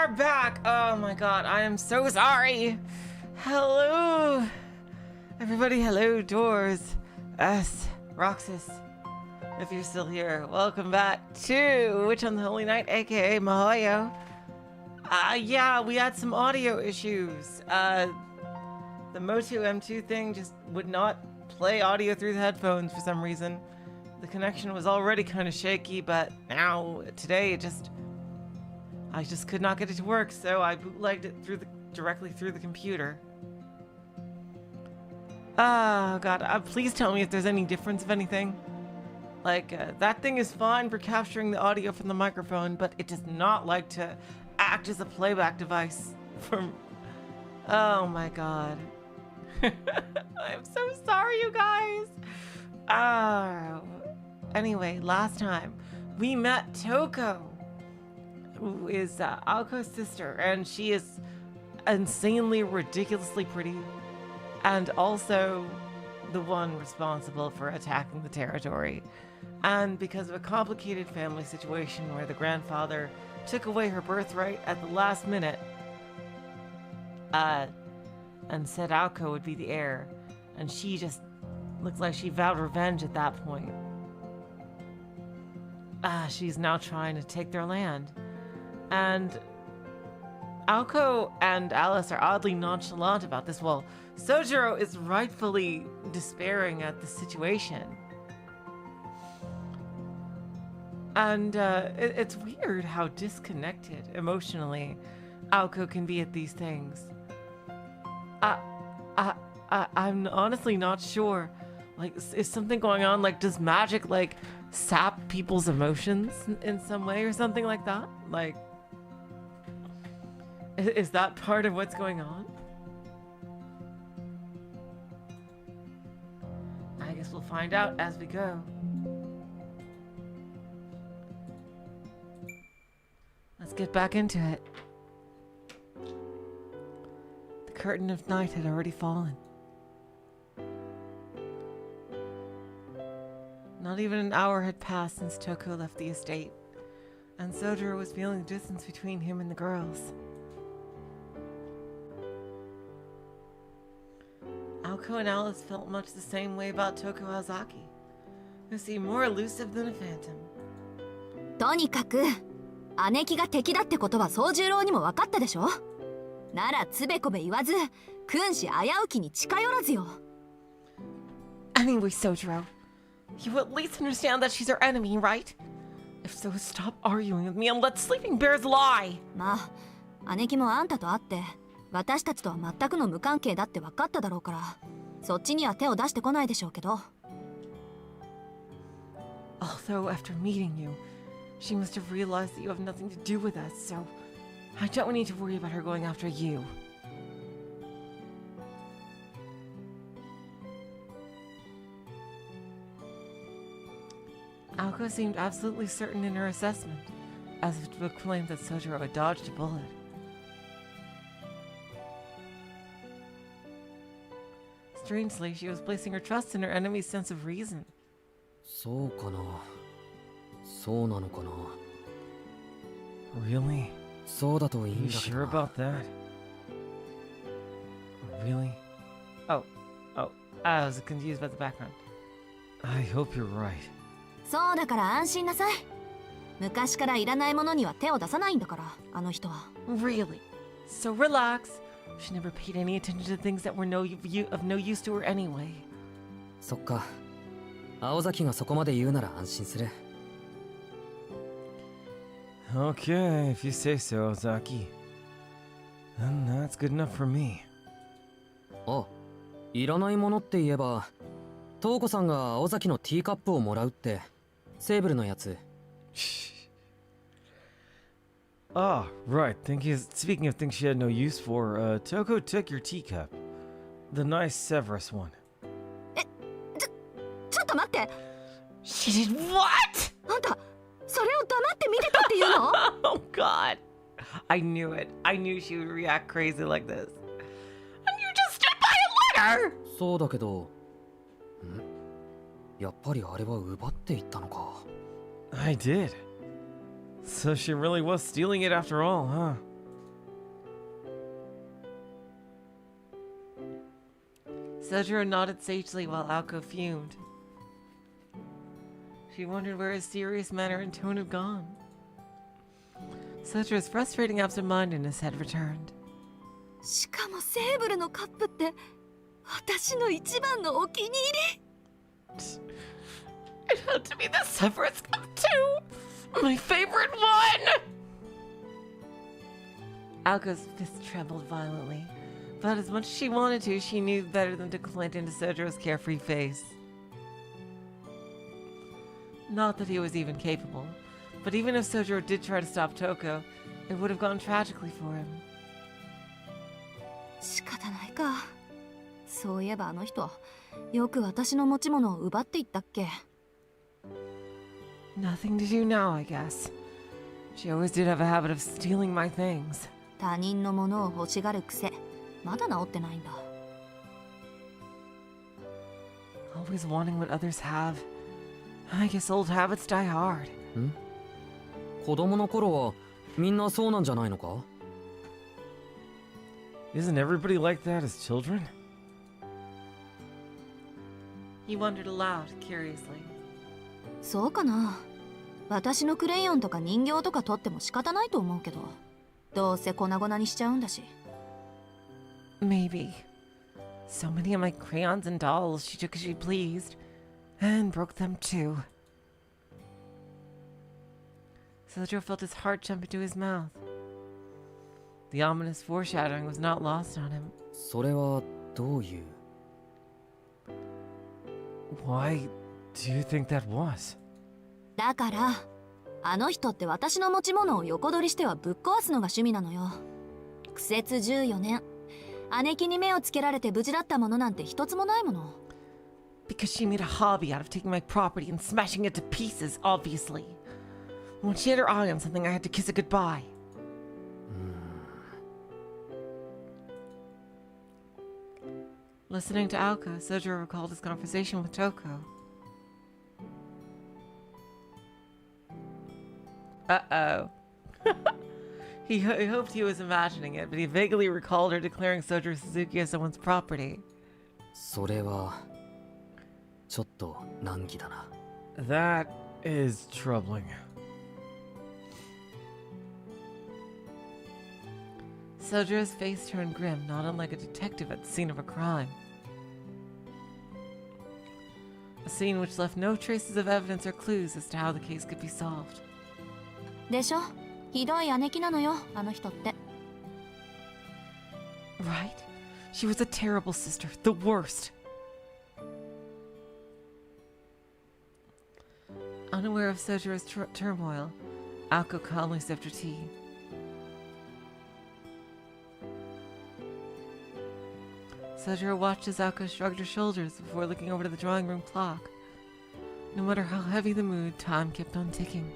are back. Oh my god, I am so sorry. Hello, everybody. Hello, Doors. Roxas. If you're still here, welcome back to Witch on the Holy Night, aka Mahoyo. Yeah, we had some audio issues. The Motu M2 thing just would not play audio through the headphones for some reason. The connection was already kind of shaky, but now, today, I just could not get it to work, so I bootlegged it directly through the computer. Oh god, please tell me if there's any difference of anything. Like, that thing is fine for capturing the audio from the microphone, but it does not like to act as a playback device from... Oh my god. I'm so sorry, you guys. Anyway, last time we met Touko, who is Aoko's sister, and she is insanely, ridiculously pretty, and also the one responsible for attacking the territory. And because of a complicated family situation where the grandfather took away her birthright at the last minute, and said Aoko would be the heir, and she just looked like she vowed revenge at that point. She's now trying to take their land. And Aoko and Alice are oddly nonchalant about this. Well, Soujirouu is rightfully despairing at the situation. And it's weird how disconnected emotionally Aoko can be at these things. I'm honestly not sure. Like, is something going on? Like, does magic, like, sap people's emotions in some way or something like that? Like, is that part of what's going on? I guess we'll find out as we go. Let's get back into it. The curtain of night had already fallen. Not even an hour had passed since Touko left the estate, and Soujirouu was feeling the distance between him and the girls. Aoko and Alice felt much the same way about Touko Hazaki, who seemed more elusive than a phantom. とにかく姉貴が敵だってことは宗十郎にも分かったでしょ。ならつべこべ言わず君子危うきに近寄らずよ。 Anyway, Soujirouu, you at least understand that she's our enemy, right? If so, stop arguing with me and let sleeping bears lie. まあ姉貴もあんたと会って私たちとは全くの無関係だって分かっただろうから、そっちには手を出してこないでしょうけど。Although after meeting you, she must have realized that you have nothing to do with us, so I don't need to worry about her going after you. Aoko seemed absolutely certain in her assessment, as if to proclaim that Soujirouu had dodged a bullet. Strangely, she was placing her trust in her enemy's sense of reason. そうかな。そうなのかな。 Really? そうだといい Are ん you だけ sure ど。 about that? Really? Oh, I was confused about the background. I hope you're right. そうだから安心なさい。昔からいらないものには手を出さないんだから、あの人は。 Really? So relax. She never paid any attention to things that were of no use to her anyway. そっか。青崎がそこまで言うなら安心する。 Okay, if you say so, Ozaki. Then that's good enough for me. あ、いらないものって言えば、トウコさんが青崎のティーカップをもらうって、セーブルのやつ。Ah, right. Speaking of things she had no use for, Touko took your teacup. The nice Severus one. ちょっと待って。 She did what? あんたそれを黙って見てたっていうの？ Oh god. I knew it. I knew she would react crazy like this. And you just stood by and let her! そうだけど。やっぱりあれは奪っていったのか。 I did. So she really was stealing it after all, huh? Soujirouu nodded sagely while Aoko fumed. She wondered where his serious manner and tone had gone. Soujirou's frustrating absent-mindedness had returned. しかもセーブルのカップって私の一番のお気に入り。 It had to be the Severance Cup too! My favorite one! Aoko's fist trembled violently, but as much as she wanted to, she knew better than to glint into Soujirou's carefree face. Not that he was even capable, but even if Soujirouu did try to stop Touko, it would have gone tragically for him. 仕方ないか。そういえばあの人、よく私の持ち物を奪っていったっけ。 Nothing to do now, I guess. She always did have a habit of stealing my things. 他人のものを欲しがる癖、まだ治ってないんだ。 Always wanting what others have. I guess old habits die hard. ん？子供の頃はみんなそうなんじゃないのか？ Isn't everybody like that as children? He wondered aloud, curiously. そうかな。私のクレヨンとか人形とか取っても仕方ないと思うけど、どうせ粉々にしちゃうんだし。 Maybe. So many of my crayons and dolls she took as she pleased, and broke them too. Soujirouu felt his heart jump into his mouth. The ominous foreshadowing was not lost on him. それはどういう？ Why do you think that was? だから、あの人って私の持ち物を横取りしてはぶっ壊すのが趣味なのよ。苦節14年。姉貴に目をつけられて無事だったものなんて一つもないもの。 Because she made a hobby out of taking my property and smashing it to pieces, obviously. When she had her eye on something, I had to kiss it goodbye. Listening to Aoko, Soujirouu recalled his conversation with Touko. Uh-oh. He hoped he was imagining it, but he vaguely recalled her declaring Soujiro Suzuki as someone's property. それはちょっと難儀だな。 That is troubling. Soujiro's face turned grim, not unlike a detective at the scene of a crime. A scene which left no traces of evidence or clues as to how the case could be solved. でしょ？ひどい姉貴なのよ、あの人って。 Right? She was a terrible sister, the worst. Unaware of Soujiro's turmoil, Aoko calmly sipped her tea. Soujirouu watched as Aoko shrugged her shoulders before looking over to the drawing room clock. No matter how heavy the mood, time kept on ticking.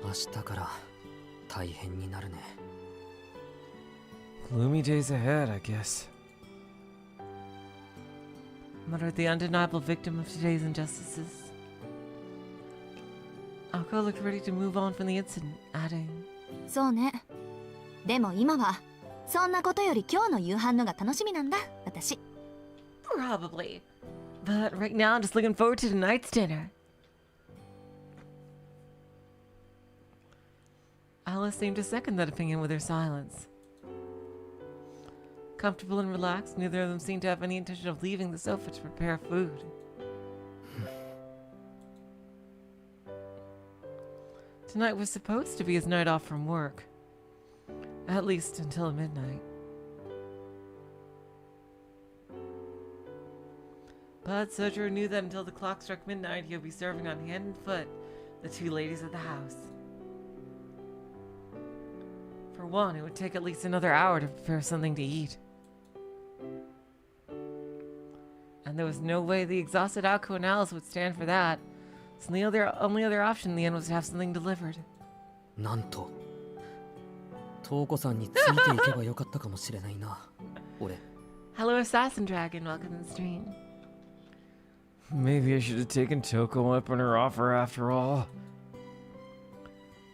明日から大変になるね。 Gloomy days ahead, I guess. Muttered the undeniable victim of today's injustices. Aoko looked ready to move on from the incident, adding, そうね。でも今はそんなことより今日の夕飯のが楽しみなんだ、私。 Probably. But right now I'm just looking forward to tonight's dinner. Alice seemed to second that opinion with her silence. Comfortable and relaxed, neither of them seemed to have any intention of leaving the sofa to prepare food. Tonight was supposed to be his night off from work. At least until midnight. But Soujirouu knew that until the clock struck midnight, he would be serving on hand and foot the two ladies of the house. For one, it would take at least another hour to prepare something to eat. And there was no way the exhausted Aoko and Alice would stand for that. So the only other option in the end was to have something delivered. なんとトウコさんについていけばよかったかもしれないな。俺。 Hello, Assassin Dragon. Welcome to the stream. Maybe I should have taken Touko up on her offer after all.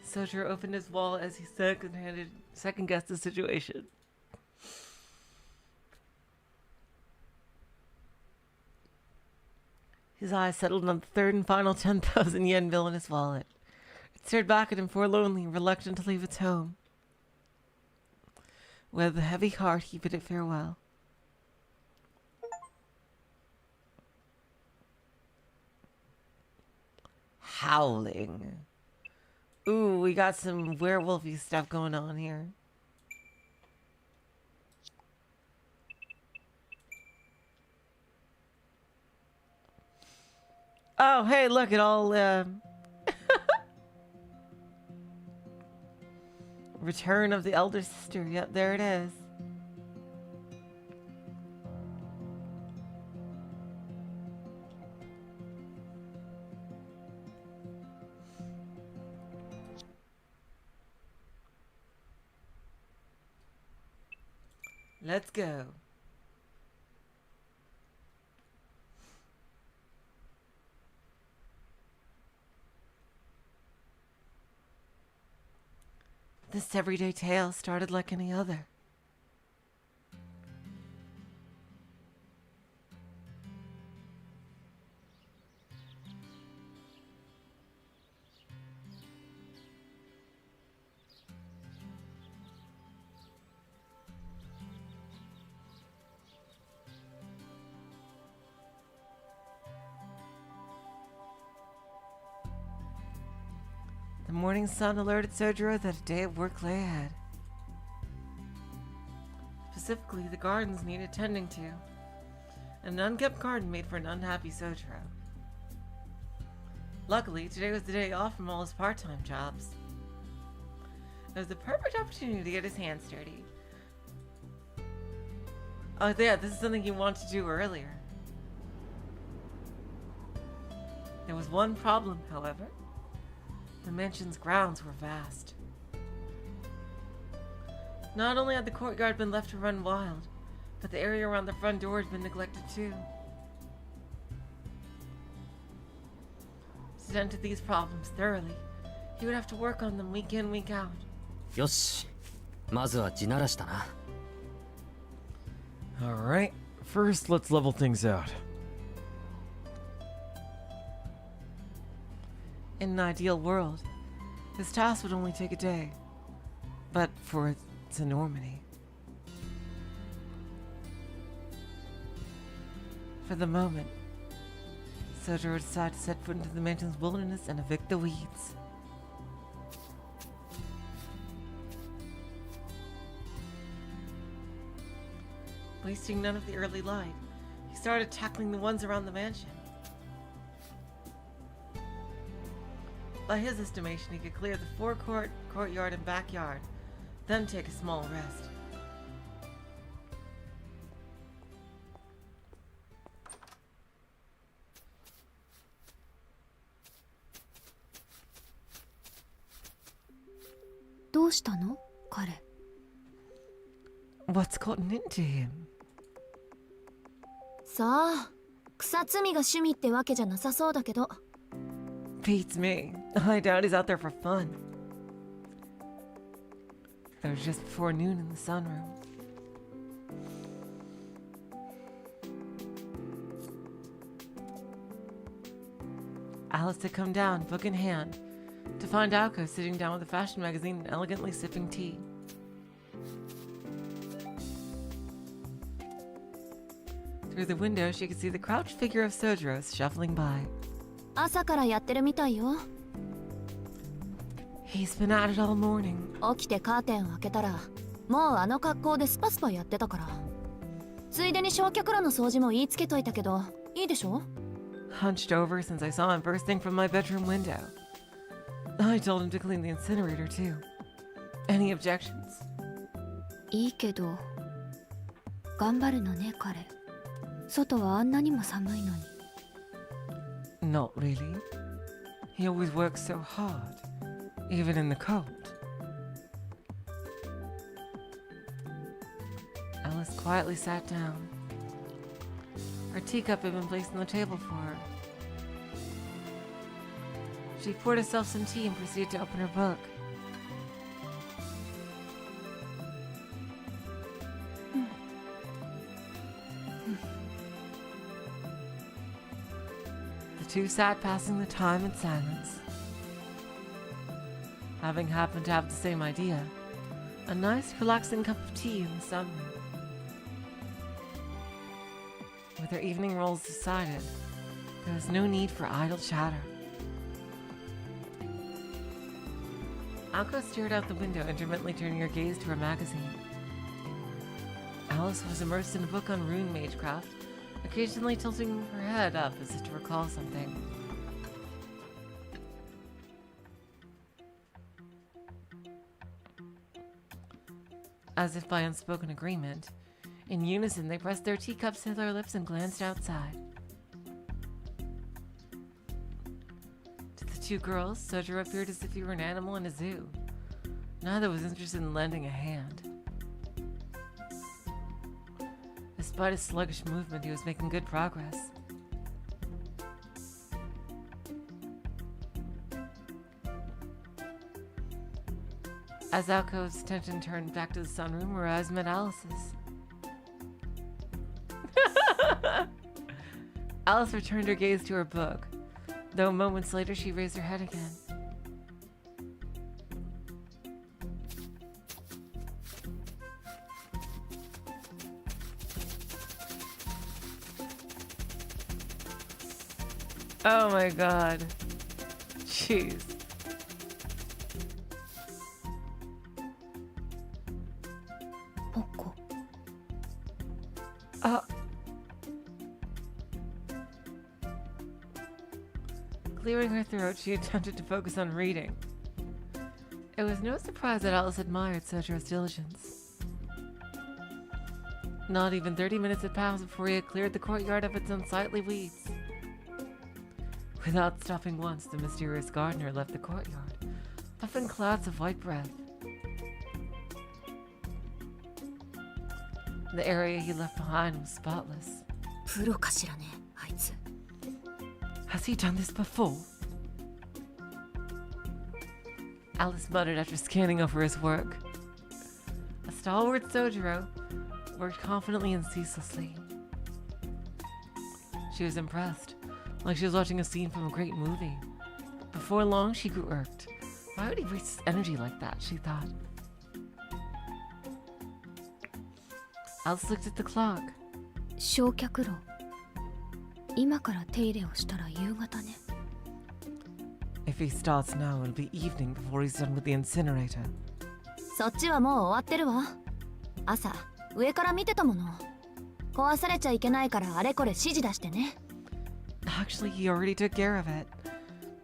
Soujirouu opened his wallet as he second-guessed the situation. His eyes settled on the third and final 10,000 yen bill in his wallet. It stared back at him forlornly, reluctant to leave its home. With a heavy heart, he bid it farewell. Howling. Ooh, we got some werewolfy stuff going on here. Oh, hey, look, it all, Return of the Elder Sister. Yep, there it is. Let's go. This everyday tale started like any other. The morning sun alerted Soujirouu that a day of work lay ahead. Specifically, the gardens needed tending to. An unkept garden made for an unhappy Soujirouu. Luckily, today was the day off from all his part-time jobs. It was the perfect opportunity to get his hands dirty. Oh yeah, this is something he wanted to do earlier. There was one problem, however. The mansion's grounds were vast. Not only had the courtyard been left to run wild, but the area around the front door had been neglected too. To tend to these problems thoroughly, he would have to work on them week in, week out. よし、まずは地ならしたな。Alright, first let's level things out. In an ideal world, this task would only take a day, but for its enormity. For the moment, Soujirouu decided to set foot into the mansion's wilderness and evict the weeds. Wasting none of the early light, he started tackling the ones around the mansion. By his estimation, he could clear the forecourt, courtyard, and backyard, then take a small rest. What's gotten into him? さあ、草摘みが趣味ってわけじゃなさそうだけど。Beats me. I doubt he's out there for fun. It was just before noon in the sunroom. Alice had come down, book in hand, to find Touko sitting down with a fashion magazine and elegantly sipping tea. Through the window, she could see the crouched figure of Soujirouu shuffling by. 朝からやってるみたいよ。 He's been at it all morning. 起きてカーテンを開けたら、もうあの格好でスパスパやってたから。ついでに焼却炉の掃除も言いつけといたけど、いいでしょ? Hunched over since I saw him bursting from my bedroom window. I told him to clean the incinerator too. Any objections? いいけど、頑張るのね、彼。外はあんなにも寒いのに。 Not really. He always works so hard, even in the cold. Alice quietly sat down. Her teacup had been placed on the table for her. She poured herself some tea and proceeded to open her book. two sat passing the time in silence. Having happened to have the same idea, a nice relaxing cup of tea in the sunroom. With their evening roles decided, there was no need for idle chatter. Alko stared out the window, intermittently turning her gaze to her magazine. Alice was immersed in a book on rune magecraft, occasionally tilting her head up as if to recall something. As if by unspoken agreement, in unison they pressed their teacups to their lips and glanced outside. To the two girls, Soujirouu appeared as if he were an animal in a zoo. Neither was interested in lending a hand. Despite his sluggish movement, he was making good progress. As Alko's attention turned back to the sunroom, her eyes met Alice's. Alice returned her gaze to her book, though moments later she raised her head again. Oh my god. Jeez. Touko. Clearing her throat, she attempted to focus on reading. It was no surprise that Alice admired Soujirou's diligence. Not even 30 minutes had passed before he had cleared the courtyard of its unsightly weeds. Without stopping once, the mysterious gardener left the courtyard, puffing clouds of white breath. The area he left behind was spotless. プロかしらね、あいつ。 Has he done this before? Alice muttered after scanning over his work. A stalwart Soujirouu worked confidently and ceaselessly. She was impressed, like she was watching a scene from a great movie. Before long, she grew irked. Why would he waste his energy like that, she thought. Alice looked at the clock. 焼却炉。今から手入れをしたら夕方ね。 If he starts now, it'll be evening before he's done with the incinerator. そっちはもう終わってるわ。朝、上から見てたもの。壊されちゃいけないからあれこれ指示出してね。 Actually, he already took care of it.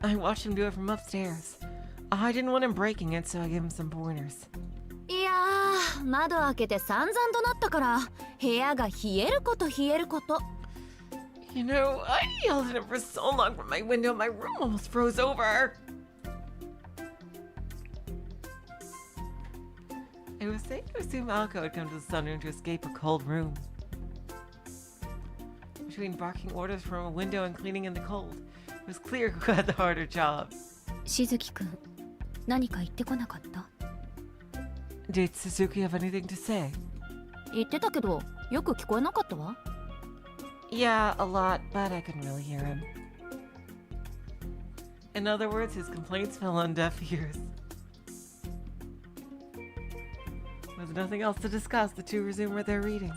I watched him do it from upstairs. I didn't want him breaking it, so I gave him some pointers. いやー、窓開けて散々となったから、部屋が冷えること冷えること。 You know, I yelled at him for so long from my window, my room almost froze over. It was safe to assume Alko had come to the sunroom to escape a cold room. Between barking orders from a window and cleaning in the cold, it was clear who had the harder job. しずきくん、何か言ってこなかった？ Did Suzuki have anything to say? 言ってたけど、よく聞こえなかったわ。 Yeah, a lot, but I couldn't really hear him. In other words, his complaints fell on deaf ears. With nothing else to discuss, the two resumed their reading.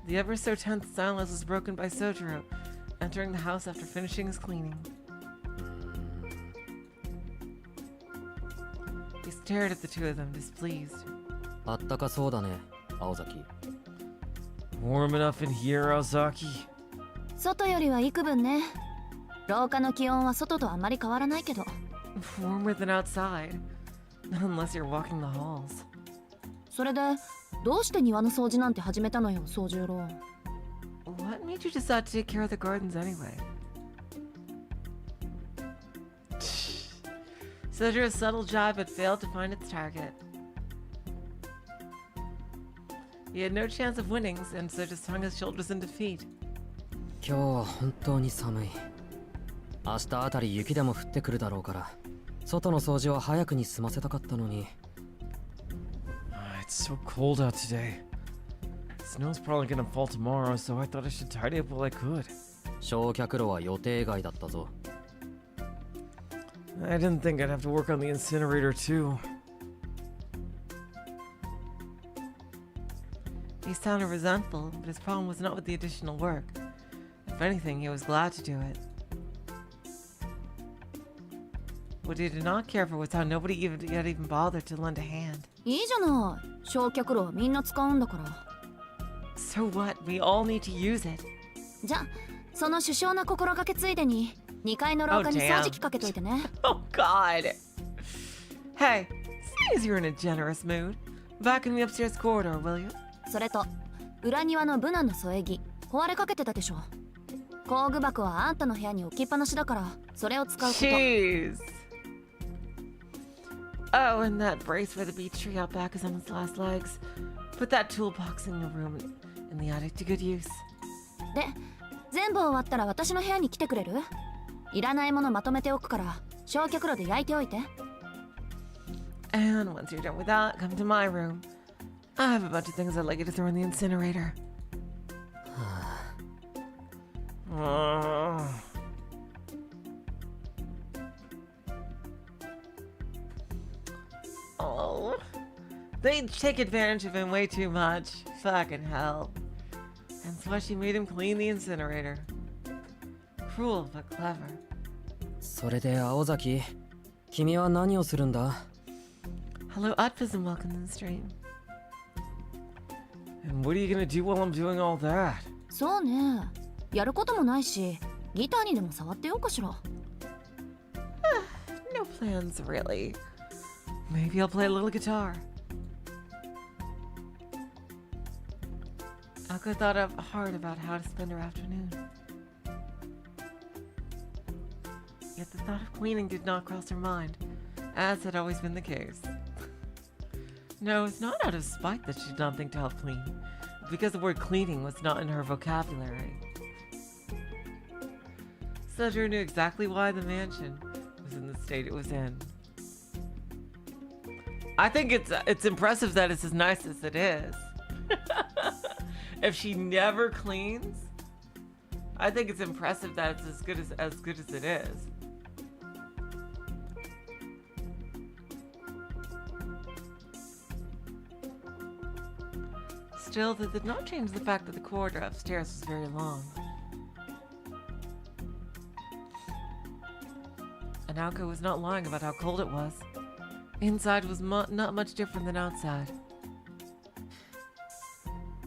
The ever so tense silence was broken by Soujirouu, entering the house after finishing his cleaning. He stared at the two of them, displeased. あったかそうだね、青崎。 Warm enough in here, Ozaki. 外よりは幾分ね。廊下の気温は外とあまり変わらないけど。 Warmer than outside, unless you're walking the halls. それで、どうして庭の掃除なんて始めたのよ、宗十郎。 What made you decide to take care of the gardens anyway? Soujirou's subtle jibe had failed to find its target. He had no chance of winnings, and so just hung his shoulders in defeat. 今日は本当に寒い。明日あたり雪でも降ってくるだろうから、外の掃除は早くに済ませたかったのに。It's so cold out today. Snow's probably gonna fall tomorrow, so I thought I should tidy up while I could. 焼却炉は予定外だったぞ。 I didn't think I'd have to work on the incinerator too. He sounded resentful, but his problem was not with the additional work. If anything, he was glad to do it. What he did not care for was how nobody yet even bothered to lend a hand. いいじゃない。焼却炉はみんな使うんだから。 So what? We all need to use it. じゃ、その首相な心がけついでに2階の廊下に掃除機かけといてね。Oh God. Hey, seeing as you're in a generous mood, back in the upstairs corridor, will you? それと裏庭のブナの添え木壊れかけてたでしょ。工具箱はあんたの部屋に置きっぱなしだからそれを使うこと。 Jeez. Oh, and that brace for the beech tree out back is on its last legs. Put that toolbox in your room in the attic to good use. で、全部終わったら私の部屋に来てくれる？いらないものまとめておくから焼却炉で焼いておいて。 And once you're done with that, come to my room. I have a bunch of things I'd like you to throw in the incinerator. Oh, they take advantage of him way too much. Fucking hell. And so she made him clean the incinerator. Cruel but clever. それで青崎、君は何をするんだ？ Hello, Utfas, and welcome to the stream. And what are you gonna do while I'm doing all that? そうね。やることもないし、ギターにでも触ってようかしら。No plans, really. Maybe I'll play a little guitar. Alka thought hard about how to spend her afternoon. Yet the thought of cleaning did not cross her mind, as had always been the case. No, it's not out of spite that she did not think to help clean, but because the word cleaning was not in her vocabulary. Soujirouu knew exactly why the mansion was in the state it was in. I think it's impressive that it's as nice as it is. If she never cleans, I think it's impressive that it's as good as it is. Still, that did not change the fact that the corridor upstairs was very long. And Alka was not lying about how cold it was. Inside was not much different than outside.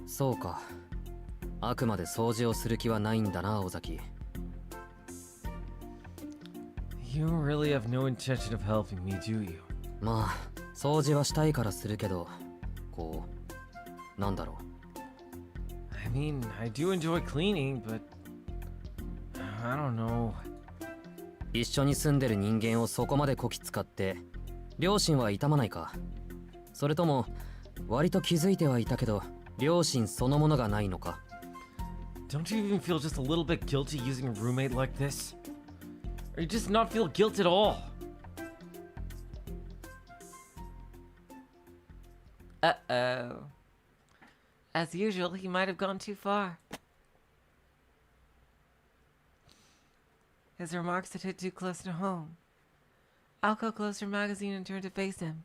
そうか。あくまで掃除をする気はないんだな、青崎。You really have no intention of helping me, do you? まあ、掃除はしたいからするけど、こう、なんだろう。I mean, I do enjoy cleaning, but I don't know. 一緒に住んでる人間をそこまでこき使って、両親は痛まないか？それとも、割と気づいてはいたけど、両親そのものがないのか？ Don't you even feel just a little bit guilty using a roommate like this? Or you just not feel guilt at all? Uh-oh. As usual, he might have gone too far. His remarks had hit too close to home. Alko closed her magazine and turned to face him.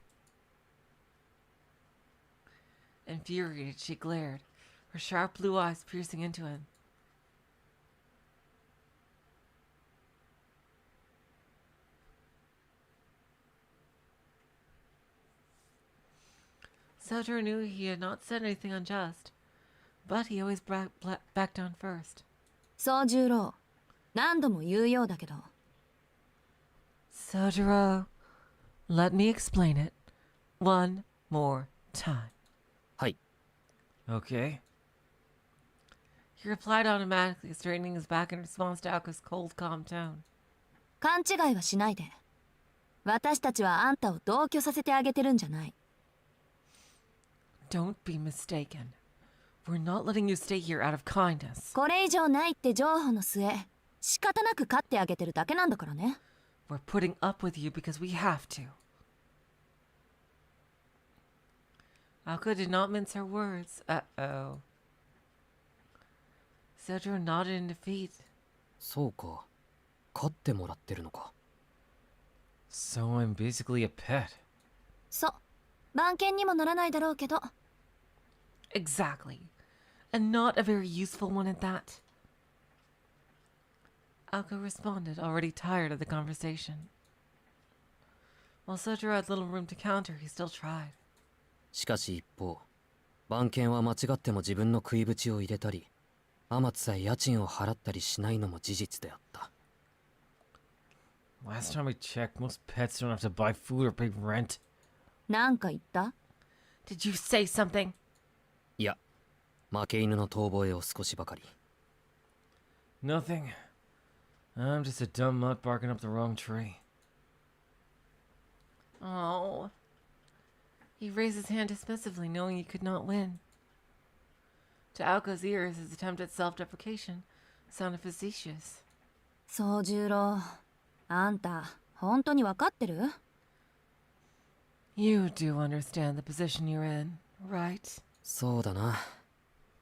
Infuriated, she glared, her sharp blue eyes piercing into him. Soujirouu knew he had not said anything unjust, but he always backed down first. 宗十郎、何度も言うようだけど。Soujirouu, let me explain it one more time. はい。 Okay. He replied automatically, straightening his back in response to Alka's cold, calm tone. 勘違いはしないで。私たちはあんたを同居させてあげてるんじゃない。Don't be mistaken. We're not letting you stay here out of kindness. これ以上ないって譲歩の末、仕方なく飼ってあげてるだけなんだからね。We're putting up with you because we have to. Alka did not mince her words. Uh-oh. Soujirouu nodded in defeat. そうか。飼ってもらってるのか。So I'm basically a pet. そう。番犬にもならないだろうけど。Exactly. And not a very useful one at that. Alko responded, already tired of the conversation. While Soujirouu had little room to counter, he still tried. しかし一方、番犬は間違っても自分の食いぶちを入れたり、天津さえ家賃を払ったりしないのも事実であった。Last time I checked, most pets don't have to buy food or pay rent. なんか言った？ Did you say something? いや、負け犬の遠吠えを少しばかり。Nothing. I'm just a dumb mutt barking up the wrong tree. Oh. He raised his hand dismissively, knowing he could not win. To Alko's ears, his attempt at self-deprecation sounded facetious. 宗十郎、あんた、本当にわかってる？ You do understand the position you're in, right? そうだな。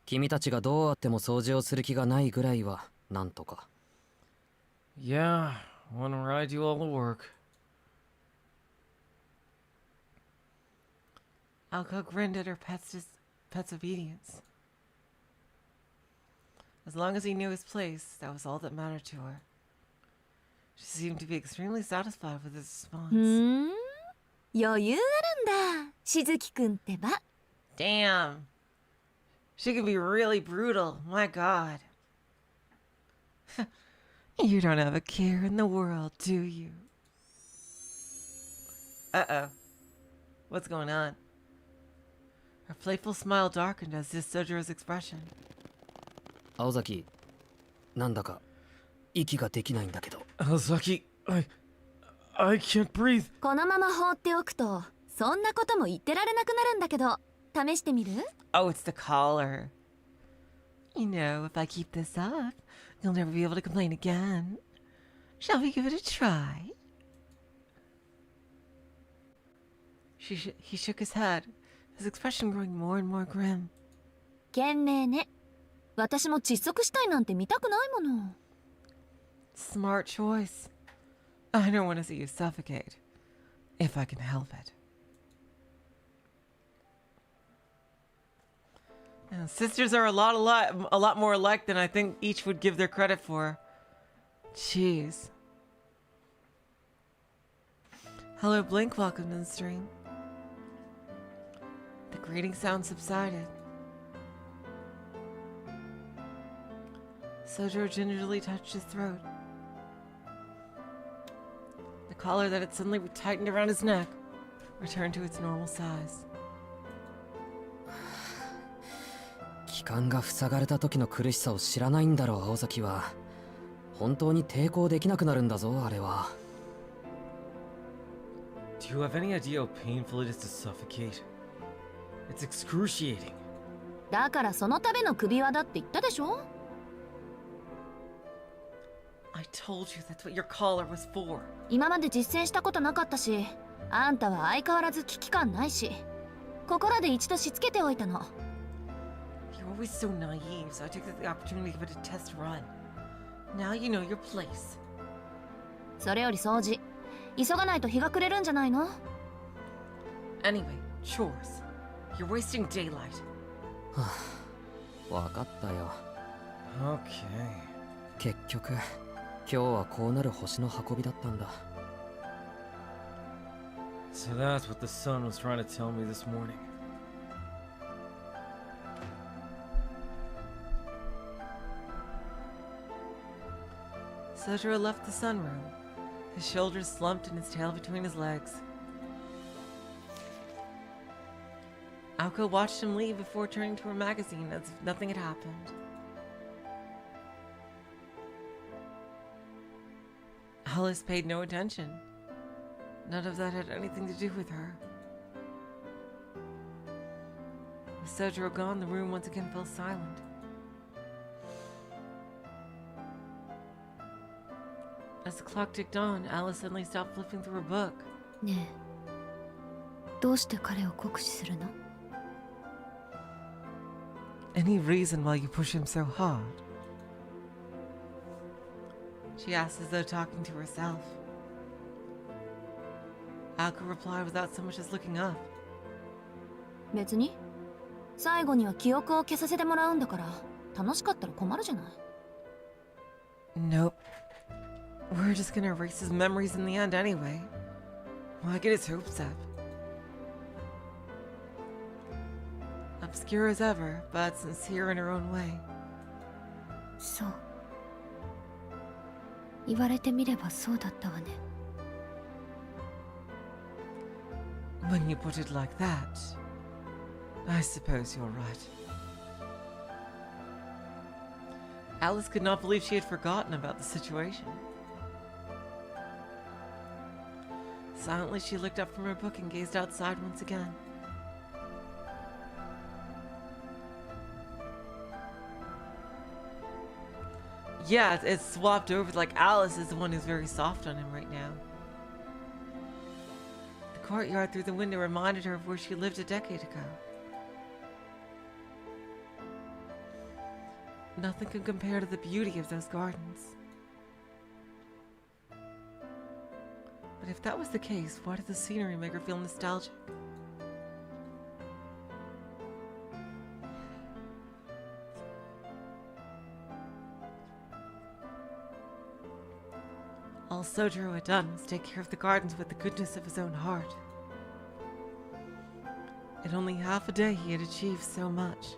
君たちがどうあっても掃除をする気がないぐらいはなんとか。Yeah, wonder I do all the work. Alko grinned at her pet's obedience. As long as he knew his place, that was all that mattered to her. She seemed to be extremely satisfied with his response. 余裕あるんだ、しずきくんってば。Damn. She can be really brutal, my god. You don't have a care in the world, do you? Uh-oh. What's going on? Her playful smile darkened as did Soujirou's expression. 青崎、なんだか息ができないんだけど。Ozaki, I can't breathe. このまま放っておくと、そんなことも言ってられなくなるんだけど、試してみる？ Oh, it's the collar. You know, if I keep this up, you'll never be able to complain again. Shall we give it a try? He shook his head, his expression growing more and more grim. 賢明ね。私も窒息したいなんて見たくないもの。Smart choice. I don't want to see you suffocate, if I can help it. Now, sisters are a lot more alike than I think each would give their credit for. Jeez. Hello, Blink welcomed to the stream. The greeting sound subsided. Soujirouu gingerly touched his throat. The collar that had suddenly tightened around his neck returned to its normal size. 気管が塞がれた時の苦しさを知らないんだろう、青崎は。本当に抵抗できなくなるんだぞ、あれは。Do you have any idea how painful it is to suffocate? It's excruciating. だからそのための首輪だって言ったでしょ？ I told you that's what your collar was for. 今まで実践したことなかったし、あんたは相変わらず危機感ないし、ここらで一度しつけておいたの。You're always so naive, so I took the opportunity to give it a test run. Now you know your place. それより掃除、急がないと日が暮れるんじゃないの？ Anyway, chores. You're wasting daylight. はあ、わかったよ。Okay. 結局、今日はこうなる星の運びだったんだ。So that's what the sun was trying to tell me this morning. Soujirouu left the sunroom, his shoulders slumped and his tail between his legs. Alko watched him leave before turning to her magazine as if nothing had happened. Alice paid no attention. None of that had anything to do with her. With Soujirouu gone, the room once again fell silent. As the clock ticked on, Alice suddenly stopped flipping through her book. ねえ、どうして彼を酷使するの？ Any reason why you push him so hard? She asked as though talking to herself. Alko replied without so much as looking up. 別に最後には記憶を消させてもらうんだから楽しかったら困るじゃない。 Nope. We're just gonna erase his memories in the end anyway. Why get his hopes up? Obscure as ever, but sincere in her own way. そう。言われてみればそうだったわね。 When you put it like that, I suppose you're right. Alice could not believe she had forgotten about the situation. Silently, she looked up from her book and gazed outside once again. Yeah, it's swapped over. Like, Alice is the one who's very soft on him right now. The courtyard through the window reminded her of where she lived a decade ago. Nothing could compare to the beauty of those gardens. But if that was the case, why did the scenery make her feel nostalgic? All Soujirouu had done was take care of the gardens with the goodness of his own heart. In only half a day, he had achieved so much.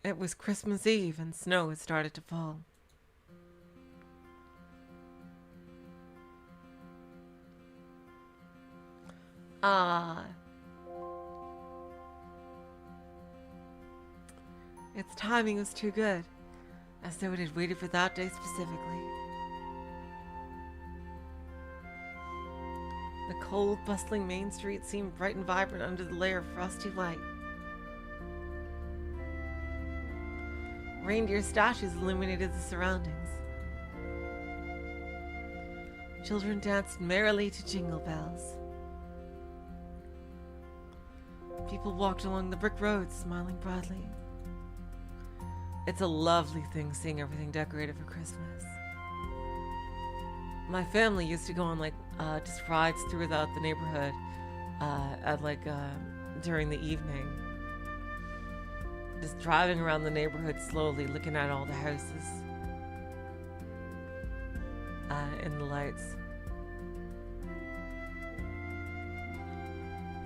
It was Christmas Eve and snow had started to fall. Its timing was too good, as though it had waited for that day specifically. The cold, bustling main street seemed bright and vibrant under the layer of frosty white. Reindeer statues illuminated the surroundings. Children danced merrily to jingle bells. People walked along the brick roads, smiling broadly. It's a lovely thing seeing everything decorated for Christmas. My family used to go on just rides throughout the neighborhood during the evening. Just driving around the neighborhood slowly, looking at all the houses and the lights.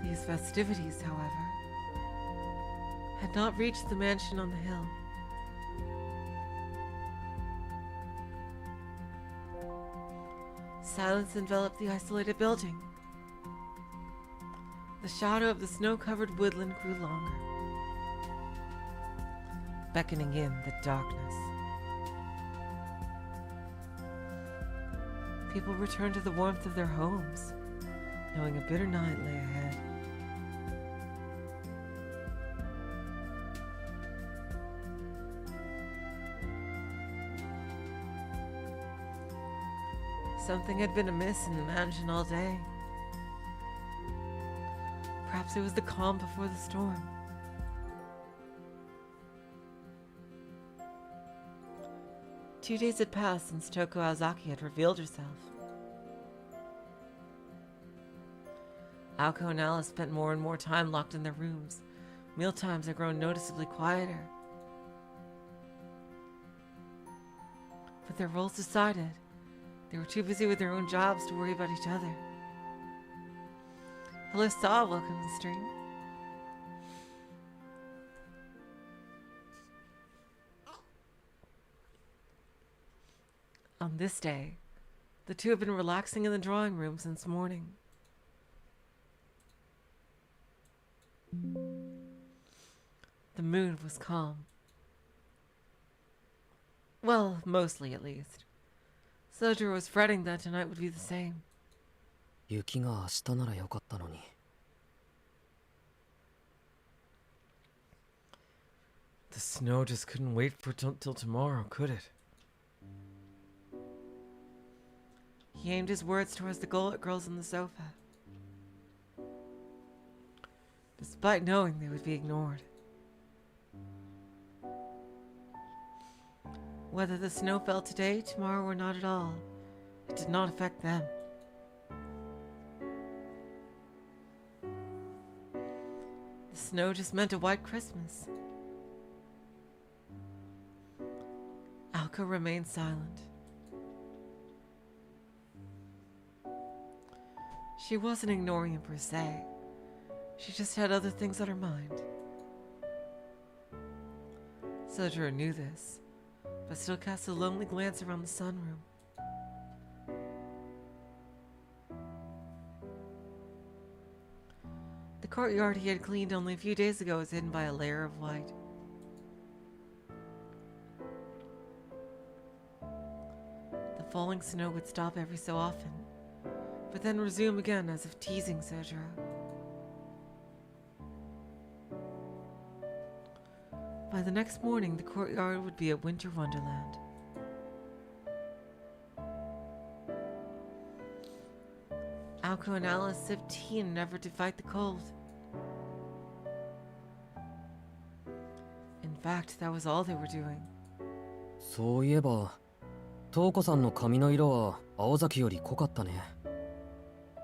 These festivities, however, had not reached the mansion on the hill. Silence enveloped the isolated building. The shadow of the snow-covered woodland grew longer, beckoning in the darkness. People returned to the warmth of their homes, knowing a bitter night lay ahead. Something had been amiss in the mansion all day. Perhaps it was the calm before the storm. 2 days had passed since Touko Aozaki had revealed herself. Alko and Alice spent more and more time locked in their rooms. Mealtimes had grown noticeably quieter. With their roles decided, they were too busy with their own jobs to worry about each other. Hello, Saw. Welcome to the stream. On this day, the two have been relaxing in the drawing room since morning. The mood was calm. Well, mostly at least. Soujirouu was fretting that tonight would be the same. 雪が明日ならよかったのに。 The snow just couldn't wait for till tomorrow, could it? He aimed his words towards the girls on the sofa. This despite knowing they would be ignored. Whether the snow fell today, tomorrow, or not at all, it did not affect them. The snow just meant a white Christmas. Alko remained silent. She wasn't ignoring him per se. She just had other things on her mind. Soujirouu knew this, but still cast a lonely glance around the sunroom. The courtyard he had cleaned only a few days ago was hidden by a layer of white. The falling snow would stop every so often, but then resume again as if teasing Soujirouu. By the next morning, the courtyard would be a winter wonderland. Alko and Alice sipped tea and endeavored to fight the cold. In fact, that was all they were doing. そういえば、トウコさんの髪の色は青崎より濃かったね。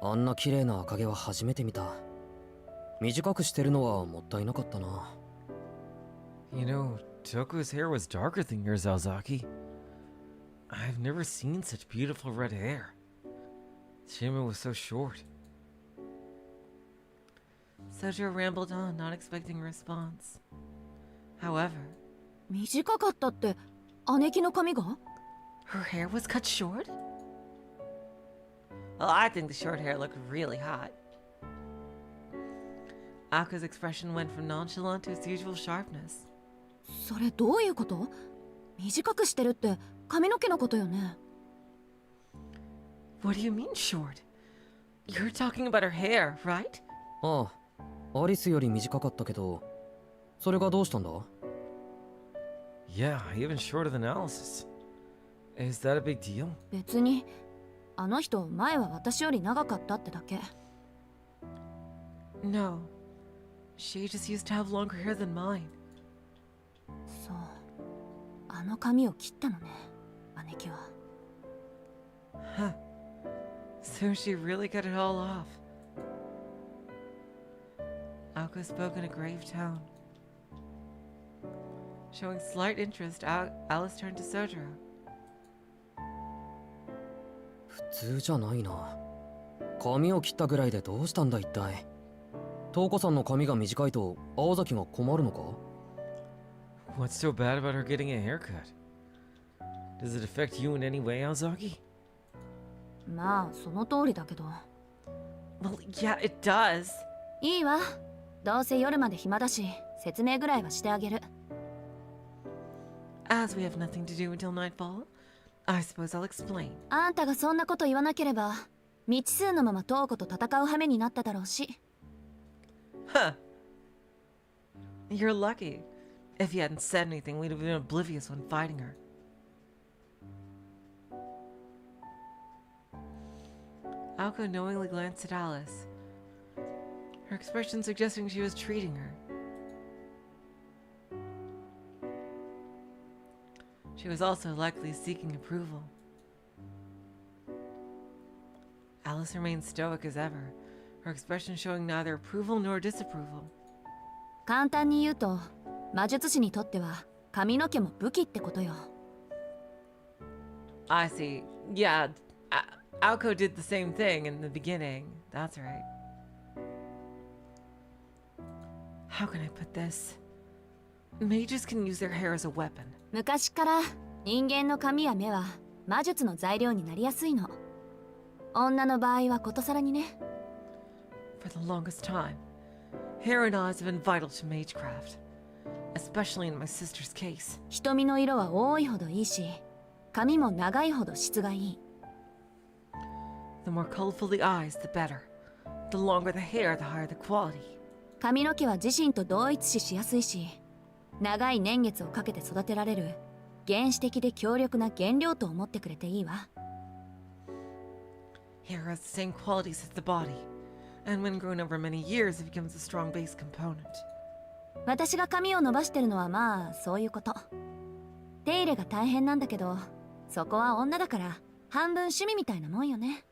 あんな綺麗な赤毛は初めて見た。短くしてるのはもったいなかったな。You know, Touko's hair was darker than yours, Aozaki. I've never seen such beautiful red hair. Shame it was so short. Soujirouu rambled on, not expecting a response. However, 短かったって姉貴の髪が？ her hair was cut short? Well, I think the short hair looked really hot. Alko's expression went from nonchalant to its usual sharpness. それどういうこと？短くしてるって髪の毛のことよね。What do you mean short? You're talking about her hair, right? ああ、アリスより短かったけど、それがどうしたんだ？ Yeah, even shorter than Alice's. Is that a big deal? 別に、あの人前は私より長かったってだけ。No. She just used to have longer hair than mine. そう、あの髪を切ったのね、姉貴は。Huh. So she really cut it all off. Alko spoke in a grave tone. Showing slight interest, Alice turned to Soujirouu. 普通じゃないな。髪を切ったぐらいでどうしたんだ一体。トウコさんの髪が短いと青崎が困るのか？ What's so bad about her getting a haircut? Does it affect you in any way, Aozaki? まあその通りだけど。 Well, yeah, it does. いいわ。どうせ夜まで暇だし、説明ぐらいはしてあげる。As we have nothing to do until nightfall, I suppose I'll explain. あんたがそんなこと言わなければ、未知数のままトウコと戦う羽目になっただろうし。Huh. You're lucky. If you hadn't said anything, we'd have been oblivious when fighting her. Alko knowingly glanced at Alice, her expression suggesting she was treating her. She was also likely seeking approval. Alice remained stoic as ever, her expression showing neither approval nor disapproval. 簡単に言うと、魔術師にとっては髪の毛も武器ってことよ。I see. Yeah, Alko did the same thing in the beginning. That's right. How can I put this? Mages can use their hair as a weapon. 昔から人間の髪や目は魔術の材料になりやすいの。女の場合はことさらにね。For the longest time, hair and eyes have been vital to magecraft, especially in my sister's case. 瞳の色は多いほどいいし、髪も長いほど質がいい。The more colorful the eyes, the better. The longer the hair, the higher the quality. 髪の毛は自身と同一視しやすいし、長い年月をかけて育てられる原始的で強力な原料と思ってくれていいわ。 Hair has the same qualities as the body. And when grown over many years, it becomes a strong base component. 私が髪を伸ばしてるのはまあそういうこと。手入れが大変なんだけど、そこは女だから半分趣味みたいなもんよね。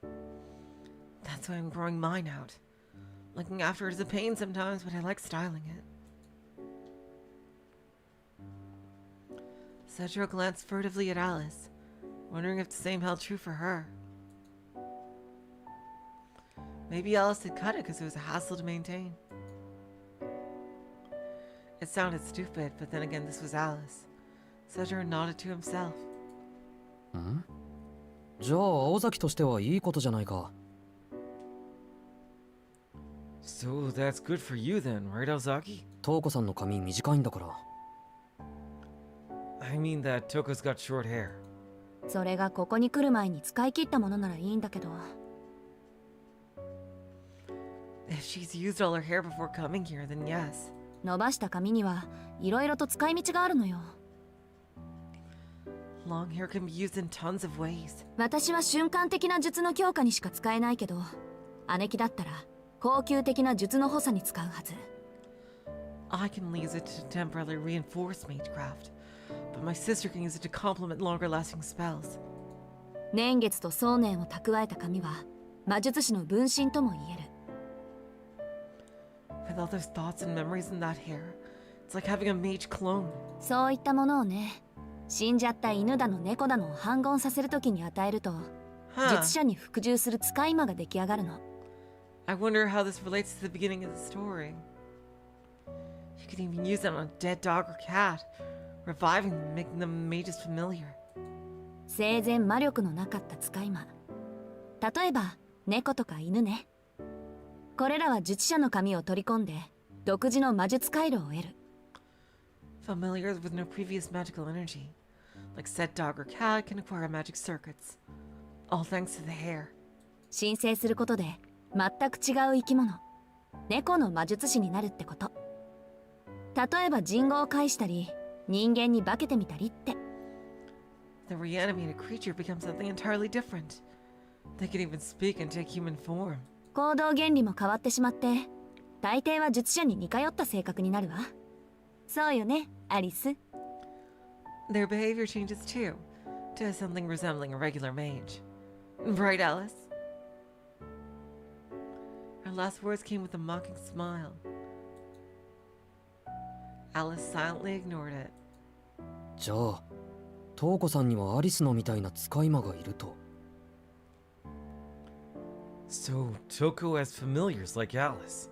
That's why I'm growing mine out. Looking after it is a pain sometimes, but I like styling it. Soujirouu glanced furtively at Alice, wondering if the same held true for her. Maybe Alice had cut it because it was a hassle to maintain. It sounded stupid, but then again this was Alice. Soujirouu nodded to himself. ん？じゃあ青崎としてはいいことじゃないか。So that's good for you then, right, Ozaki? トウコさんの髪短いんだから。I mean that Touko's got short hair. それがここに来る前に使い切ったものならいいんだけど。If she's used all her hair before coming here, then yes. 伸ばした髪にはいろいろと使い道があるのよ。Long hair can be used in tons of ways. 私は瞬間的な術の強化にしか使えないけど、姉貴だったら高級的な術の補佐に使うはず。I can use it to temporarily reinforce magecraft, but my sister can use it to complement longer-lasting spells. 年月と想念を蓄えた髪は魔術師の分身とも言える。With all those thoughts and memories in that hair, it's like having a mage clone. そういったものをね、死んじゃった犬だの猫だのを反言させるときに与えると、術者に服従する使い魔が出来上がるの。I wonder how this relates to the beginning of the story. You could even use that on a dead dog or cat, reviving them, making them mages familiar. 生前魔力のなかった使い魔。例えば猫とか犬ね。これらは術者の髪を取り込んで独自の魔術回路を得る。Familiars with no previous magical energy, like said dog or cat, can acquire magic circuits, all thanks to the hair. 申請することで全く違う生き物、猫の魔術師になるってこと。例えば人語を介したり人間に化けてみたりって。The reanimated creature becomes something entirely different. They can even speak and take human form. 行動原理も変わってしまって、大抵は術者に似通った性格になるわ。そうよね、アリス。Their behavior changes too, to something resembling a regular mage. Right, Alice? Her last words came with a mocking smile. Alice silently ignored it. じゃあトウコさんにはアリスのみたいな使い魔がいると。So Touko has familiars like Alice.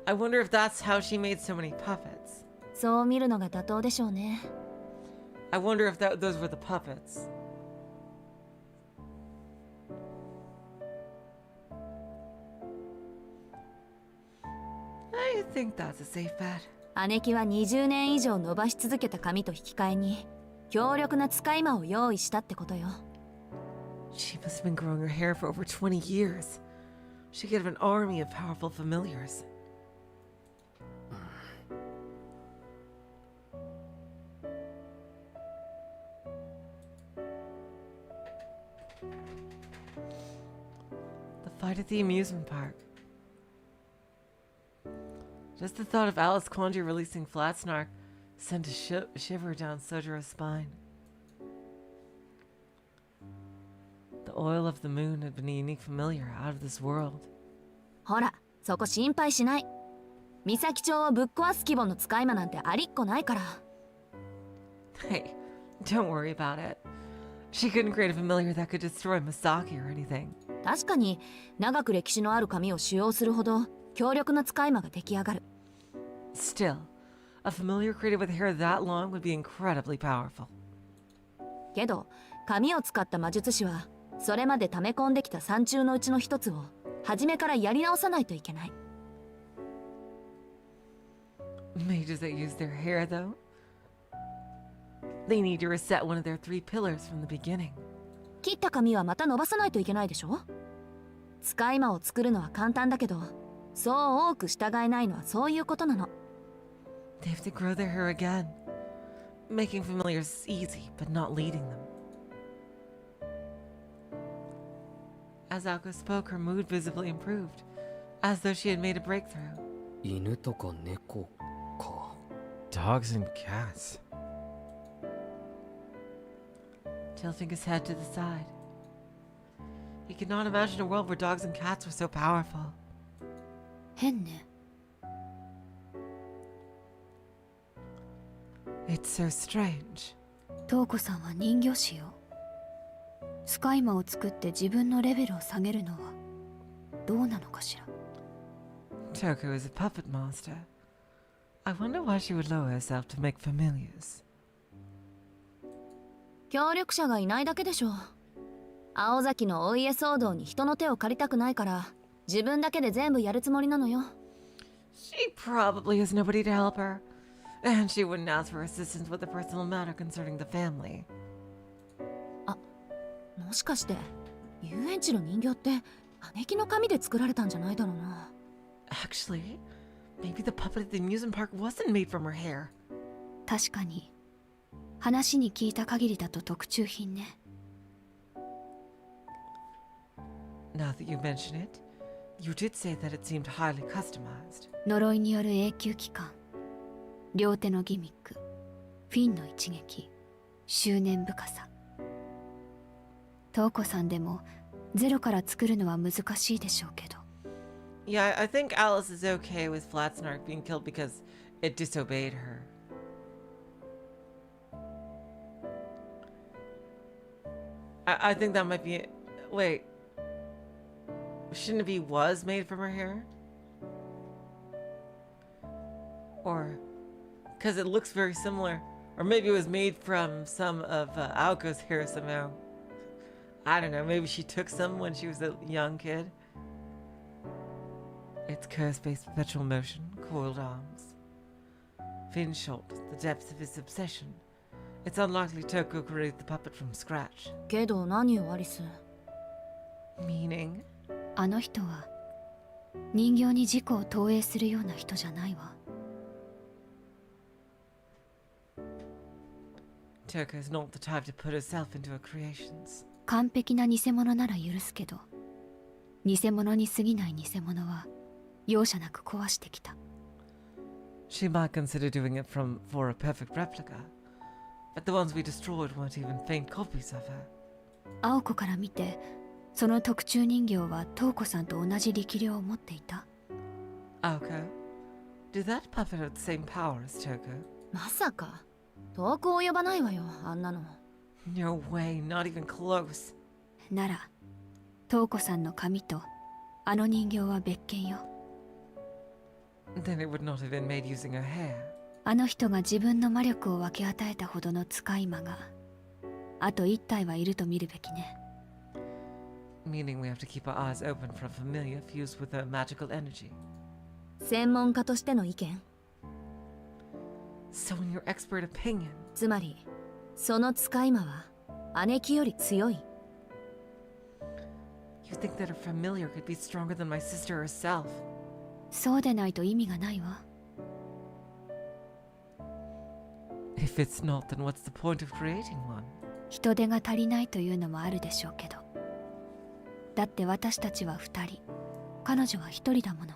I wonder if that's how she made so many puppets. そう見るのが妥当でしょうね。I wonder if those were the puppets. I think that's a safe bet. 姉貴は20年以上伸ばし続けた髪と引き換えに強力な使い魔を用意したってことよ。She must have been growing her hair for over 20 years. She could have an army of powerful familiars. The fight at the amusement park. Just the thought of Alice Quandary releasing Flatsnark sent a shiver down Soujirou's spine. The oil of the moon had been a unique familiar out of this world. ほら、そこ心配しない。三崎町をぶっ壊す規模の使い魔なんてありっこないから。Hey, don't worry about it. She couldn't create a familiar that could destroy Misaki or anything. 確かに長く歴史のある髪を使用するほど強力な使い魔が出来上がる。Still, a familiar created with hair that long would be incredibly powerful. けど、髪を使った魔術師はそれまで溜め込んできた山中のうちの一つを初めからやり直さないといけない。Mages that use their hair, though, they need to reset one of their 3 pillars from the beginning. 切った髪はまた伸ばさないといけないでしょ。使い魔を作るのは簡単だけど、そう多く従えないのはそういうことなの。They have to grow their hair again, making familiars easy but not leading them. As Akko spoke, her mood visibly improved, as though she had made a breakthrough. 犬とか猫か。 Dogs and cats. Tilting his head to the side. He could not imagine a world where dogs and cats were so powerful. 変ね。 It's so strange. トウコさんは人魚師よ。スカイマを作って自分のレベルを下げるのはどうなのかしら。 Touko is a puppet master. I wonder why she would lower herself to make familiars. 協力者がいないだけでしょ。青崎のお家騒動に人の手を借りたくないから自分だけで全部やるつもりなのよ。 She probably has nobody to help her. And she wouldn't ask for assistance with a personal matter concerning the family. もしかして遊園地の人形って姉貴の紙で作られたんじゃないだろうな。 Actually, maybe the puppet at the amusement park wasn't made from her hair. 確かに話に聞いた限りだと特注品ね。 Now that you mention it, you did say that it seemed highly customized. 呪いによる永久期間、両手のギミック、フィンの一撃、執念深さ。トウコさんでもゼロから作るのは難しいでしょうけど。 Yeah, I think Alice is okay with Flatsnark being killed because it disobeyed her. I think that might be it. Wait. Shouldn't it be was made from her hair? Or... because it looks very similar. Or maybe it was made from some of Aoko's hair somehow. I don't know, maybe she took some when she was a young kid. It's curse-based perpetual motion, coiled arms. Fin shot, the depths of his obsession. It's unlikely Touko created the puppet from scratch. けど何よアリス。 Meaning? あの人は人形に自己を投影するような人じゃないわ。 Touko is not the type to put herself into her creations. 完璧な偽物なら許すけど、偽物に過ぎない偽物は容赦なく壊してきた。 She might consider doing it for a perfect replica, but the ones we destroyed weren't even faint copies of her. 青子から見て、その特注人形はトウコさんと同じ力量を持っていた。 Aoko, did that puppet have the same power as Touko? まさか遠く及ばないわよ、あんなの。 No way, not even close. ならトウコさんの髪とあの人形は別件よ。 Then it would not have been made using her hair. あの人が自分の魔力を分け与えたほどの使い魔があと一体はいると見るべきね。 Meaning we have to keep our eyes open for a familiar fused with her magical energy. 専門家としての意見。 So in your expert opinion, つまりその使い魔は姉貴より強い。 you think that a familiar could be stronger than my sister herself? そうでないと意味がないわ。 If it's not, then what's the point of creating one? 人手が足りないというのもあるでしょうけど。だって私たちは2人、彼女は1人だもの。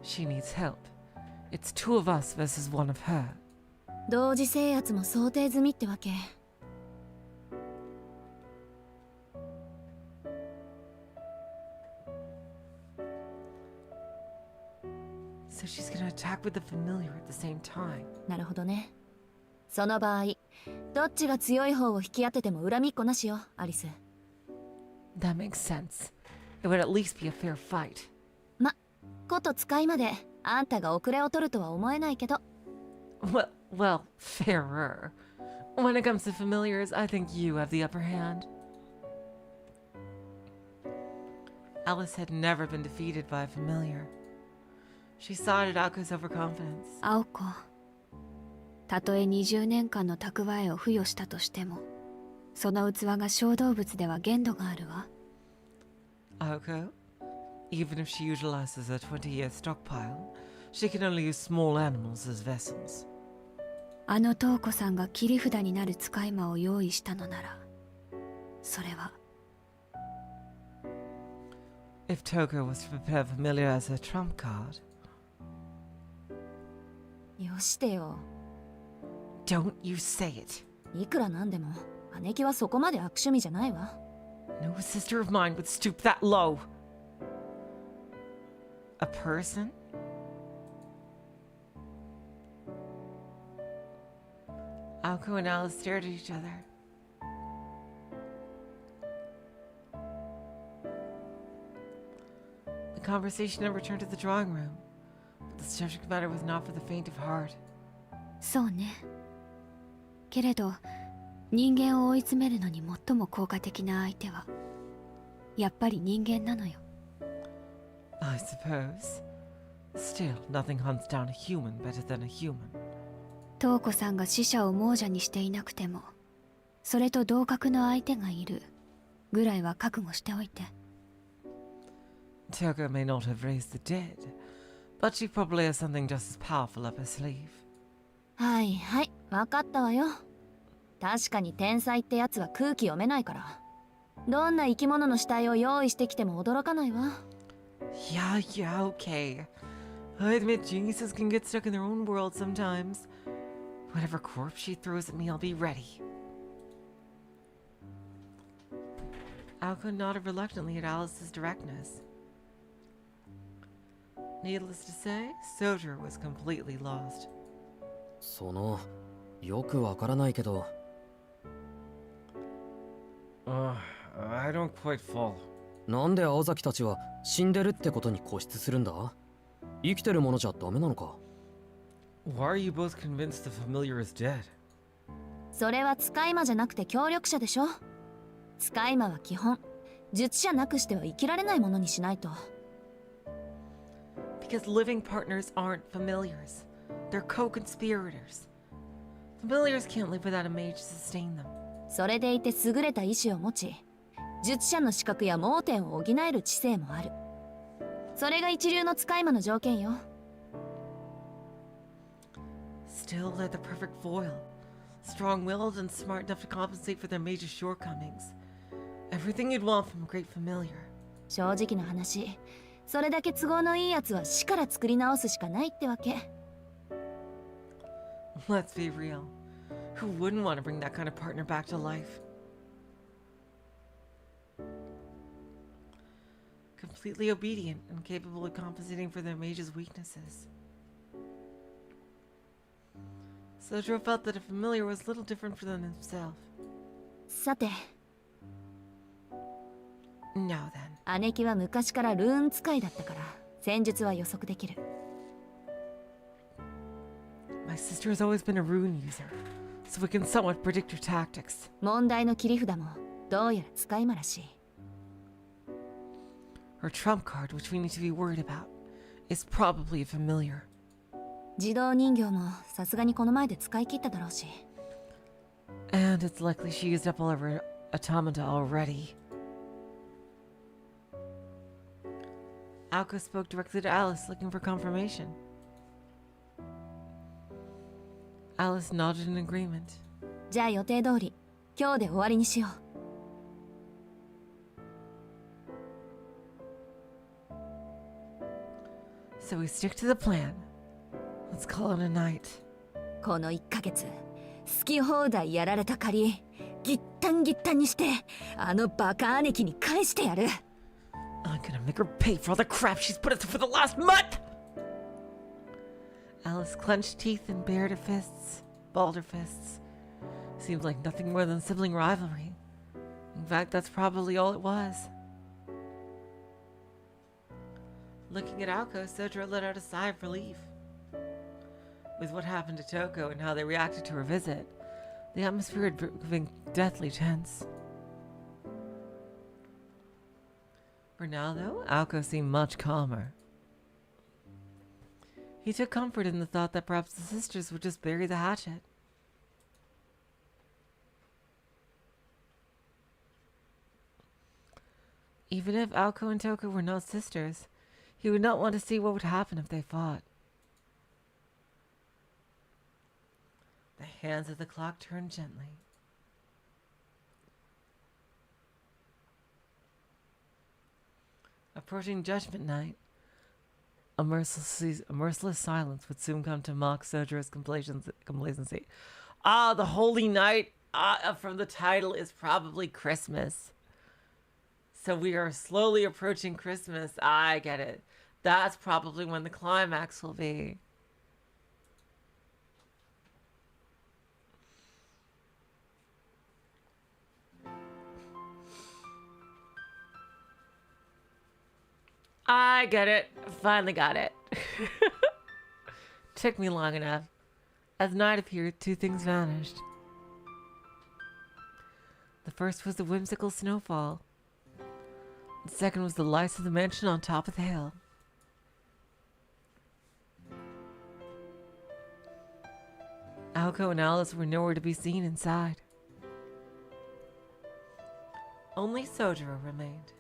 She needs help. It's two of us versus one of her. 同時制圧も想定済みってわけ。 So she's gonna attack with the familiar at the same time. なるほどね。その場合、どっちが強い方を引き当てても恨みっこなしよ、アリス。 That makes sense. It would at least be a fair fight. こと使いまであんたが遅れを取るとは思えないけど。 Well, fairer. When it comes to familiars, I think you have the upper hand. Alice had never been defeated by a familiar. She sighed at Aoko's overconfidence. 青子、たとえ20年間の蓄えを付与したとしても、その器が小動物では限度があるわ。 Aoko? Even if she utilizes a 20-year stockpile, she can only use small animals as vessels. あのトウコさんが切り札になる使い魔を用意したのなら、それは。If Touko was to prepare familiar as a trump card. よしてよ。 Don't you say it. いくらなんでも姉貴はそこまで悪趣味じゃないわ。 No sister of mine would stoop that low. A person? Aoko and Alice stared at each other. The conversation then returned to the drawing room, but the subject matter was not for the faint of heart. そうね。けれど人間を追い詰めるのに最も効果的な相手はやっぱり人間なのよ。 I suppose. Still, nothing hunts down a human better than a human. 瞳子さんが死者を亡者にしていなくてもそれと同格の相手がいるぐらいは覚悟しておいて。 Touko may not have raised the dead, but she probably has something just as powerful up her sleeve. はいはい、わかったわよ。確かに天才ってやつは空気読めないから。どんな生き物の死体を用意してきても驚かないわ。 Yeah, okay. I admit geniuses can get stuck in their own world sometimes. Whatever corpse she throws at me, I'll be ready. Aoko nodded reluctantly at Alice's directness. Needless to say, Soujirouu was completely lost. よくわからないけど。 I don't quite follow. なんで青崎たちは死んでるってことに固執するんだ？生きてるものじゃダメなのか？ Why are you both convinced the familiar is dead? それは使い魔じゃなくて協力者でしょ。使い魔は基本術者なくしては生きられないものにしないと。 Because living partners aren't familiars. They're co-conspirators. Familiars can't live without a mage to sustain them. それでいて優れた意志を持ち、術者の資格や盲点を補える知性もある。それが一流の使い魔の条件よ。 Still, they're the perfect foil. Strong-willed and smart enough to compensate for their major shortcomings. Everything you'd want from a great familiar. 正直な話、それだけ都合のいいやつは死から作り直すしかないってわけ。 Let's be real. Who wouldn't want to bring that kind of partner back to life? Completely obedient and capable of compensating for their mage's weaknesses. Soujirouu felt that a familiar was little different from himself. さて、 Now then. 姉貴は昔からルーン使いだったから戦術は予測できる。 My sister has always been a rune user, so we can somewhat predict her tactics. 問題の切り札もどうやら使い魔らしい。 Her trump card, which we need to be worried about, is probably a familiar. 自動人形もさすがにこの前で使い切っただろうし。 And it's likely she used up all of her automata already. Aoko spoke directly to Alice, looking for confirmation. Alice nodded in agreement. じゃあ予定通り今日で終わりにしよう。 So we stick to the plan. Let's call it a night. この1ヶ月好き放題やられた借りギッタンギッタンにしてあのバカ姉貴に返してやる。 I'm gonna make her pay for all the crap she's put us through for the last month! Alice clenched teeth and bared her fists, balled her fists. Seemed like nothing more than sibling rivalry. In fact, that's probably all it was. Looking at Aoko, Soujirouu let out a sigh of relief. With what happened to Touko and how they reacted to her visit, the atmosphere had become deathly tense. For now, though, Aoko seemed much calmer. He took comfort in the thought that perhaps the sisters would just bury the hatchet. Even if Aoko and Touko were not sisters, he would not want to see what would happen if they fought. The hands of the clock turned gently. A Approaching Judgment Night, a merciless silence would soon come to mock Soujirou's complacency. Ah, the Holy Night, from the title, is probably Christmas. So we are slowly approaching Christmas. I get it. That's probably when the climax will be. I get it. Finally got it. Took me long enough. As night appeared, two things vanished. The first was the whimsical snowfall. The second was the lights of the mansion on top of the hill. Alco and Alice were nowhere to be seen inside. Only Soujirouu remained.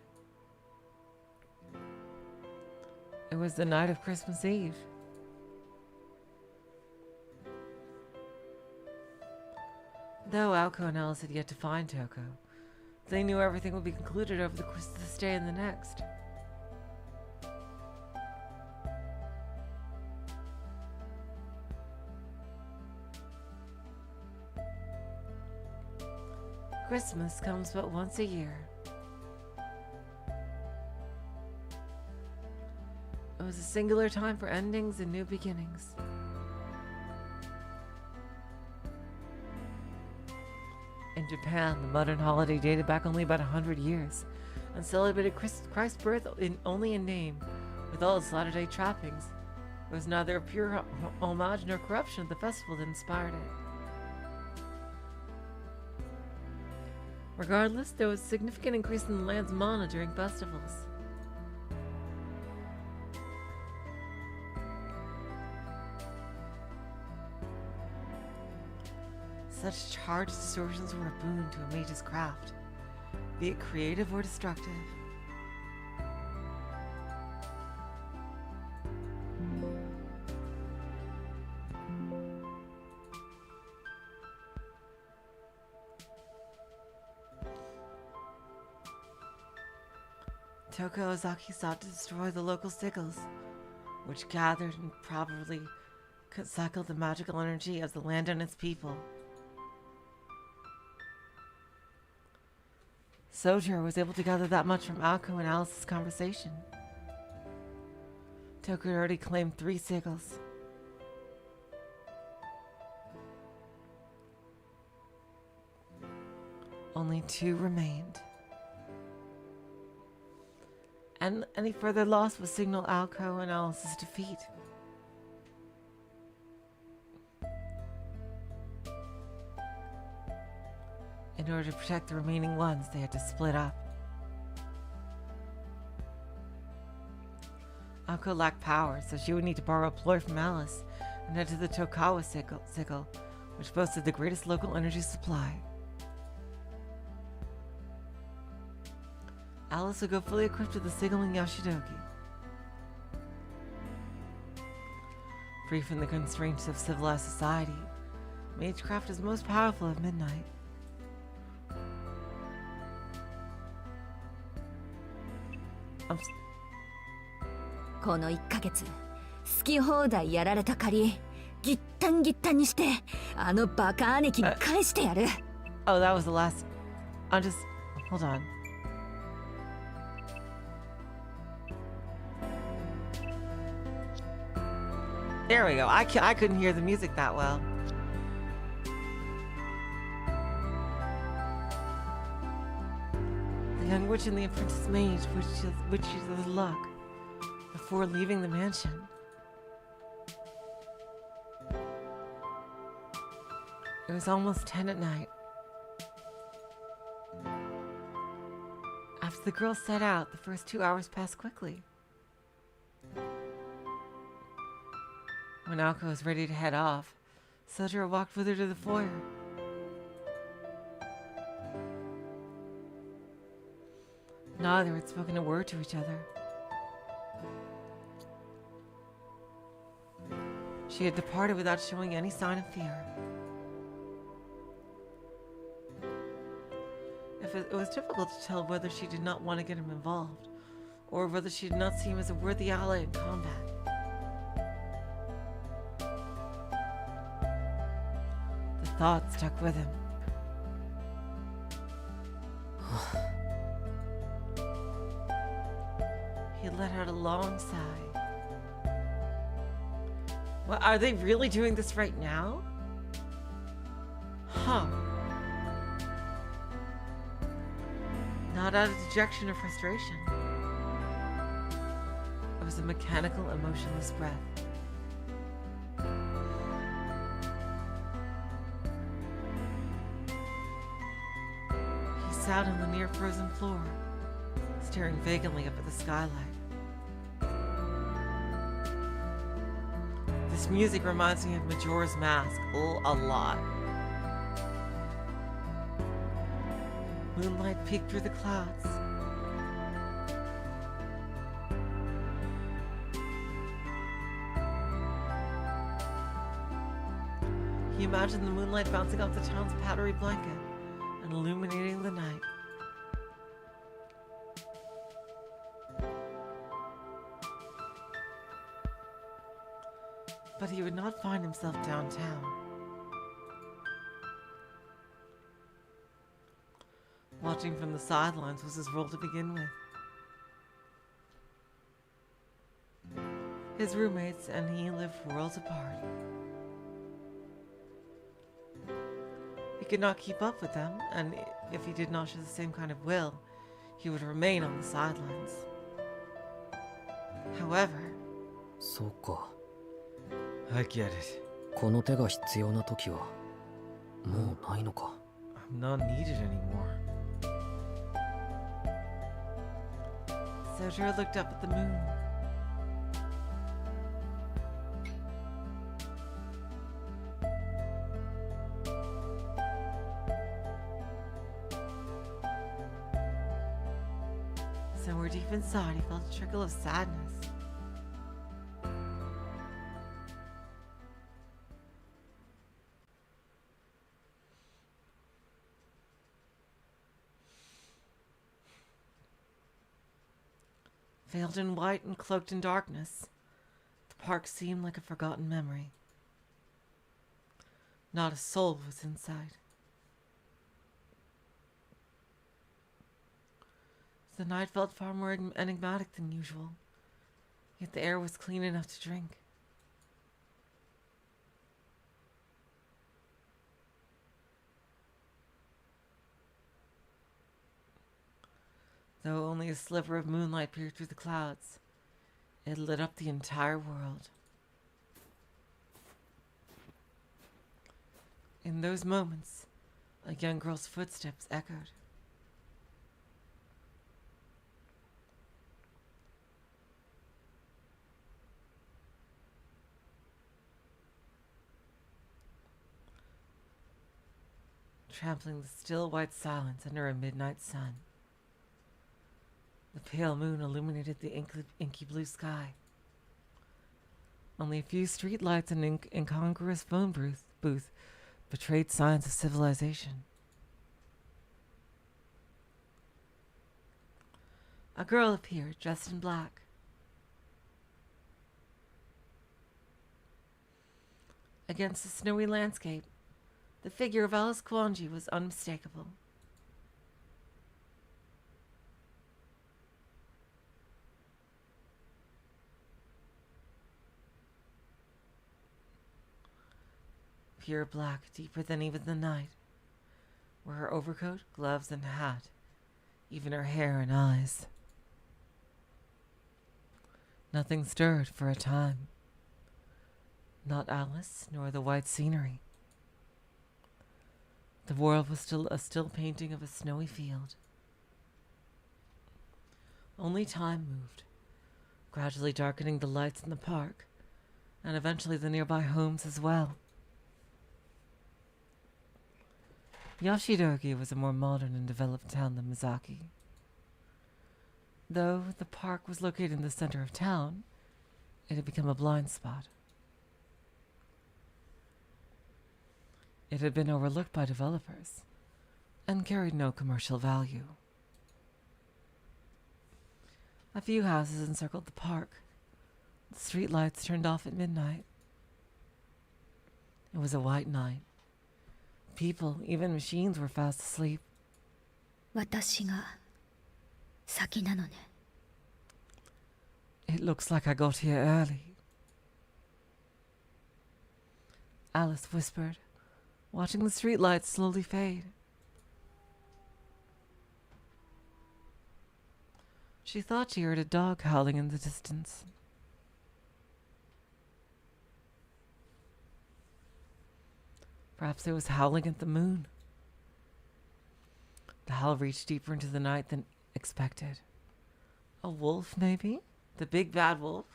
It was the night of Christmas Eve. Though Alco and Alice had yet to find Touko, they knew everything would be concluded over the course of this day and the next. Christmas comes but once a year. It was a singular time for endings and new beginnings. In Japan, the modern holiday dated back only about 100 years and celebrated Christ's birth only in name, with all its Latter-day trappings. It was neither a pure homage nor corruption of the festival that inspired it. Regardless, there was a significant increase in the land's mana during festivals. Such charged distortions were a boon to a mage's craft, be it creative or destructive. Touko Ozaki sought to destroy the local sigils, which gathered and probably cycled the magical energy of the land and its people. Soujirouu was able to gather that much from Alco and Alice's conversation. Touko had already claimed 3 sigils. Only 2 remained. And any further loss would signal Alco and Alice's defeat. In order to protect the remaining ones, they had to split up. Alco lacked power, so she would need to borrow a ploy from Alice and head to the Tokawa sigil, which boasted the greatest local energy supply. Alice would go fully equipped with the sigil in Yashidoki. Free from the constraints of civilized society, magecraft is most powerful at midnight. I'm この1ヶ月好き放題やられた借りギッタンギッタンにしてあのバカ兄貴に返してやる。 Oh, that was the last. I'll just hold on. There we go. I couldn't hear the music that well. The young witch and the apprentice mage, which is the luck, before leaving the mansion. It was almost 10 at night. After the girls set out, the first 2 hours passed quickly. When Alco was ready to head off, Soujirouu walked with her to the foyer. Neither had spoken a word to each other. She had departed without showing any sign of fear. It was difficult to tell whether she did not want to get him involved, or whether she did not see him as a worthy ally in combat. The thought stuck with him. He let out a long sigh. Well, are they really doing this right now? Huh. Not out of dejection or frustration. It was a mechanical, emotionless breath. He sat on the near frozen floor, staring vacantly up at the skylight. This music reminds me of Majora's Mask a lot. Moonlight peeked through the clouds. He imagined the moonlight bouncing off the town's powdery blanket and illuminating the night. But he would not find himself downtown. Watching from the sidelines was his role to begin with. His roommates and he lived worlds apart. He could not keep up with them, and if he did not show the same kind of will, he would remain on the sidelines. However, そうか。 I get it. この手が必要な時はもうないのか。 I'm not needed anymore. Soujirouu looked up at the moon. Somewhere deep inside, he felt a trickle of sadness. Veiled in white and cloaked in darkness, the park seemed like a forgotten memory. Not a soul was in sight. The night felt far more enigmatic than usual, yet the air was clean enough to drink. Though only a sliver of moonlight peered through the clouds, it lit up the entire world. In those moments, a young girl's footsteps echoed. Trampling the still white silence under a midnight sun. The pale moon illuminated the inky blue sky. Only a few street lights and an incongruous phone booth betrayed signs of civilization. A girl appeared, dressed in black. Against the snowy landscape, the figure of Alice Kwanji was unmistakable. Pure black, deeper than even the night, were her overcoat, gloves, and hat, even her hair and eyes. Nothing stirred for a time. Not Alice, nor the white scenery. The world was still a still painting of a snowy field. Only time moved, gradually darkening the lights in the park, and eventually the nearby homes as well. Yoshidogi was a more modern and developed town than Mizaki. Though the park was located in the center of town, it had become a blind spot. It had been overlooked by developers and carried no commercial value. A few houses encircled the park. The street lights turned off at midnight. It was a white night. People, even machines, were fast asleep. 私が先なのね。 It looks like I got here early. Alice whispered, watching the streetlights slowly fade. She thought she heard a dog howling in the distance. Perhaps it was howling at the moon. The howl reached deeper into the night than expected. A wolf, maybe? The big bad wolf?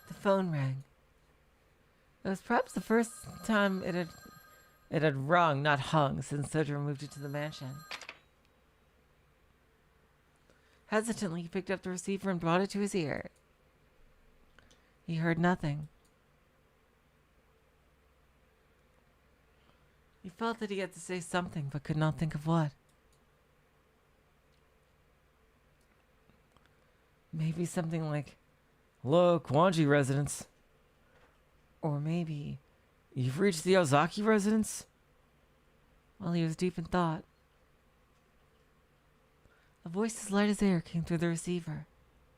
The phone rang. It was perhaps the first time it had rung, not hung, since Soujirouu moved into the mansion. Hesitantly, he picked up the receiver and brought it to his ear. He heard nothing. He felt that he had to say something, but could not think of what. Maybe something like, "Hello, Kwanji residence." Or maybe, "You've reached the Ozaki residence?" While he was deep in thought, a voice as light as air came through the receiver.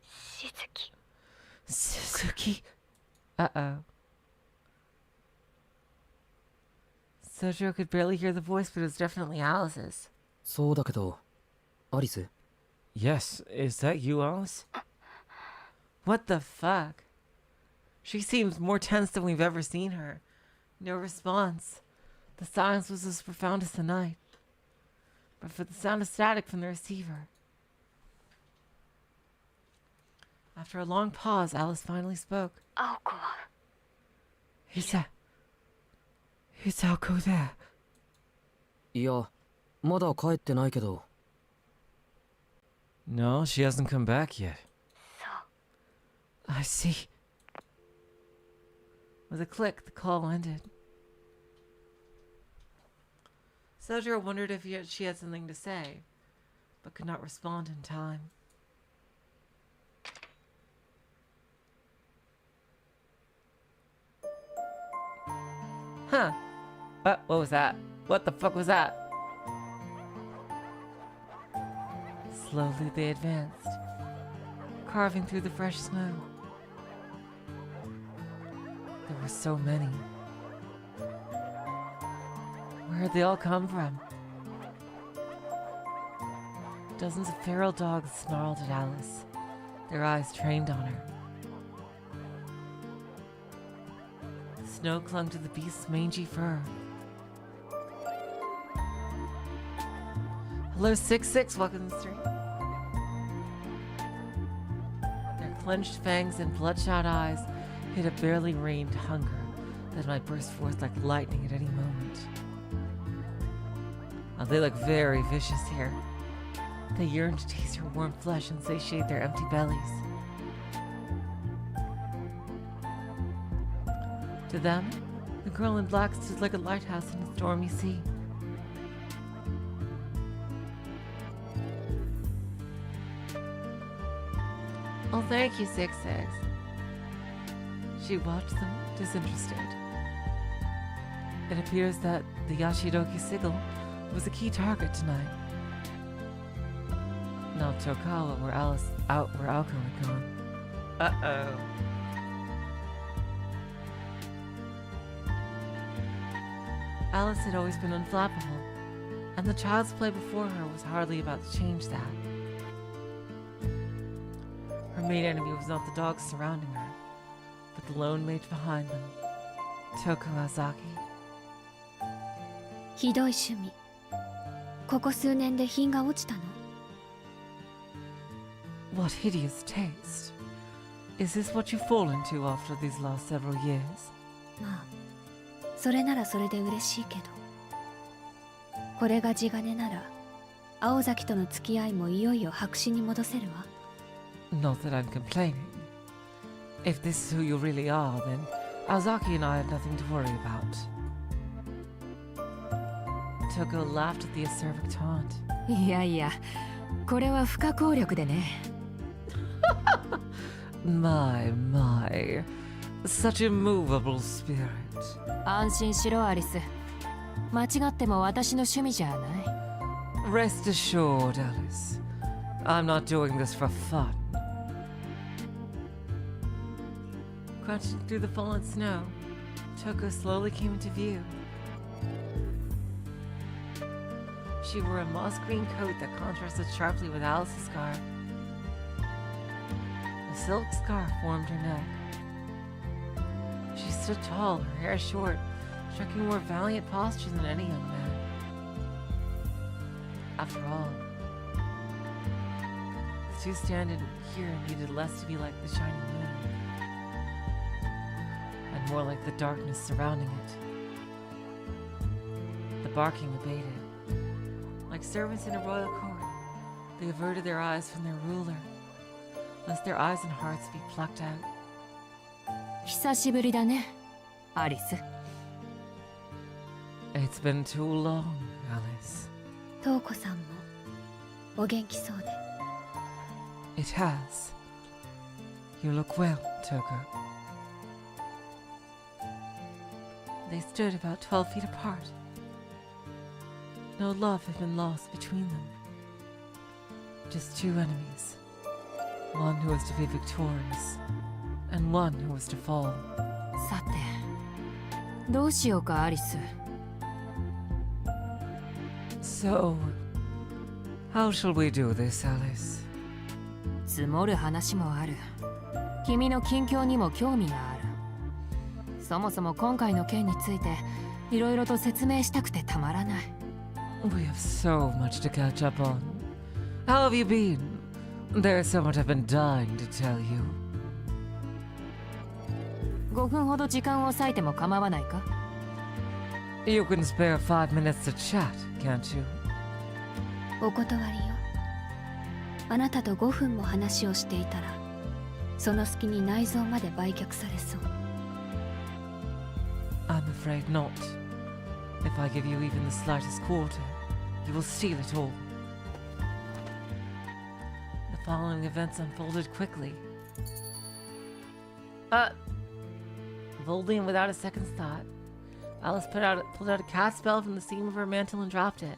Shizuki. Suzuki? Uh-oh. Soujirouu could barely hear the voice, but it was definitely Alice's. そうだけど、アリス、 Yes, is that you, Alice? What the fuck? She seems more tense than we've ever seen her. No response. The silence was as profound as the night. But for the sound of static from the receiver. After a long pause, Alice finally spoke. 青子は Is Alco there? いや、まだ帰ってないけど、 No, she hasn't come back yet. そう。 I see. With a click, the call ended. Soujirouu wondered if she had something to say, but could not respond in time. Huh. What was that? What the fuck was that? Slowly they advanced, carving through the fresh snow. There were so many. Where had they all come from? Dozens of feral dogs snarled at Alice, their eyes trained on her. The snow clung to the beast's mangy fur. Hello, 6-6, welcome to the stream. Their clenched fangs and bloodshot eyes hid a barely reined hunger that might burst forth like lightning at any moment. Oh, they look very vicious here. They yearn to taste her warm flesh and satiate their empty bellies. To them, the girl in black stood like a lighthouse in a stormy sea. Oh, thank you, 6-6. She watched them, disinterested. It appears that the Yashiroki sigil was a key target tonight. Not Touko, where Alco had gone. Uh-oh. Alice had always been unflappable, and the child's play before her was hardly about to change that. Her main enemy was not the dogs surrounding her, but the lone mage behind them, Touko Azaki. ひどい趣味。ここ数年で品が落ちたの？ What hideous taste. Is this what you fall into after these last several years? まあ、それならそれで嬉しいけど。これが地金なら、青崎との付き合いもいよいよ白紙に戻せるわ。Not that I'm complaining. If this is who you really are, then Azaki and I have nothing to worry about. Touko laughed at the acerbic taunt. いやいや、これは不可抗力でね。My, such a movable spirit. 安心しろアリス。間違っても私の趣味じゃない。Rest assured, Alice. I'm not doing this for fun. Crunching through the fallen snow, Touko slowly came into view. She wore a moss green coat that contrasted sharply with Alice's scarf. A silk scarf formed her neck. She stood tall, her hair short, striking more valiant posture than any young man. After all, the two standing here needed less to be like the shining moon, and more like the darkness surrounding it. The barking abated. Like servants in a royal court, they averted their eyes from their ruler, lest their eyes and hearts be plucked out. 久しぶりだね、アリス。It's been too long, Alice. トウコさんもお元気そうで。 It has. You look well, Touko. They stood about 12 feet apart. No love had been lost between them. Just two enemies. One who was to be victorious, and one who was to fall. さて、どうしようかアリス。 So, how shall we do this, Alice? 積もる話もある。君の近況にも興味がある。そもそも今回の件についていろいろと説明したくてたまらない。 We have so much to catch up on. How have you been? There's so much I've been dying to tell you. 5分ほど時間を割いても構わないか？ You can spare 5 minutes to chat, can't you? お断りよ。あなたと5分も話をしていたら、その隙に内臓まで売却されそう。 I'm afraid not. If I give you even the slightest quarter, you will steal it all. The following events unfolded quickly. Boldly and without a second's thought, Alice pulled out a cast spell from the seam of her mantle and dropped it.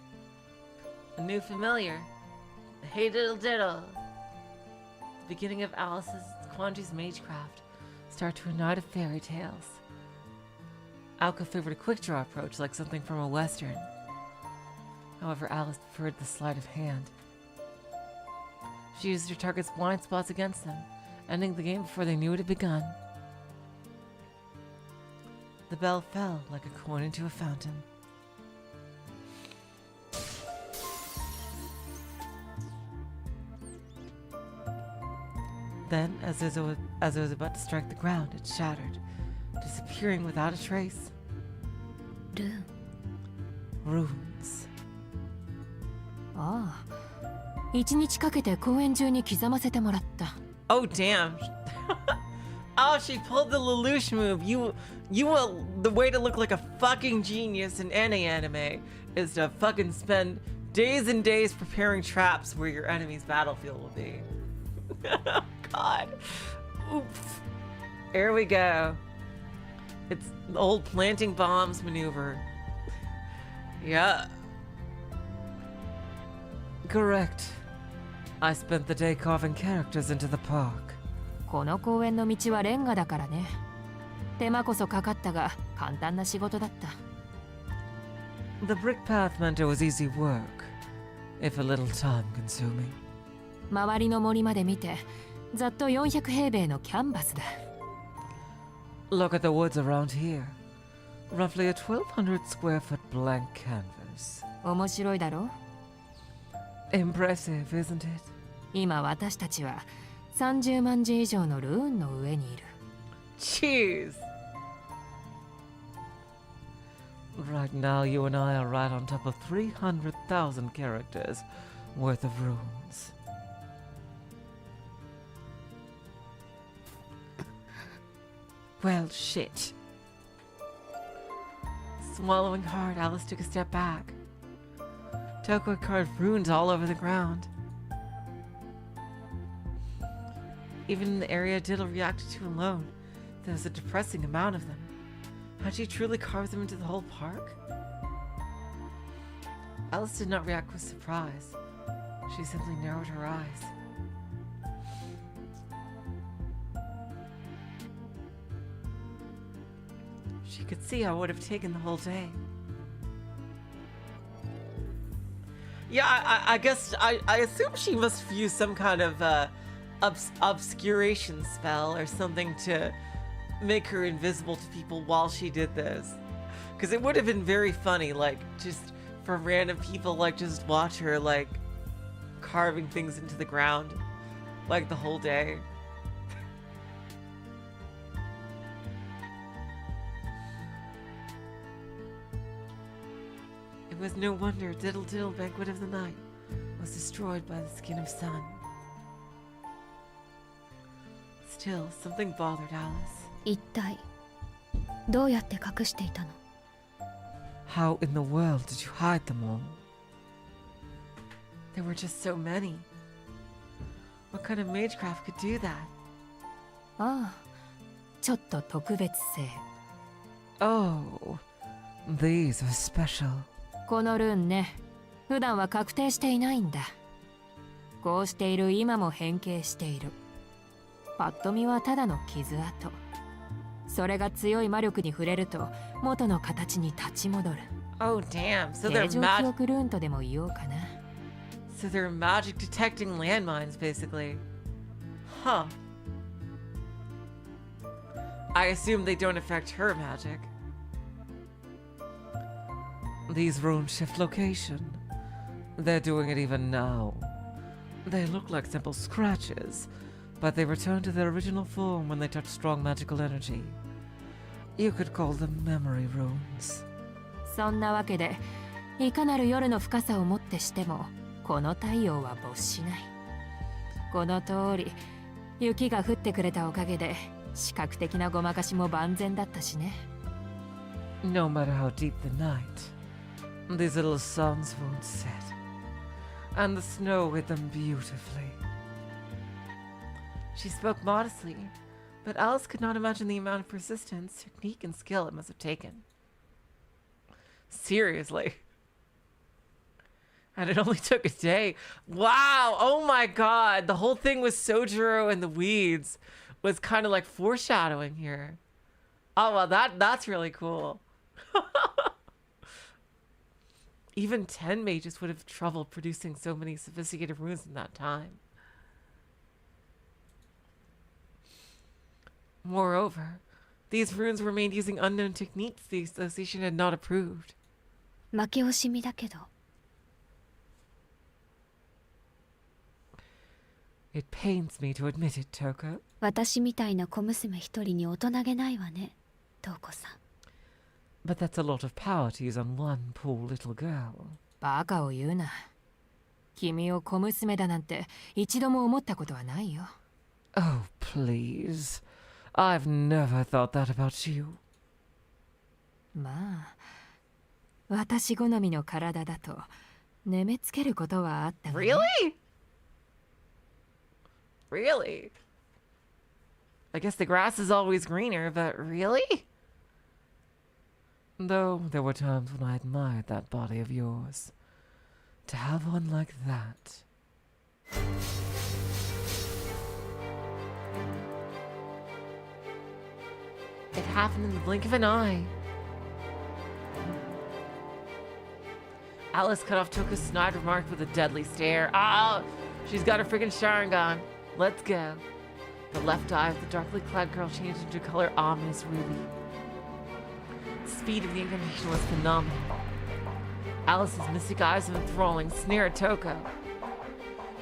A new familiar. Hey diddle diddle. The beginning of Alice's Quanji's magecraft start to a night of fairy tales. Alka favored a quick draw approach like something from a western. However, Alice preferred the sleight of hand. She used her target's blind spots against them, ending the game before they knew it had begun. The bell fell like a coin into a fountain. Then, as it was about to strike the ground, it shattered, disappearing without a trace. ルーン。 Runes. ああ、一日かけて公園中に刻ませてもらった。 Oh damn! Oh, she pulled the Lelouch move. You will. The way to look like a fucking genius in any anime is to fucking spend days and days preparing traps where your enemy's battlefield will be. God. Oof. Here we go. It's the old planting bombs maneuver. Yeah. Correct. I spent the day carving characters into the park. この公園の道はレンガだからね。手間こそかかったが簡単な仕事だった。 The brick path meant it was easy work, if a little time consuming. 周りの森まで見て、ざっと400平米のキャンバスだ。 Look at the woods around here. Roughly a 1,200 square foot blank canvas. 面白いだろ？ Impressive, isn't it? 今私たちは30万字以上のルーンの上にいる。 Jeez! Right now, you and I are right on top of 300,000 characters worth of runes. Well, shit. Swallowing hard, Alice took a step back. Touko had carved runes all over the ground. Even in the area Diddle reacted to alone, there was a depressing amount of them. Had she truly carved them into the whole park? Alice did not react with surprise. She simply narrowed her eyes. She could see how it would have taken the whole day. Yeah, I guess I assume she must have used some kind of obscuration spell or something to make her invisible to people while she did this. Because it would have been very funny, like, just for random people, like, just watch her, like, carving things into the ground, like, the whole day. It was no wonder Diddle Diddle Banquet of the Night was destroyed by the skin of sun. Still, something bothered Alice. 一体どうやって隠していたの？ How in the world did you hide them all? There were just so many. What kind of magecraft could do that? ああ、ちょっと特別性。 Oh, these are special. このルーンね、普段は確定していないんだ。こうしている今も変形している。パッと見はただの傷跡。それが強い魔力に触れると元の形に立ち戻る。Oh damn, so 定 they're 常記憶ルーンとでも言おうかな。So they're magic detecting landmines, basically. Huh. I assume they don't affect her magic. These runes shift location. They're doing it even now. They look like simple scratches, but they return to their original form when they touch strong magical energy. You could call them memory runes. そんなわけで、いかなる夜の深さをもってしても、この太陽は没しない。この通り、雪が降ってくれたおかげで、視覚的なごまかしも万全だったしね。No matter how deep the night, these little suns won't set, and the snow hid them beautifully. She spoke modestly, but Alice could not imagine the amount of persistence, technique, and skill it must have taken. Seriously. And it only took a day. Wow! Oh my god! The whole thing with Soujirouu and the weeds was kind of like foreshadowing here. Oh well, that's really cool. Even 10 mages would have trouble producing so many sophisticated runes in that time. Moreover, these runes were made using unknown techniques the association had not approved. 負け惜しみだけど It pains me to admit it, Touko. 私みたいな小娘一人に大人げないわね、東子さん。 But that's a lot of power to use on one poor little girl. バカを言うな。君を小娘だなんて一度も思ったことはないよ。Oh, please. I've never thought that about you. まあ、私好みの体だと眠めつけることはあったがね。Really? Really? I guess the grass is always greener, but really? Though there were times when I admired that body of yours. To have one like that. It happened in the blink of an eye. Alice cut off Touko's snide remark with a deadly stare. Oh, she's got her friggin' Sharingan. Let's go. The left eye of the darkly clad girl changed into color ominous ruby. The speed of the incantation was phenomenal. Alice's mystic eyes of enthralling snare at Touko.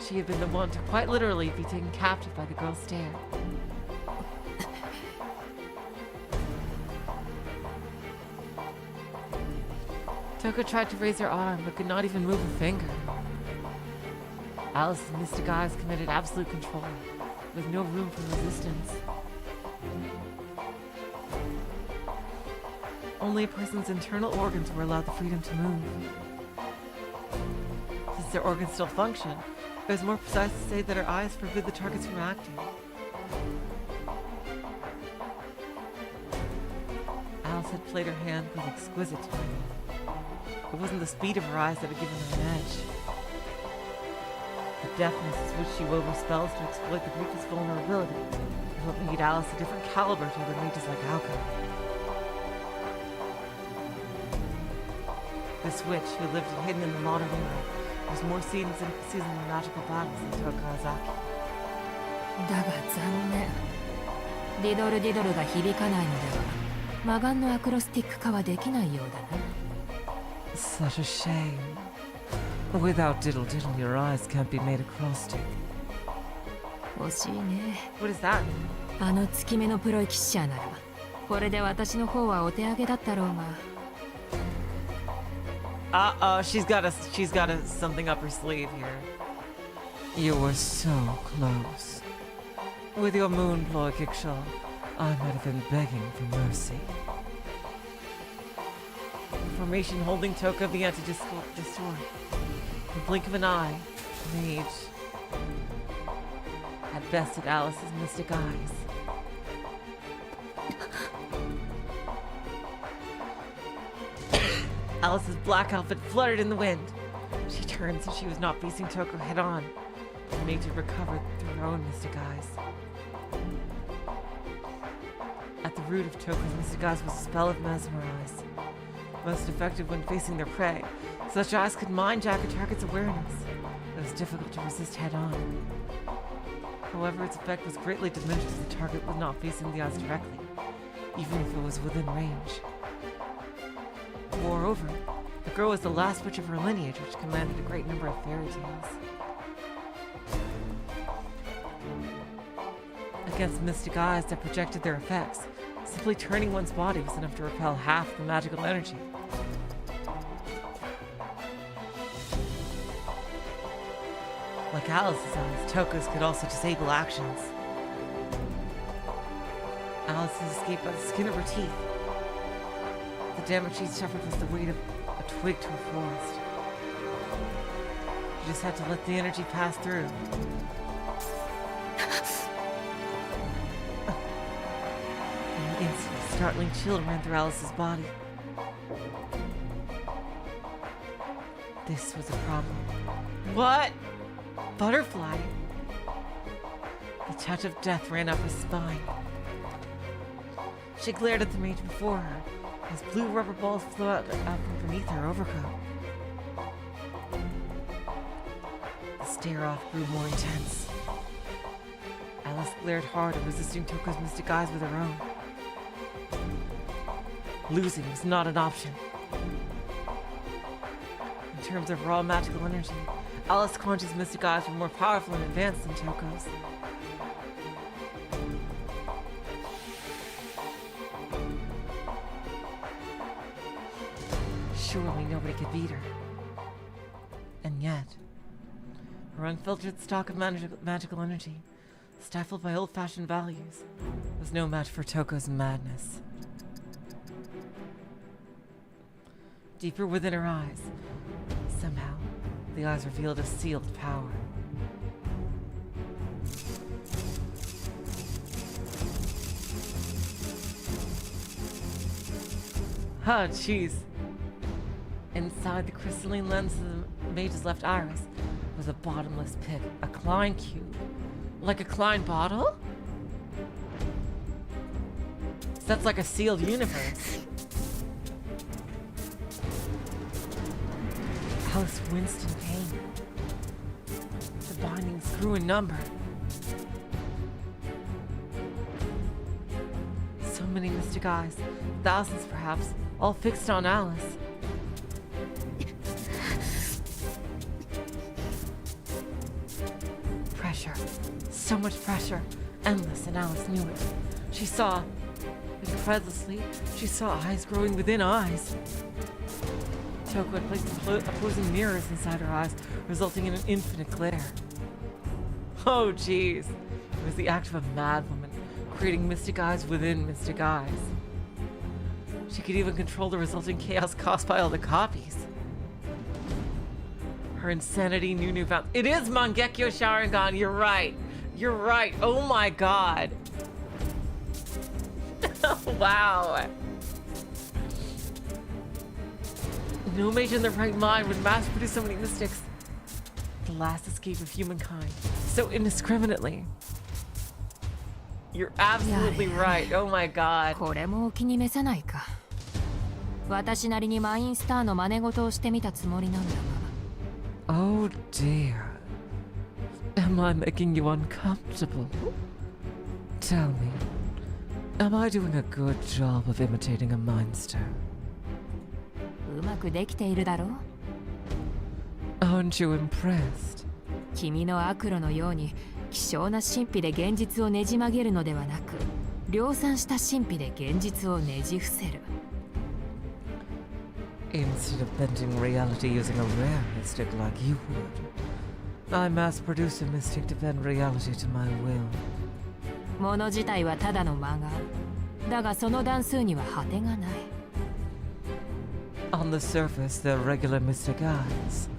She had been the one to quite literally be taken captive by the girl's stare. Touko tried to raise her arm, but could not even move a finger. Alice's mystic eyes committed absolute control, with no room for resistance. Only a person's internal organs were allowed the freedom to move. since their organs still function, it was more precise to say that her eyes forbid the targets from acting. Alice had played her hand with exquisite timing. It wasn't the speed of her eyes that had given her an edge. The deftness with which she wove her spells to exploit the briefest vulnerability is what made Alice a different caliber to other mages like Alka. This witch, who lived hidden in the modern era, was more seasoned in magical battles than Touko Azaki. だが残念。ディドルディドルが響かないのでは魔眼のアクロスティック化はできないようだな。Such a shame. Without diddle diddle, your eyes can't be made acrostic. 惜しいね。 What does that mean? あの月目のプロエキシャーならこれで私の方はお手上げだったろうが。She's got something up her sleeve here. You were so close. With your moonploy kickshaw, I might have been begging for mercy. The formation holding Touko began to distort. In the blink of an eye, the mage had bested Alice's mystic eyes. Alice's black outfit fluttered in the wind. She turned so she was not facing Touko head on. The mage had recovered through her own mystic eyes. At the root of Touko's mystic eyes was a spell of mesmerize. Most effective when facing their prey. Such eyes could mind-jack a target's awareness. It was difficult to resist head-on. However, its effect was greatly diminished as the target was not facing the eyes directly, even if it was within range. Moreover, the girl was the last witch of her lineage, which commanded a great number of fairy tales. Against mystic eyes that projected their effects, simply turning one's body was enough to repel half the magical energy. Like Alice's eyes, Touko's could also disable actions. Alice's escaped by the skin of her teeth. The damage she suffered was the weight of a twig to a forest. She just had to let the energy pass through. In an instant, a startling chill ran through Alice's body. This was a problem. What? Butterfly? The touch of death ran up her spine. She glared at the mage before her, as blue rubber balls flew out from beneath her overcoat. The stare-off grew more intense. Alice glared harder, resisting Touko's mystic eyes with her own. Losing was not an option. In terms of raw magical energy, Alice Conch's mystic eyes were more powerful and advanced than Touko's. Surely nobody could beat her. And yet, her unfiltered stock of magical energy, stifled by old-fashioned values, was no match for Touko's madness. Deeper within her eyes, somehow, the eyes revealed a sealed power. Ah, jeez. Inside the crystalline lens of the mage's left iris was a bottomless pit, a Klein cube. Like a Klein bottle? So that's like a sealed universe. Alice winced in pain. The bindings grew in number. So many mystic eyes, thousands perhaps, all fixed on Alice. Pressure. So much pressure. Endless, and Alice knew it. She saw, incredulously, she saw eyes growing within eyes. Touko had placed opposing mirrors inside her eyes, resulting in an infinite glare. Oh, jeez. It was the act of a madwoman, creating mystic eyes within mystic eyes. She could even control the resulting chaos caused by all the copies. Her insanity knew newfound. It is Mangekyo Sharingan. You're right. You're right. Oh my god. Wow. No mage in their right mind would mass produce so many mystics. The last escape of humankind. So indiscriminately. You're absolutely right. Oh my god. これもお気に召さないか。私なりにマインスターの真似事をしてみたつもりなんだが。Oh dear. Am I making you uncomfortable? Tell me, am I doing a good job of imitating a mindster? うまくできているだろう。Aren't you impressed? 君の悪路のように希少な神秘で現実をねじ曲げるのではなく、量産した神秘で現実をねじ伏せる。Instead of bending reality using a rare mystic like you would, I mass produce a mystic to bend reality to my will. もの自体はただの間が。だがその段数には果てがない。On the surface, they're regular mystic eyes.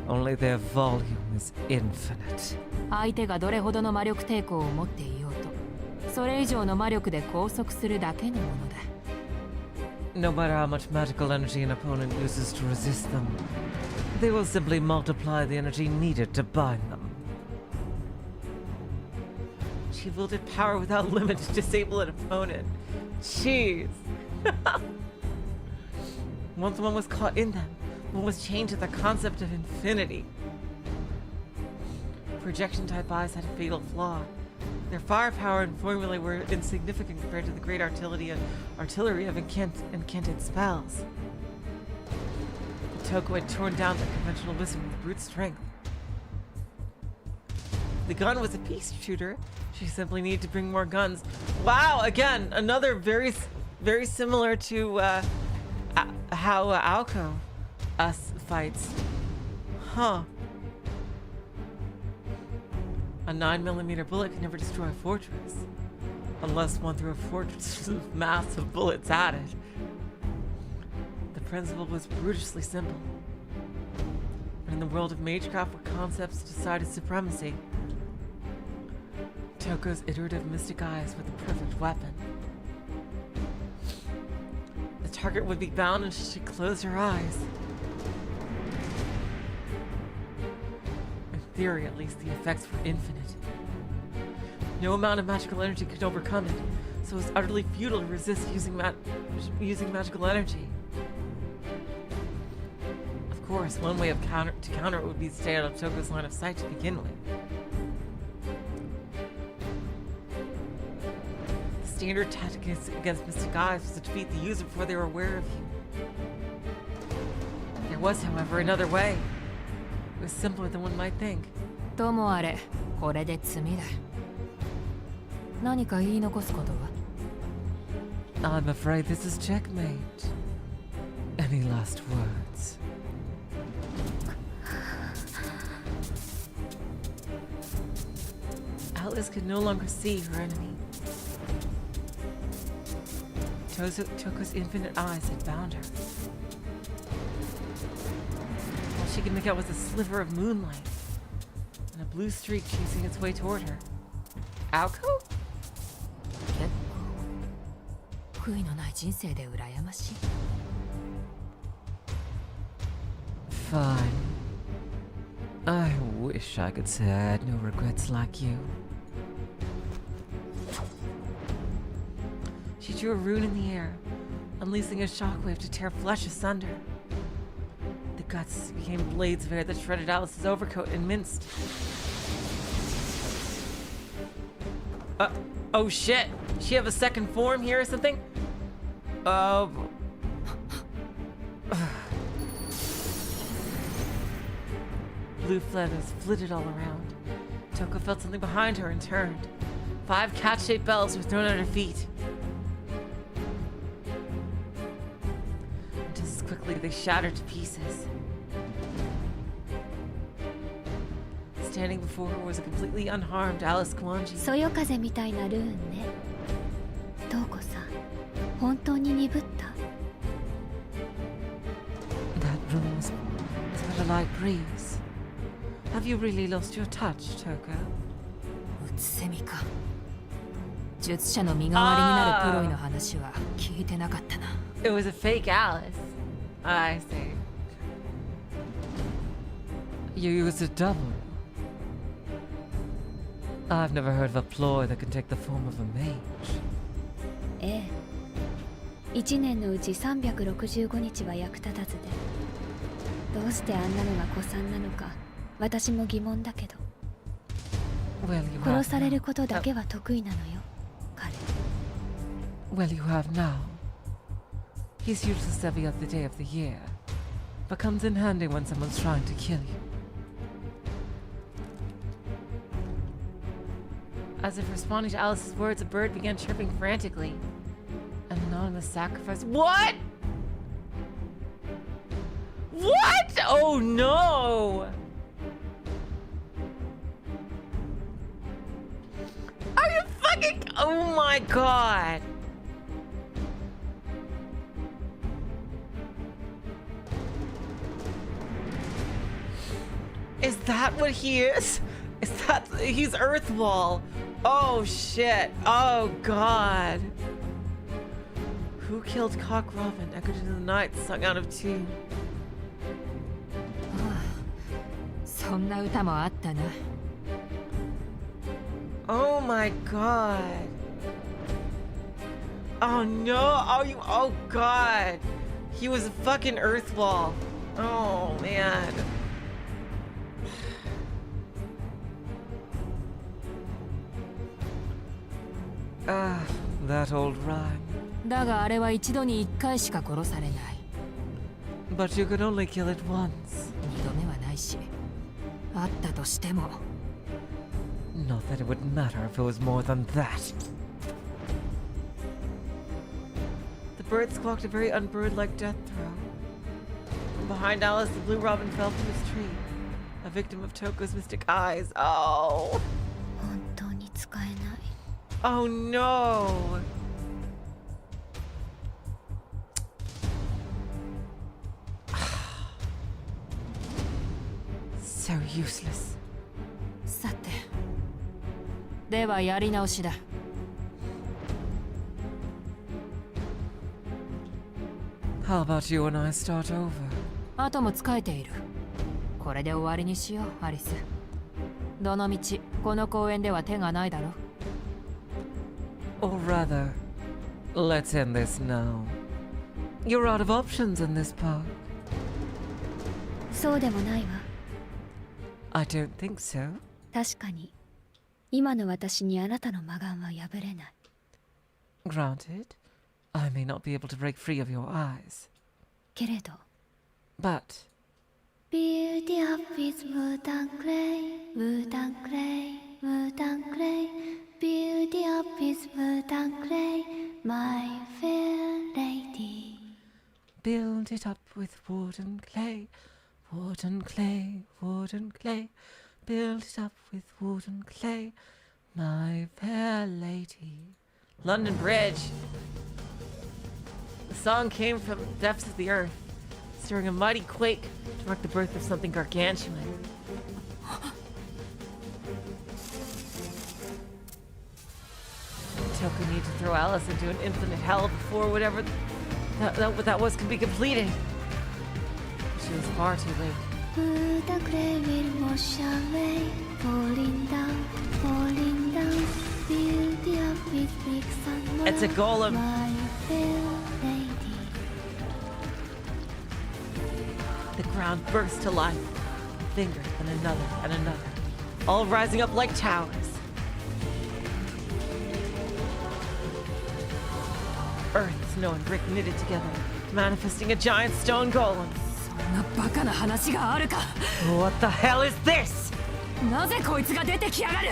Only their volume is infinite. 相手がどれほどの魔力抵抗を持っていようと、それ以上の魔力で拘束するだけのものだ。No matter how much magical energy an opponent uses to resist them, they will simply multiply the energy needed to bind them. She wielded power without limit to disable an opponent. Jeez. Once one was caught in them, one was chained to the concept of infinity. Projection type eyes had a fatal flaw. Their firepower and formulae were insignificant compared to the great artillery of incanted spells. Touko had torn down the conventional wisdom with brute strength. The gun was a peace shooter. She simply needed to bring more guns. Wow, again, another very similar to how Aoko fights. Huh. A 9mm bullet can never destroy a fortress. Unless one threw a fortress with massive bullets at it. The principle was brutally simple. But in the world of magecraft where concepts decided supremacy, Touko's iterative mystic eyes were the perfect weapon. The target would be bound until she closed her eyes. In theory, at least, the effects were infinite. No amount of magical energy could overcome it, so it was utterly futile to resist using magical energy. Of course, one way to counter it would be to stay out of Touko's line of sight to begin with. The standard tactic against mystic eyes was to defeat the user before they were aware of you. There was, however, another way. It was simpler than one might think. ともあれ、これで罪だ。何か言い残すことは？ I'm afraid this is checkmate. Any last words? Alice could no longer see her enemy. Touko's infinite eyes had bound her. All she could make out was a sliver of moonlight and a blue streak chasing its way toward her. Aoko? 結構悔いのない人生で羨ましい。Fine. I wish I could say I had no regrets like you. She drew a rune in the air, unleashing a shockwave to tear flesh asunder. The guts became blades of air that shredded Alice's overcoat and minced. Oh shit! She have a second form here or something? Oh. Blue feathers flitted all around. Touko felt something behind her and turned. 5 cat-shaped bells were thrown at her feet. And just as quickly, they shattered to pieces. Standing before her was a completely unharmed Alice Kwanji. そよ風みたいなルーンね。瞳子さん、本当に鈍った？ That room was but a light breeze. Have you really lost your touch, Touko? うつせみか。術者の身代わりになるプロイの話は聞いてなかったな。It was a fake Alice. I see. You use a double. I've never heard of a ploy that can take the form of a mage. ええ。1年のうち365日は役立たずで、どうしてあんなのが古参なのか私も疑問だけど、 Well, you 殺 have される now. ことだけは得意なのよ、彼。 Well, you have now. He's useless every other day of the year, but comes in handy when someone's trying to kill you. As if responding to Alice's words, a bird began chirping frantically. An anonymous sacrifice. What? What? Oh no! Are you fucking... Oh my god! Is that what he is? Is that... He's Earthwall. Oh shit. Oh god. Who killed Cock Robin? Echoed into the night, sung out of tune. そんな歌もあったな。Oh my god. Oh no. Oh you. Oh god. He was a fucking Earthwall. Oh man. Ah, that old rhyme. だがあれは一度に一回しか殺されない。 But you could only kill it once. 二度目はないし、あったとしても。 Not that it would matter if it was more than that. The bird squawked a very unbird-like death throw. From behind Alice, the blue robin fell from his tree, a victim of Touko's mystic eyes. Oh. 本当に使えない。 Oh no. So useless. さて、ではやり直しだ。How about you and I start over? あとも使えている。これで終わりにしよう、アリス。どのみち、この公園では手がないだろ。 Or rather, let's end this now. You're out of options in this park. そうでもないわ。 I don't think so. 確かに今の私にあなたの魔眼は破れない。 Granted, I may not be able to break free of your eyes. けれど But Beauty up with wood and clay, wood and clay, wood and clay. Beauty up with wood and clay, my fair lady. build it up with wood and clay, wood and clay, wood and clay. Build it up with wood and clay, my fair lady. London Bridge. The song came from the depths of the earth, stirring a mighty quake to mark the birth of something gargantuan. Touko needed to throw Alice into an infinite hell before whatever that was could be completed. She was far too late. Wood and clay will wash away, falling down, falling down. Beauty up with bricks and mortar, It's a golem. my fair lady. The ground burst to life. A finger and another and another, all rising up like towers. Earth, snow, and brick knitted together, manifesting a giant stone golem. そんなバカな話があるか。 What the hell is this? なぜこいつが出てきやがる。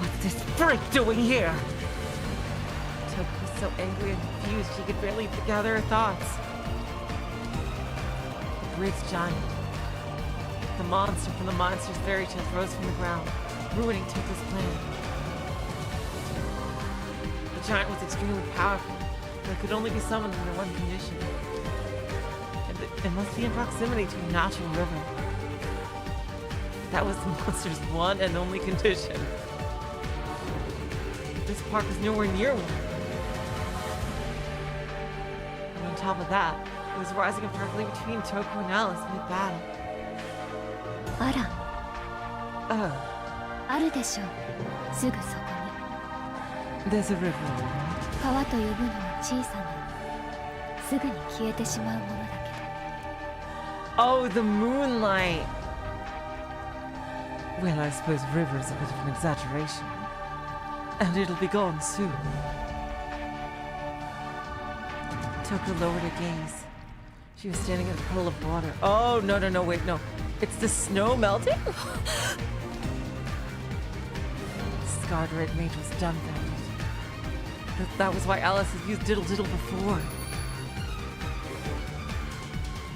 What's this freak doing here? Touko was so angry and confused she could barely gather her thoughts. The bridge giant. The monster from the monster's fairy tales rose from the ground, ruining Touko's plan. The giant was extremely powerful, but it could only be summoned under one condition. It must be in proximity to a natural river. That was the monster's one and only condition. This park was nowhere near one. And on top of that, it was rising up directly between Touko and Alice mid-battle. あら Oh, あるでしょうすぐそこ there's a river. に川と呼ぶのは小さなすぐに消えてしまうものだけ Oh, the moonlight. Well, I suppose river is a bit of an exaggeration. And it'll be gone soon. Touko lowered her gaze. She was standing in a puddle of water. Oh, no, wait, no. It's the snow melting? Scarred Red Mage was dumbfounded. That was why Alice had used Diddle Diddle before.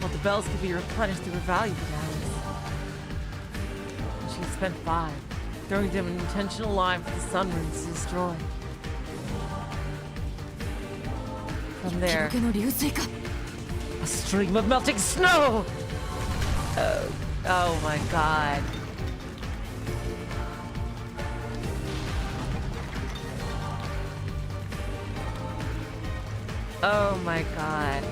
Well, the bells could be replenished through her value to Alice. And she had spent 5, throwing them an intentional line for the sun runes to destroy. From there, a stream of melting snow! Oh my god. Oh my god.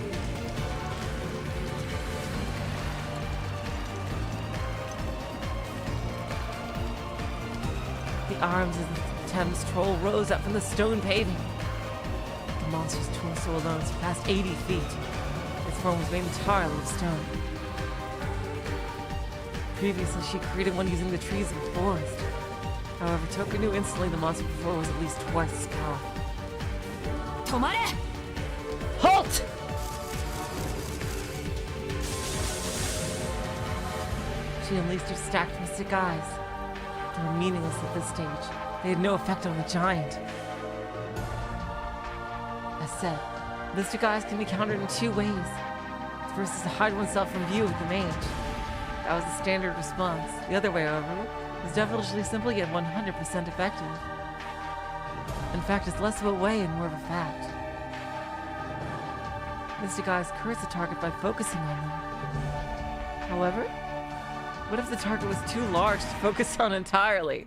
The arms of the Thames troll rose up from the stone paving. The monster's torso alone surpassed 80 feet. Its form was made entirely of stone. Previously, she created one using the trees of the forest. However, Touko knew instantly the monster before was at least twice as powerful. 止まれ Halt! She unleashed her stacked mystic eyes. They were meaningless at this stage. They had no effect on the giant. As said, mystic eyes can be countered in 2 ways. The first is to hide oneself from view with the mage. That was the standard response. The other way, however, was definitely simply yet 100% effective. In fact, it's less of a way and more of a fact. Mystic eyes curse a target by focusing on them. However, what if the target was too large to focus on entirely?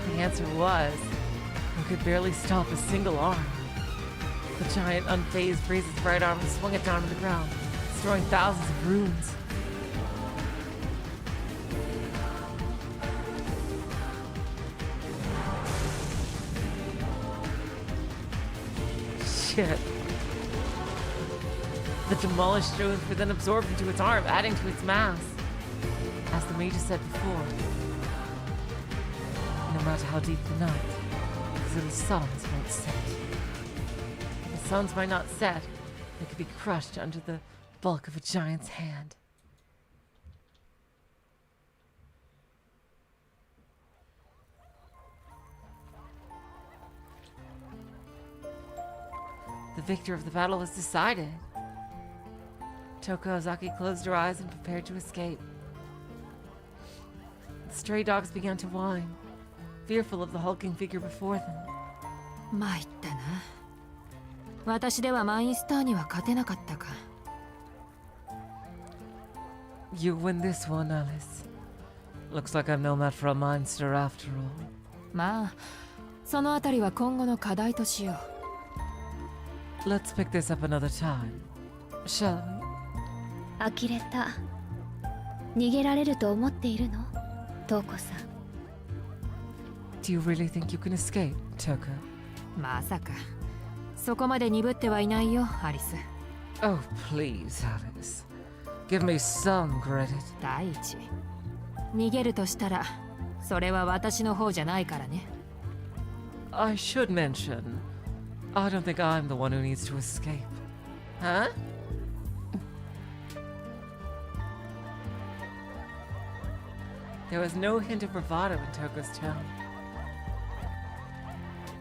The answer was, it could barely stop a single arm. The giant, unfazed, raised its right arm and swung it down to the ground, destroying thousands of runes. Shit. The demolished stones were then absorbed into its arm, adding to its mass. As the mage said before, no matter how deep the night, these little suns won't set. If the suns might not set, they could be crushed under the bulk of a giant's hand. The victor of the battle was decided. Touko Ozaki closed her eyes and prepared to escape. The stray dogs began to whine, fearful of the hulking figure before them. 参ったな。私ではマインスターには勝てなかったか。You win this one, Alice. Looks like I'm no match for a monster after all. まあ、そのあたりは今後の課題としよう。Let's pick this up another time, shall we? 呆れた逃げられると思っているのトウコさん Do you really think you can escape, Touko? まさか。そこまで鈍ってはいないよ、アリス。Oh, please, Alice. Give me some credit. 第一、逃げるとしたら、それは私の方じゃないからね。I should mention, I don't think I'm the one who needs to escape. Huh? There was no hint of bravado in Touko's tone.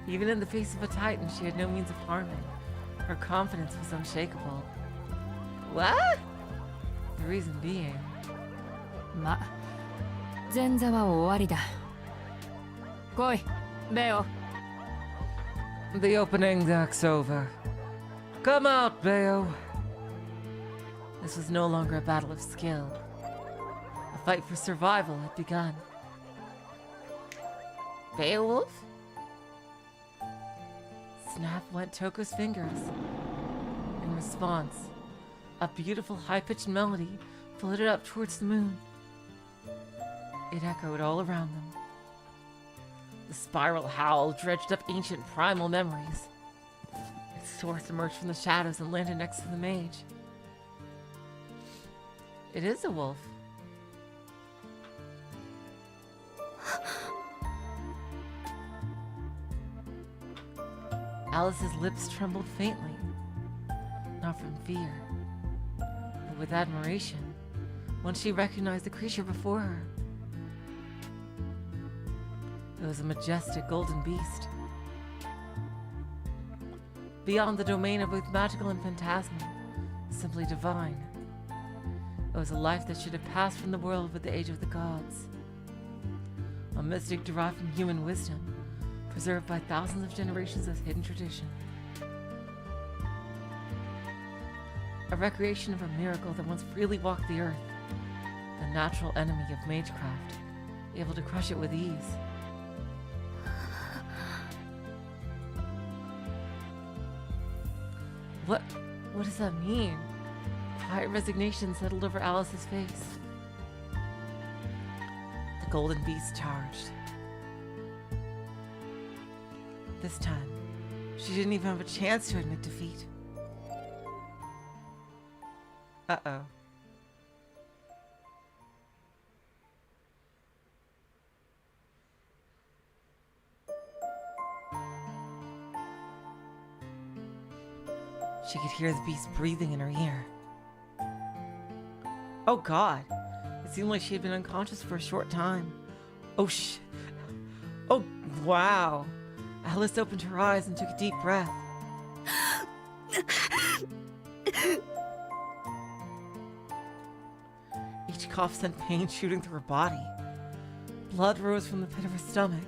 Even in the face of a titan she had no means of harming. Her confidence was unshakable. What? The reason being... ま、前座は終わりだ。来い、ベオ。The opening act's over. Come out, Bayo. This was no longer a battle of skill. A fight for survival had begun. Beowulf? Snap went Touko's fingers. In response, a beautiful high-pitched melody floated up towards the moon. It echoed all around them. The spiral howl dredged up ancient primal memories. Its source emerged from the shadows and landed next to the mage. It is a wolf. Alice's lips trembled faintly, not from fear, but with admiration, when she recognized the creature before her. It was a majestic golden beast. Beyond the domain of both magical and phantasmal, simply divine. It was a life that should have passed from the world with the age of the gods. A mystic derived from human wisdom, preserved by thousands of generations of hidden tradition. A recreation of a miracle that once freely walked the earth, the natural enemy of magecraft, able to crush it with ease. What does that mean? Quiet resignation settled over Alice's face. The golden beast charged. This time, she didn't even have a chance to admit defeat. Uh-oh. She could hear the beast breathing in her ear. Oh God! It seemed like she had been unconscious for a short time. Oh wow! Alice opened her eyes and took a deep breath. Each cough sent pain shooting through her body. Blood rose from the pit of her stomach,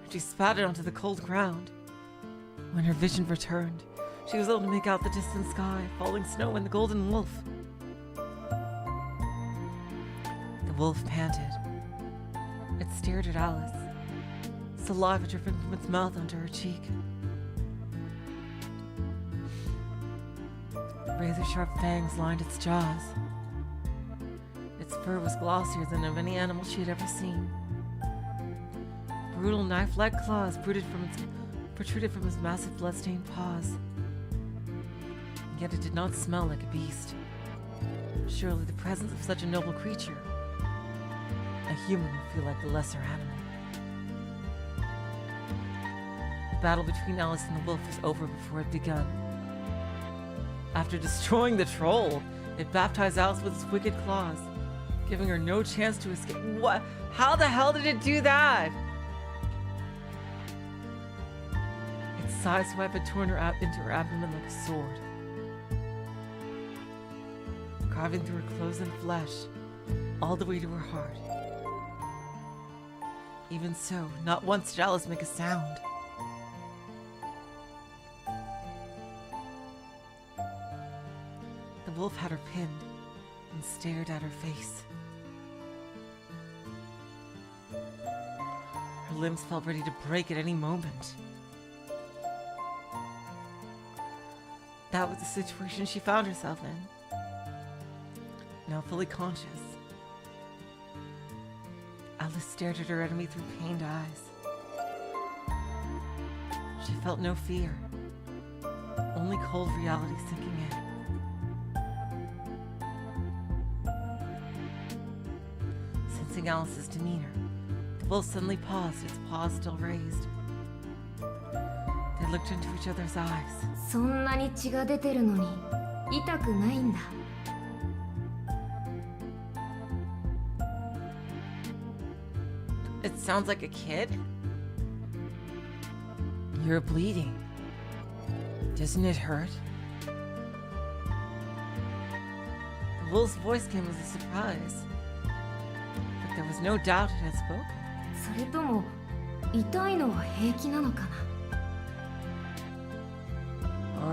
and she spat it onto the cold ground. When her vision returned, she was able to make out the distant sky, falling snow, and the golden wolf. The wolf panted. It stared at Alice, saliva dripping from its mouth onto her cheek. Razor-sharp fangs lined its jaws. Its fur was glossier than of any animal she had ever seen. Brutal knife-like claws protruded from its massive blood-stained paws. Yet it did not smell like a beast. Surely the presence of such a noble creature, a human would feel like the lesser animal. The battle between Alice and the wolf was over before it begun. After destroying the troll, it baptized Alice with its wicked claws, giving her no chance to escape. What? How the hell did it do that? Its sideswipe had torn her into her abdomen like a sword, carving through her clothes and flesh, all the way to her heart. Even so, not once did Alice make a sound. The wolf had her pinned and stared at her face. Her limbs felt ready to break at any moment. That was the situation she found herself in. Now fully conscious, Alice stared at her enemy through pained eyes. She felt no fear, only cold reality sinking in. Sensing Alice's demeanor, the wolf suddenly paused, its paws still raised. They looked into each other's eyes. そんなに血が出てるのに痛くないんだ。It sounds like a kid. You're bleeding. Doesn't it hurt? The wolf's voice came as a surprise, but there was no doubt it had spoken. それとも痛いのは平気なのかな。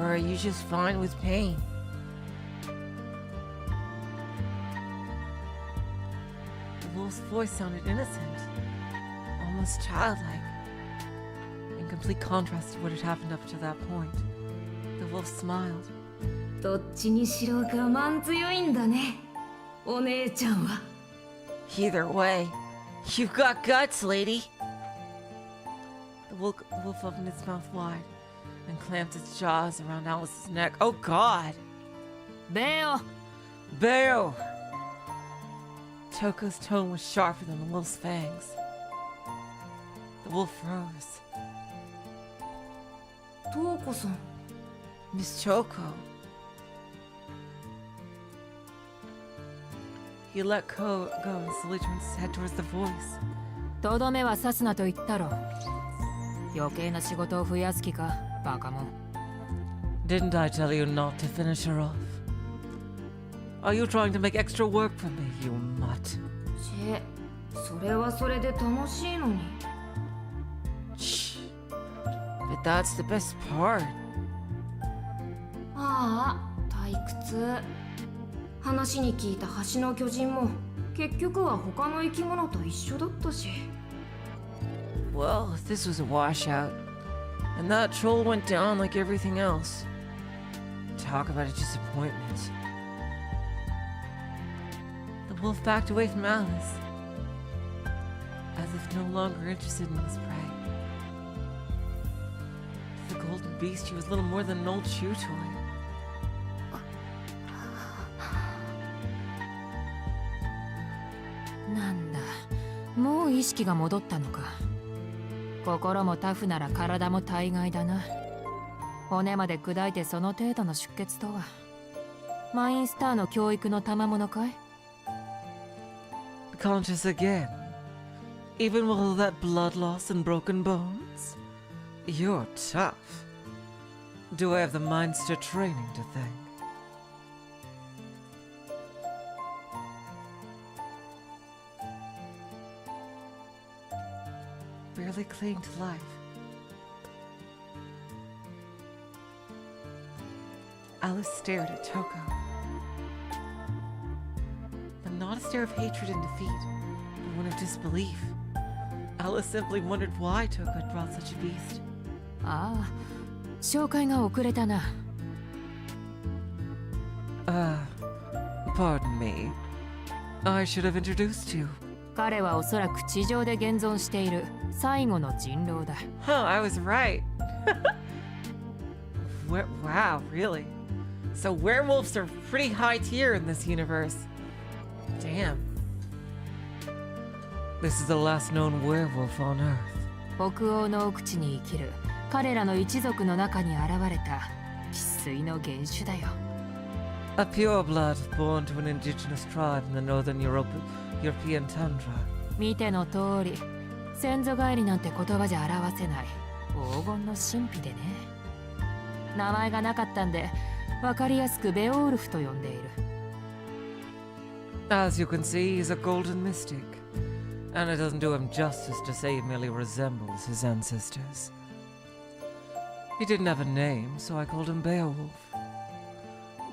Or are you just fine with pain? The wolf's voice sounded innocent, almost childlike, in complete contrast to what had happened up to that point. The wolf smiled. どっちにしろ我慢強いんだね、お姉ちゃんは。Either way, you've got guts, lady. The wolf opened its mouth wide and clamped its jaws around Alice's neck. Oh God! ベオ Boo! Touko's tone was sharper than the wolf's fangs. The wolf rose. トウコさん。 Miss Touko. He let go and slowly turned his head towards the voice. とどめは刺すなと言ったろ。余計な仕事を増やす気か、バカもん。 Didn't I tell you not to finish her off? Are you trying to make extra work for me, you mutt? それはそれで楽しいのに。 Shh. But that's the best part. ああ、退屈。話に聞いた橋の巨人も結局は他の生き物と一緒だったし。 Well, this was a washout. And that troll went down like everything else. Talk about a disappointment. The wolf backed away from Alice, as if no longer interested in his prey. To the golden beast, he was little more than an old chew toy. なんだ、もう意識が戻ったのか。心もタフなら体も大概だな。骨まで砕いてその程度の出血とは。マインスターの教育の賜物かい？ Conscious again, even with all that blood loss and broken bones? You're tough. Do I have the mindster training to thank? Barely clinging to life, Alice stared at Touko. But not a stare of hatred and defeat, but one of disbelief. Alice simply wondered why Touko had brought such a beast. ああ、紹介が遅れたな。Pardon me. I should have introduced you. 彼はおそらく地上で現存している最後の人狼だ。Huh, I was right. Wow, really? So werewolves are pretty high tier in this universe. Damn. This is the last known werewolf on Earth. 北欧の奥地に生きる彼らの一族の中に現れた生粋の原種だよ。A pureblood born to an indigenous tribe in the northern European tundra. 見ての通り、先祖返りなんて言葉じゃ表せない黄金の神秘でね。名前がなかったんで、わかりやすくベオウルフと呼んでいる。As you can see, he's a golden mystic. And it doesn't do him justice to say he merely resembles his ancestors. He didn't have a name, so I called him Beowulf.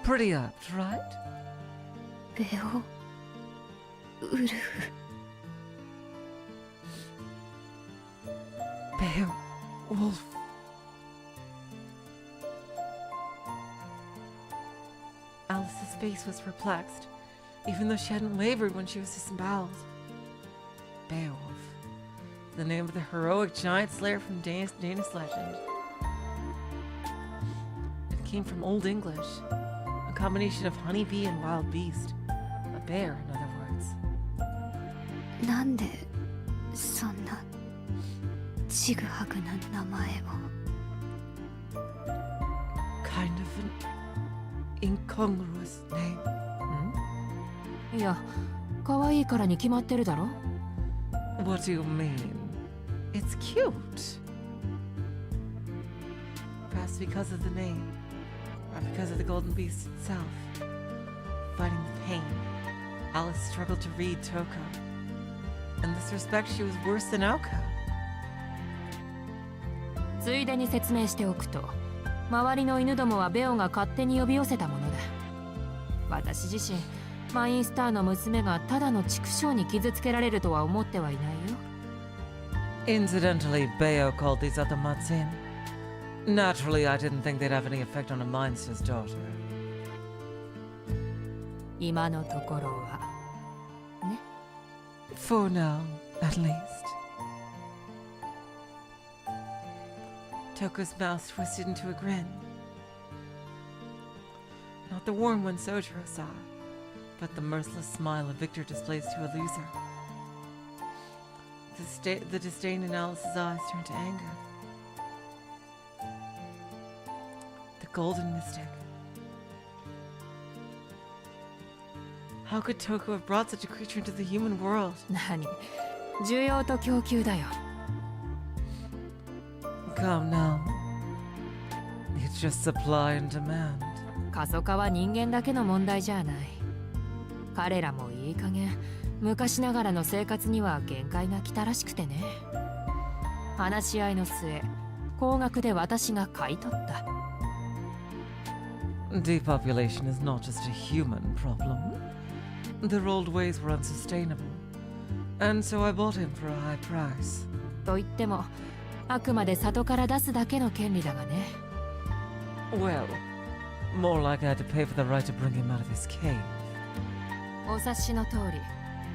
Pretty apt, right? ベオウルフ。 Beowulf. Alice's face was perplexed, even though she hadn't wavered when she was disemboweled. Beowulf, the name of the heroic giant slayer from Danish legend. It came from Old English, a combination of honeybee and wild beast, a bear, in other words. なんでそんなちぐはぐな名前を。 Kind of an incongruous name. いや、可愛いからに決まってるだろ。 What do you mean? It's cute. Perhaps because of the name, or because of the golden beast itself. Fighting with pain, Alice struggled to read Touko. In this respect, she was worse than Ouko. ついでに説明しておくと、周りの犬どもはベオが勝手に呼び寄せたものだ。私自身マインスターの娘がただの畜生に傷つけられるとは思ってはいないよ。Incidentally, Bayo called these other mutts in. Naturally, I didn't think they'd have any effect on a Minster's daughter. 今のところはね。 For now, at least. Touko's mouth twisted into a grin. Not the warm one Soujirouu saw, but the merciless smile a victor displays to a loser. The disdain in Alice's eyes turned to anger. The golden mystic. How could Touko have brought such a creature into the human world? 何？需要と供給だよ。Come now. It's just supply and demand. 過疎化は人間だけの問題じゃない。彼らもいい加減昔ながらの生活には限界が来たらしくてね。話し合いの末、高額で私が買い取った。Depopulation is not just a human problem. Their old ways were unsustainable, and so I bought him for a high price. と言っても、あくまで里から出すだけの権利だがね。Well, more like I had to pay for the right to bring him out of his cave. お察しの通り、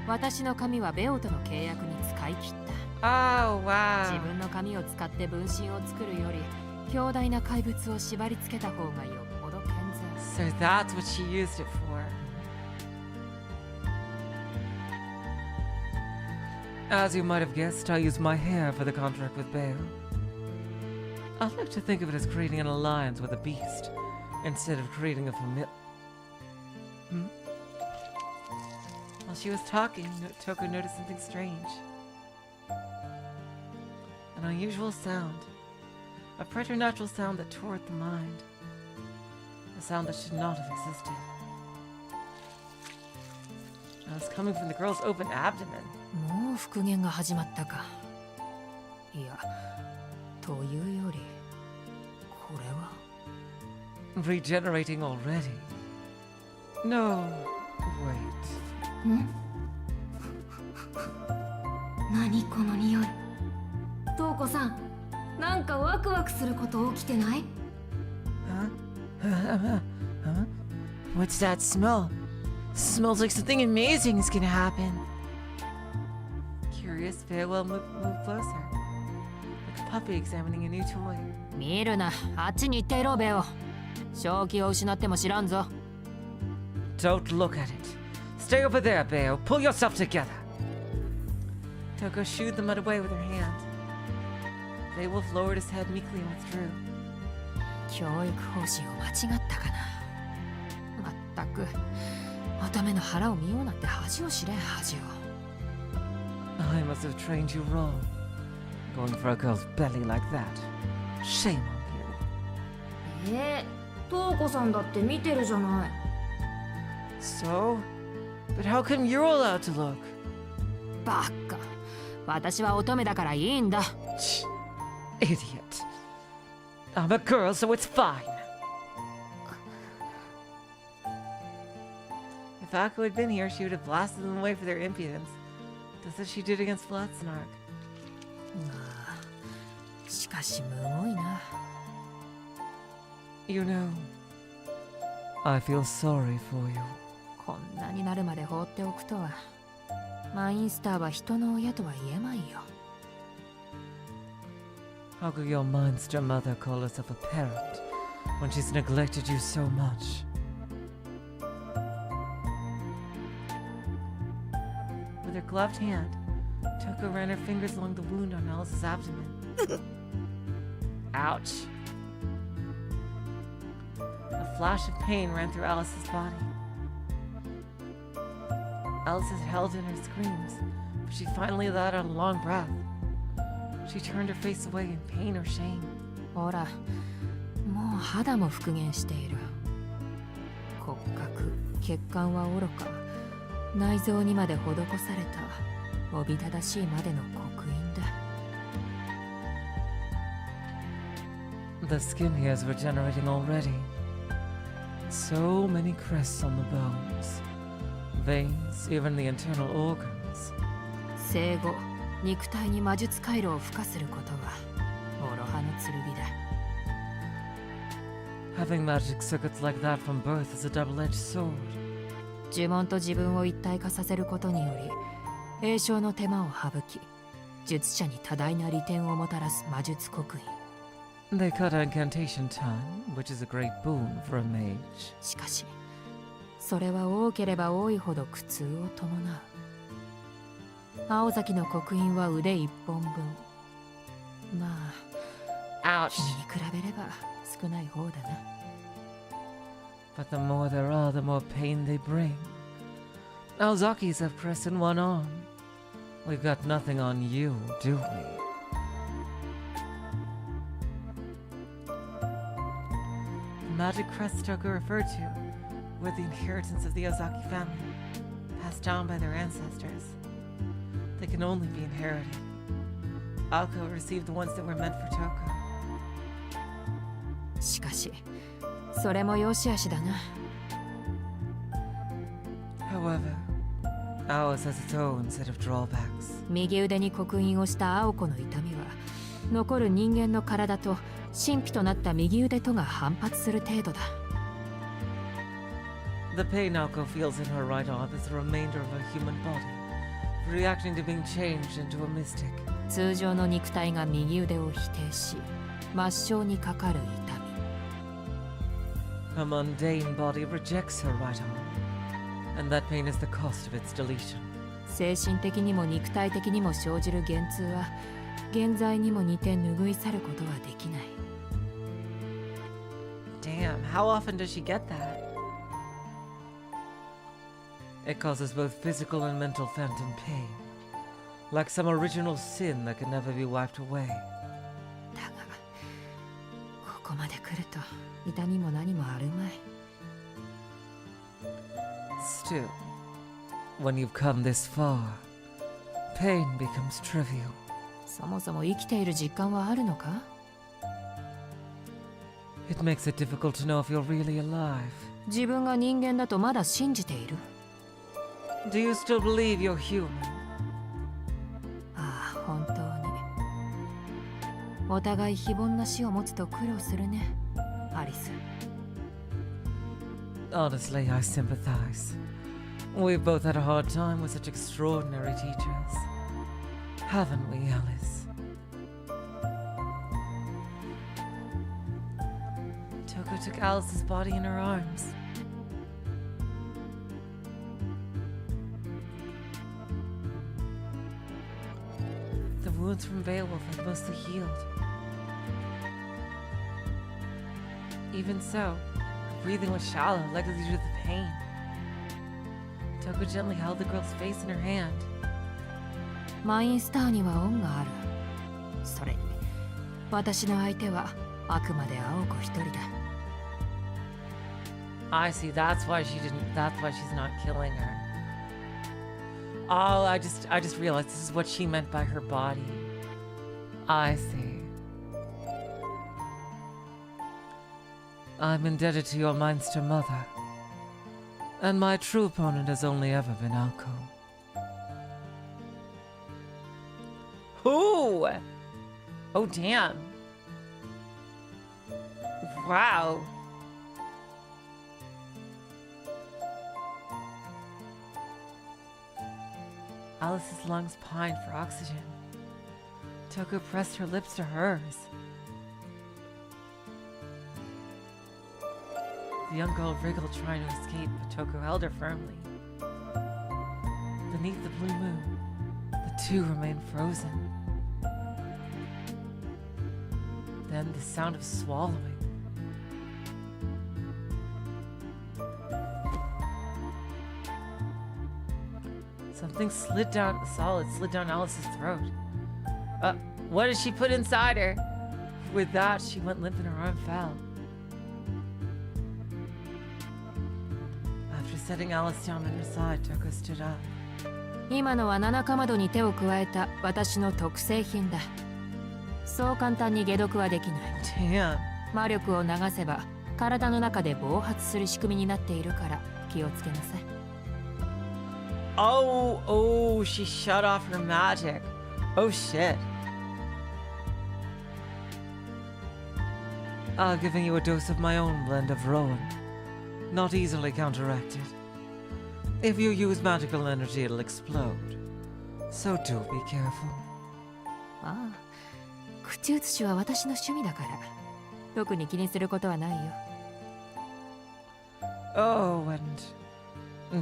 私の髪はベオとの契約に使い切った。Oh, wow. 自分の髪を使って分身を作るより、強大な怪物を縛り付けた方がよっぽど健全。So that's what she used it for. As you might have guessed, I used my hair for the contract with Bayo. I'd like to think of it as creating an alliance with a beast, instead of creating a While she was talking, Touko noticed something strange. An unusual sound. A preternatural sound that tore at the mind. A sound that should not have existed. It was coming from the girl's open abdomen. もう復元が始まったか。いや、というより、これは。Regenerating already. No, wait. ん？何この匂い。トウコさん、なんかワクワクすること起きてない？ Huh? What's that smell? Smells like something amazing is gonna happen. Curious, Farewell moved closer, like a puppy examining a new toy. 見るな、あっちに行っていろ、ベオ。正気を失っても知らんぞ。Don't look at it. Stay over there, Bayo. Pull yourself together. Touko shooed the mud away with her hand. Beowulf lowered his head meekly and withdrew. 教育方針を間違ったかな。まったく、乙女の腹を見ようなんて恥を知れ、恥を。I must have trained you wrong. Going for a girl's belly like that. Shame on you. トウコさんだって見てるじゃない。So? But how come you're allowed to look? バカ。私は乙女だからいいんだ。Idiot. I'm a girl, so it's fine. If Akko had been here, she would have blasted them away for their impudence, just as she did against Flatsnark. まあ、しかしむごいな。You know, I feel sorry for you. こんなになるまで放っておくとは。マインスターは人の親とは言えまいよ。How could your monster mother call herself a parent when she's neglected you so much? With her gloved hand, Touko ran her fingers along the wound on Alice's abdomen. Ouch. A flash of pain ran through Alice's body. Alice had held in her screams, but she finally let out a long breath. She turned her face away in pain or shame. ほら、もう肌も復元している。骨格、血管はおろか、内臓にまで施されたおびただしいまでの刻印だ。the skin here is regenerating already. So many crests on the bones, veins, even the internal organs. 生後、肉体に魔術回路を付加することは諸刃の剣だ。Having magic circuits like that from birth is a double-edged sword. 呪文と自分を一体化させることにより、栄唱の手間を省き、術者に多大な利点をもたらす魔術刻印。They cut incantation time, which is a great boon for a mage. しかし、それは多ければ多いほど苦痛を伴う。青崎の刻印は腕一本分。まあ、 Ouch. 君に比べれば少ない方だな。But the more there are, the more pain they bring. Alzakis have crests in one arm. We've got nothing on you, do we? The magic crests Touko referred to were the inheritance of the Ozaki family, passed down by their ancestors. They can only be inherited. Alko received the ones that were meant for Touko. しかし、それも良し悪しだな。However, ours has its own set of drawbacks. 右腕に刻印をした青子の痛みは、残る人間の体と神秘となった右腕とが反発する程度だ。The pain Alko feels in her right arm is the remainder of her human body, reacting to being changed into a mystic. 通常の肉体が右腕を否定し、末梢にかかる痛み。Her mundane body rejects her right arm, and that pain is the cost of its deletion. 精神的にも肉体的にも生じる幻痛は、現在にも似て拭い去ることはできない。Damn, how often does she get that? It causes both physical and mental phantom pain, like some original sin that can never be wiped away. だが、ここまで来ると痛みも何もあるまい。Still, when you've come this far, pain becomes trivial. そもそも生きている実感はあるのか？ It makes it difficult to know if you're really alive. 自分が人間だとまだ信じている？ Do you still believe you're human? ああ、本当に。お互い非凡な死を持つと苦労するね、アリス。Honestly, I sympathize. We've both had a hard time with such extraordinary teachers. Haven't we, Alice? Touko took Alice's body in her arms. The wounds from Beowulf had mostly healed. Even so, her breathing was shallow, likely due to the pain. Touko gently held the girl's face in her hand. マインスターには恩がある。それに、私の相手はあくまで青子一人だ。I see, that's why she's not killing her. Oh, I just realized this is what she meant by her body. I see. I'm indebted to your Minster mother. And my true opponent has only ever been Alko. Ooh! Oh, damn. Wow. Alice's lungs pined for oxygen. Touko pressed her lips to hers. The young girl wriggled trying to escape, but Touko held her firmly. Beneath the blue moon, the two remained frozen. Then the sound of swallowing. Something slid down Alice's throat. What did she put inside her? With that, she went limp and her arm fell. After setting Alice down on her side, Touko stood up. 今のは七かまどに手を加えた私の特製品だ。そう簡単に解毒はできない。Damn. 魔力を流せば体の中で暴発する仕組みになっているから気をつけなさい。Oh, oh, she shut off her magic. Oh shit. Giving you a dose of my own blend of Rowan. Not easily counteracted. If you use magical energy, it'll explode. So do be careful. ああ、口移しは私の趣味だから特に気にすることはないよ。Oh, and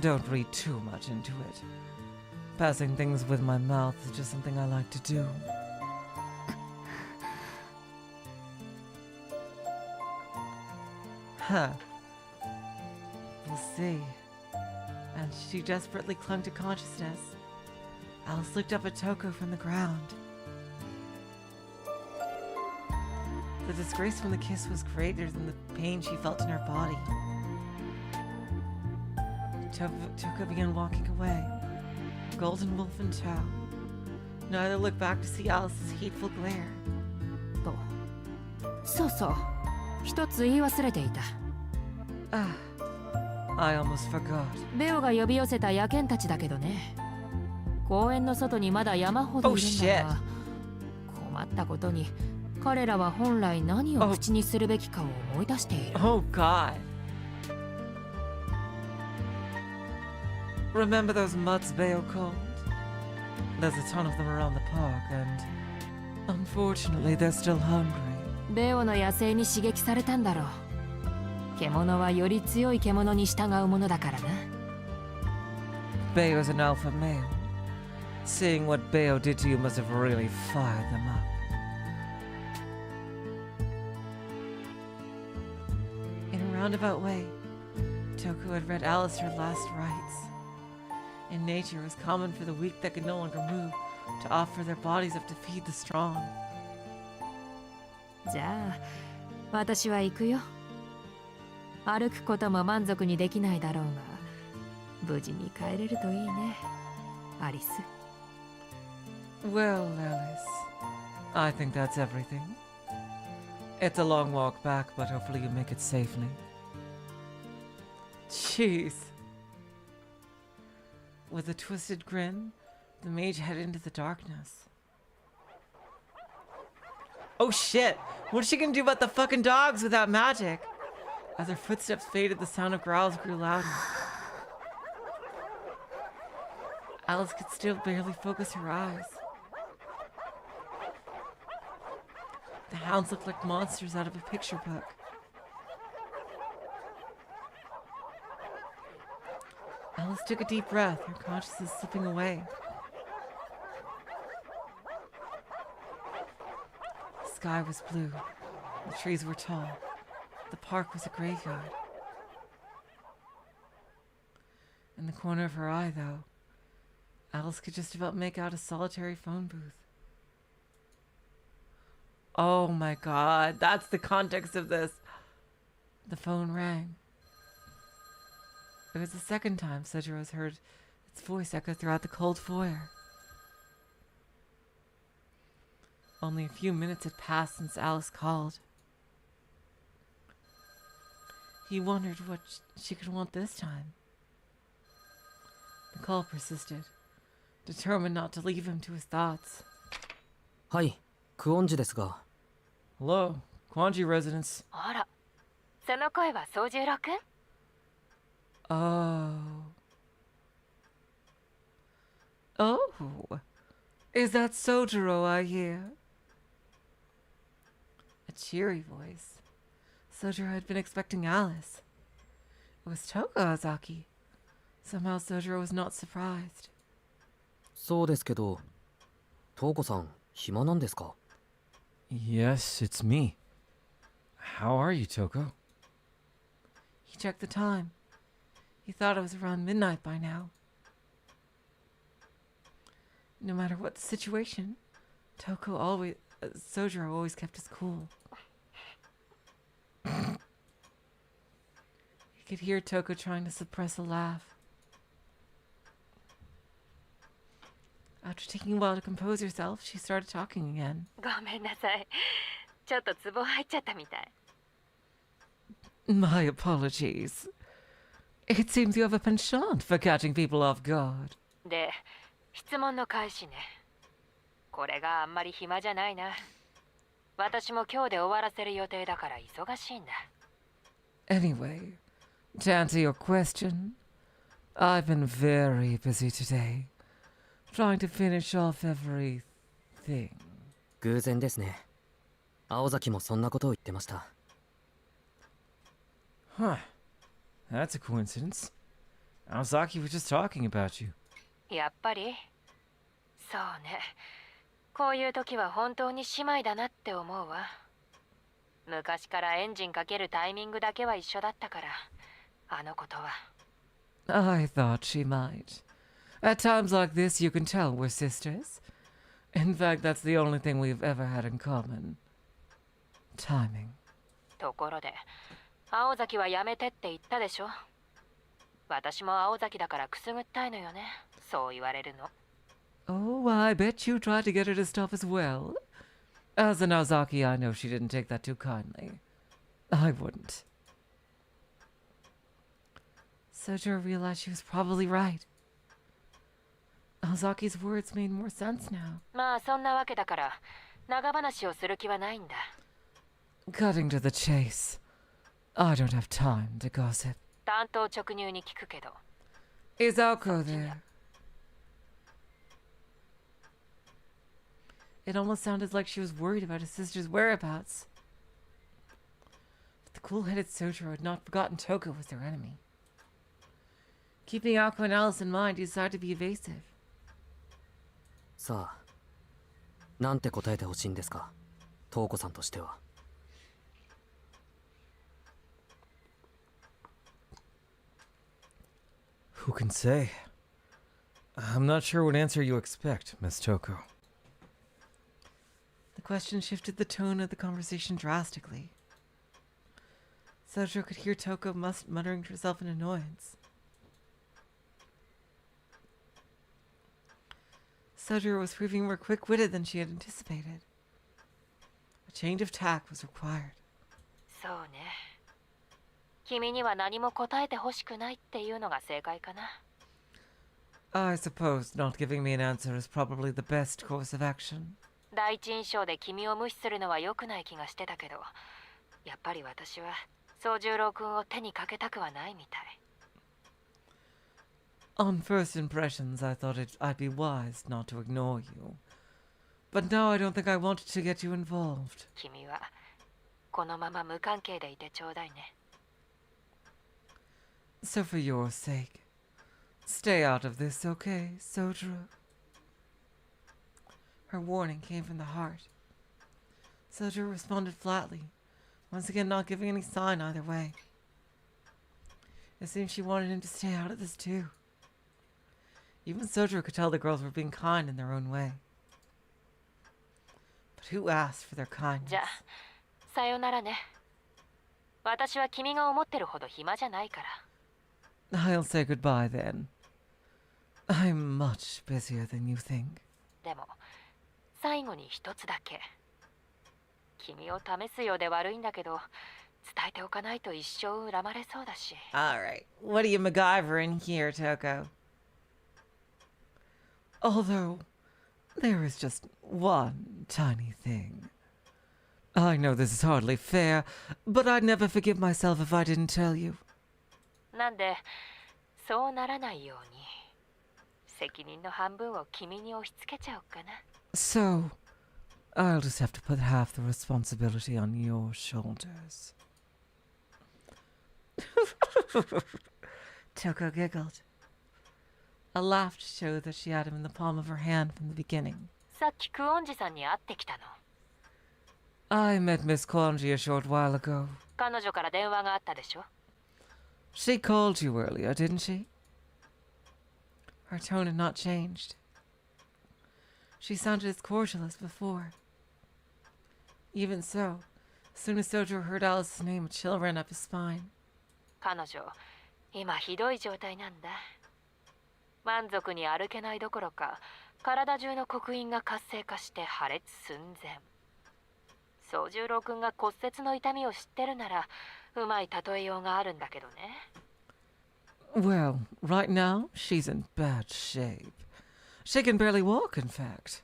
don't read too much into it. Passing things with my mouth is just something I like to do. Huh. We'll see. And she desperately clung to consciousness. Alice looked up at Touko from the ground. The disgrace from the kiss was greater than the pain she felt in her body. Touko began walking away, Golden Wolf in tow. Neither looked back to see Alice's hateful glare. と、そうそう、一つ言い忘れていた。Ah, I almost forgot. ベオが呼び寄せた野犬たちだけどね。公園の外にまだ山ほどいるんだが、困ったことに彼らは本来何を口にするべきかを思い出している。Oh God. Remember those mutts Bayo called? There's a ton of them around the park, and unfortunately they're still hungry. ベオの野生に刺激されたんだろう。獣はより強い獣に従うものだからな。Bayo's an alpha male. Seeing what Bayo did to you must have really fired them up. In a roundabout way, Touko had read Alice her last rites. In nature, it was common for the weak that could no longer move to offer their bodies up to feed the strong. じゃあ、私は行くよ。歩くことも満足にできないだろうが、無事に帰れるといいね、アリス。Well, Alice, I think that's everything. It's a long walk back, but hopefully you make it safely. Jeez. With a twisted grin, the mage headed into the darkness. Oh shit! What's she gonna do about the fucking dogs without magic? As her footsteps faded, the sound of growls grew louder. Alice could still barely focus her eyes. The hounds looked like monsters out of a picture book. Alice took a deep breath, her consciousness slipping away. The sky was blue. The trees were tall. The park was a graveyard. In the corner of her eye, though, Alice could just about make out a solitary phone booth. Oh my God, that's the context of this. The phone rang. It was the second time Soujirouu heard its voice echo throughout the cold foyer. Only a few minutes had passed since Alice called. He wondered what she could want this time. The call persisted, determined not to leave him to his thoughts. はい、クオンジですが。Hello, Kwanji residence. あら、その声は宗十郎くん？ Oh. Oh. Is that Soujirouu I hear? A cheery voice. Soujirouu had been expecting Alice. It was Touko Azaki. Somehow Soujirouu was not surprised. そうですけど、トウコさん、暇なんですか？ Yes, it's me. How are you, Touko? He checked the time. He thought it was around midnight by now. No matter what the situation, Soujirouu always kept his cool. He could hear Touko trying to suppress a laugh. After taking a while to compose herself, she started talking again. ごめんなさい。ちょっとツボ入っちゃったみたい。My apologies. It seems you have a penchant for catching people off guard. で、質問の開始ね。これがあんまり暇じゃないな。私も今日で終わらせる予定だから忙しいんだ。Anyway, to answer your question, I've been very busy today, trying to finish off everything. 偶然ですね。青崎もそんなことを言ってました。Huh. That's a coincidence. Aozaki was just talking about you. やっぱりそうね。こういう時は本当に姉妹だなって思うわ。昔からエンジンかけるタイミングだけは一緒だったから、あのことは。I thought she might. At times like this, you can tell we're sisters. In fact, that's the only thing we've ever had in common. Timing. ところで、青崎はやめてって言ったでしょ。私も青崎だからくすぐったいのよね。そう言われるの。Oh, I bet you tried to get her to stop as well. As an Aozaki, I know she didn't take that too kindly. I wouldn't. Soujirouu realized she was probably right. Aozaki's words made more sense now. まあそんなわけだから長話をする気はないんだ。Cutting to the chase. I don't have time to gossip. 単刀直入に聞くけど。Is Aoko there? It almost sounded like she was worried about his sister's whereabouts. But the cool-headed Soujirouu had not forgotten Touko was their enemy. Keeping Aoko and Alice in mind, he decided to be evasive. さあ、なんて答えてほしいんですか、トウコさんとしては。Who can say? I'm not sure what answer you expect, Miss Touko. The question shifted the tone of the conversation drastically. Soujirouu could hear Touko muttering to herself in annoyance. Soujirouu was proving more quick-witted than she had anticipated. A change of tack was required. そうね。君には何も答えてほしくないっていうのが正解かな。I suppose not giving me an answer is probably the best course of action. 第一印象で君を無視するのは良くない気がしてたけど、やっぱり私は宗十郎君を手にかけたくはないみたい。On first impressions, I thought I'd be wise not to ignore you. But now I don't think I wanted to get you involved. 君はこのまま無関係でいてちょうだいね。So for your sake, stay out of this, okay, Soujirouu? Her warning came from the heart. Soujirouu responded flatly, once again not giving any sign either way. It seemed she wanted him to stay out of this too. Even Soujirouu could tell the girls were being kind in their own way. But who asked for their kindness? じゃあ、さよならね。私は君が思ってるほど暇じゃないから。I'll say goodbye then. I'm much busier than you think. でも、最後に一つだけ。君を試すようで悪いんだけど、伝えておかないと一生恨まれそうだし。Alright, what are you MacGyvering here, Touko? Although, there is just one tiny thing. I know this is hardly fair, but I'd never forgive myself if I didn't tell you. なんで、そうならないように、責任の半分を君に押し付けちゃおうかな。So, I'll just have to put half the responsibility on your shoulders. Touko giggled. A laugh showed that she had him in the palm of her hand from the beginning. さっきクオンジさんに会ってきたの。I met Miss Kwanji a short while ago. 彼女から電話があったでしょ。She called you earlier, didn't she? Her tone had not changed. She sounded as cordial as before. Even so, as soon as Soujirouu heard Alice's name, a chill ran up his spine. 彼女、今ひどい状態なんだ。満足に歩けないどころか、体中の刻印が活性化して破裂寸前。宗十郎君が骨折の痛みを知ってるなら、うまい例えようがあるんだけどね。 Well, right now, she's in bad shape. She can barely walk, in fact.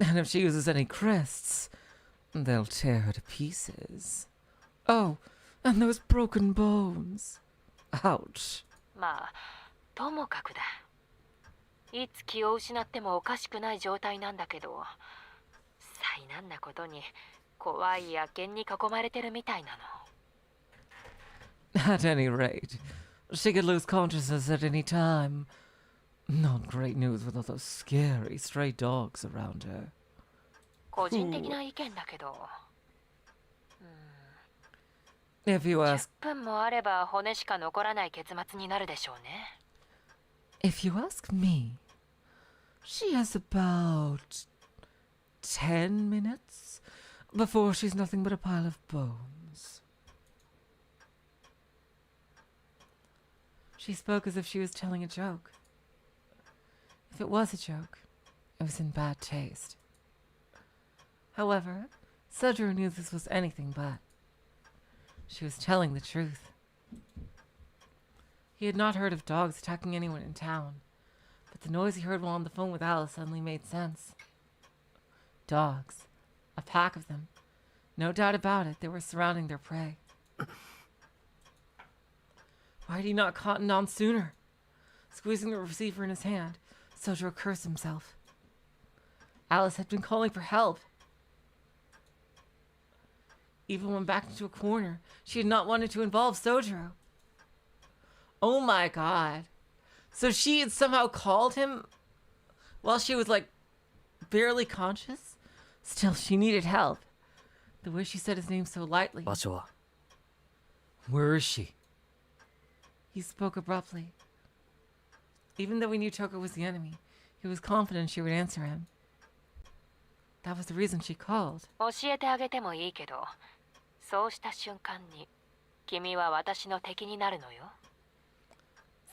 And if she uses any crests, they'll tear her to pieces. Oh, and those broken bones. Ouch. まあともかくだ。いつ気を失ってもおかしくない状態なんだけど、災難なことに怖い野犬に囲まれてるみたいなの。 At any rate, she could lose consciousness at any time. Not great news with all those scary stray dogs around her. 個人的な意見だけど、If you 10 ask 分もあれば骨しか残らない結末になるでしょうね。 If you ask me, she has about 10 minutes before she's nothing but a pile of bones. She spoke as if she was telling a joke. If it was a joke, it was in bad taste. However, Soujirouu knew this was anything but. She was telling the truth. He had not heard of dogs attacking anyone in town, but the noise he heard while on the phone with Alice suddenly made sense. Dogs. A pack of them. No doubt about it, they were surrounding their prey. Why had he not cottoned on sooner? Squeezing the receiver in his hand, Soujirouu cursed himself. Alice had been calling for help. Even when backed into a corner, she had not wanted to involve Soujirouu. Oh my god. So she had somehow called him while she was like barely conscious? Still, she needed help. The way she said his name so lightly. 場所は Where is she? He spoke abruptly. Even though he knew Touko was the enemy, he was confident she would answer him. That was the reason she called. 教えてあげてもいいけど、そうした瞬間に君は私の敵になるのよ。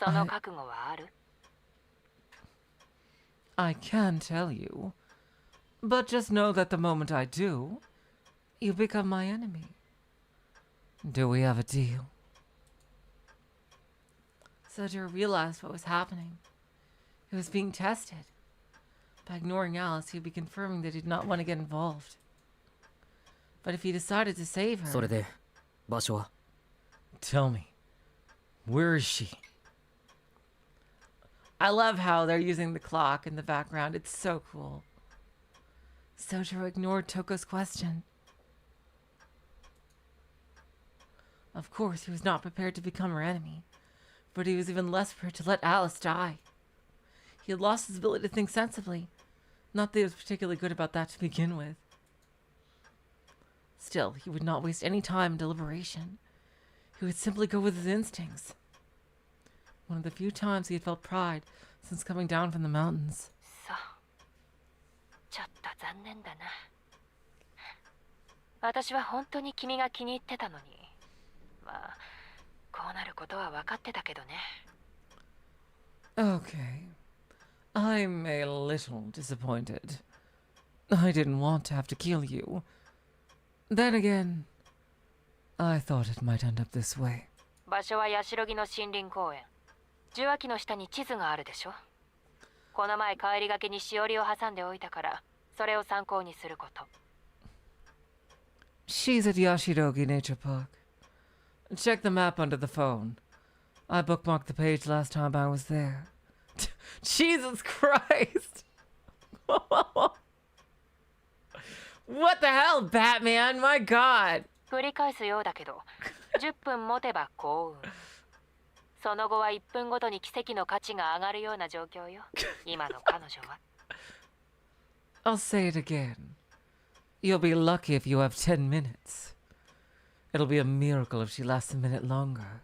その覚悟はある？ I can tell you. But just know that the moment I do, you become my enemy. Do we have a deal? Soujirouu realized what was happening. He was being tested. By ignoring Alice, he would be confirming that he did not want to get involved. But if he decided to save her... それで場所は Tell me, where is she? I love how they're using the clock in the background. It's so cool. Soujirouu ignored Touko's question. Of course, he was not prepared to become her enemy, but he was even less prepared to let Alice die. He had lost his ability to think sensibly. Not that he was particularly good about that to begin with. Still, he would not waste any time in deliberation. He would simply go with his instincts. One of the few times he had felt pride since coming down from the mountains. そう。ちょっと残念だな。私は本当に君が気に入ってたのに。まあ、こうなることは分かってたけどね。Okay. I'm a little disappointed. I didn't want to have to kill you. Then again, I thought it might end up this way. 場所はヤシロギの森林公園。受話器の下に地図があるでしょ。この前帰りがけにしおりを挟んでおいたから、それを参考にすること。She's at Yashirogi Nature Park. Check the map under the phone. I bookmarked the page last time I was there. Jesus Christ! What the hell, Batman? My God! 繰り返すようだけど、10分持てば幸運。その後は1分ごとに奇跡の価値が上がるような状況よ。今の彼女は。I'll say it again. You'll be lucky if you have 10 minutes. It'll be a miracle if she lasts a minute longer.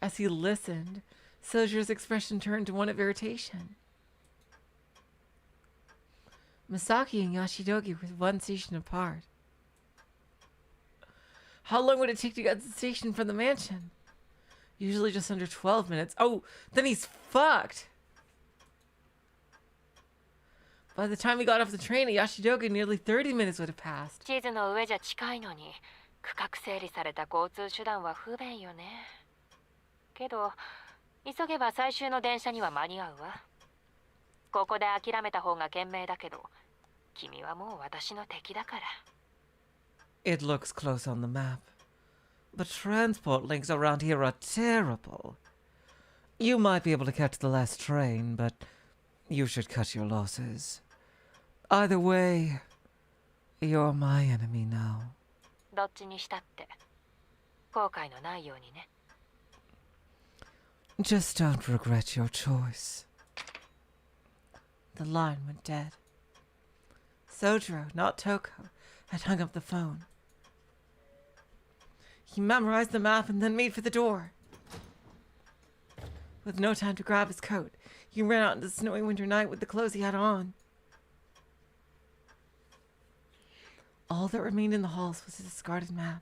As he listened, Soujirou's expression turned to one of irritation. Misaki and Yashirogi were one station apart. How long would it take to get to the station from the mansion? Usually just under 12 minutes. Oh, then he's fucked! By the time we got off the train at Yashidoga, nearly 30 minutes would have passed. 地図の上じゃ近いのに区画整理された交通手段は不便よね。けど急げば最終の電車には間に合うわ。ここで諦めた方が賢明だけど、君はもう私の敵だから。It looks close on the map. The transport links around here are terrible. You might be able to catch the last train, but you should cut your losses. Either way, you're my enemy now. どっちにしたって後悔のないようにね。Just don't regret your choice. The line went dead. Soujirouu, not Touko, had hung up the phone. He memorized the map and then made for the door. With no time to grab his coat, he ran out into the snowy winter night with the clothes he had on. All that remained in the halls was a discarded map.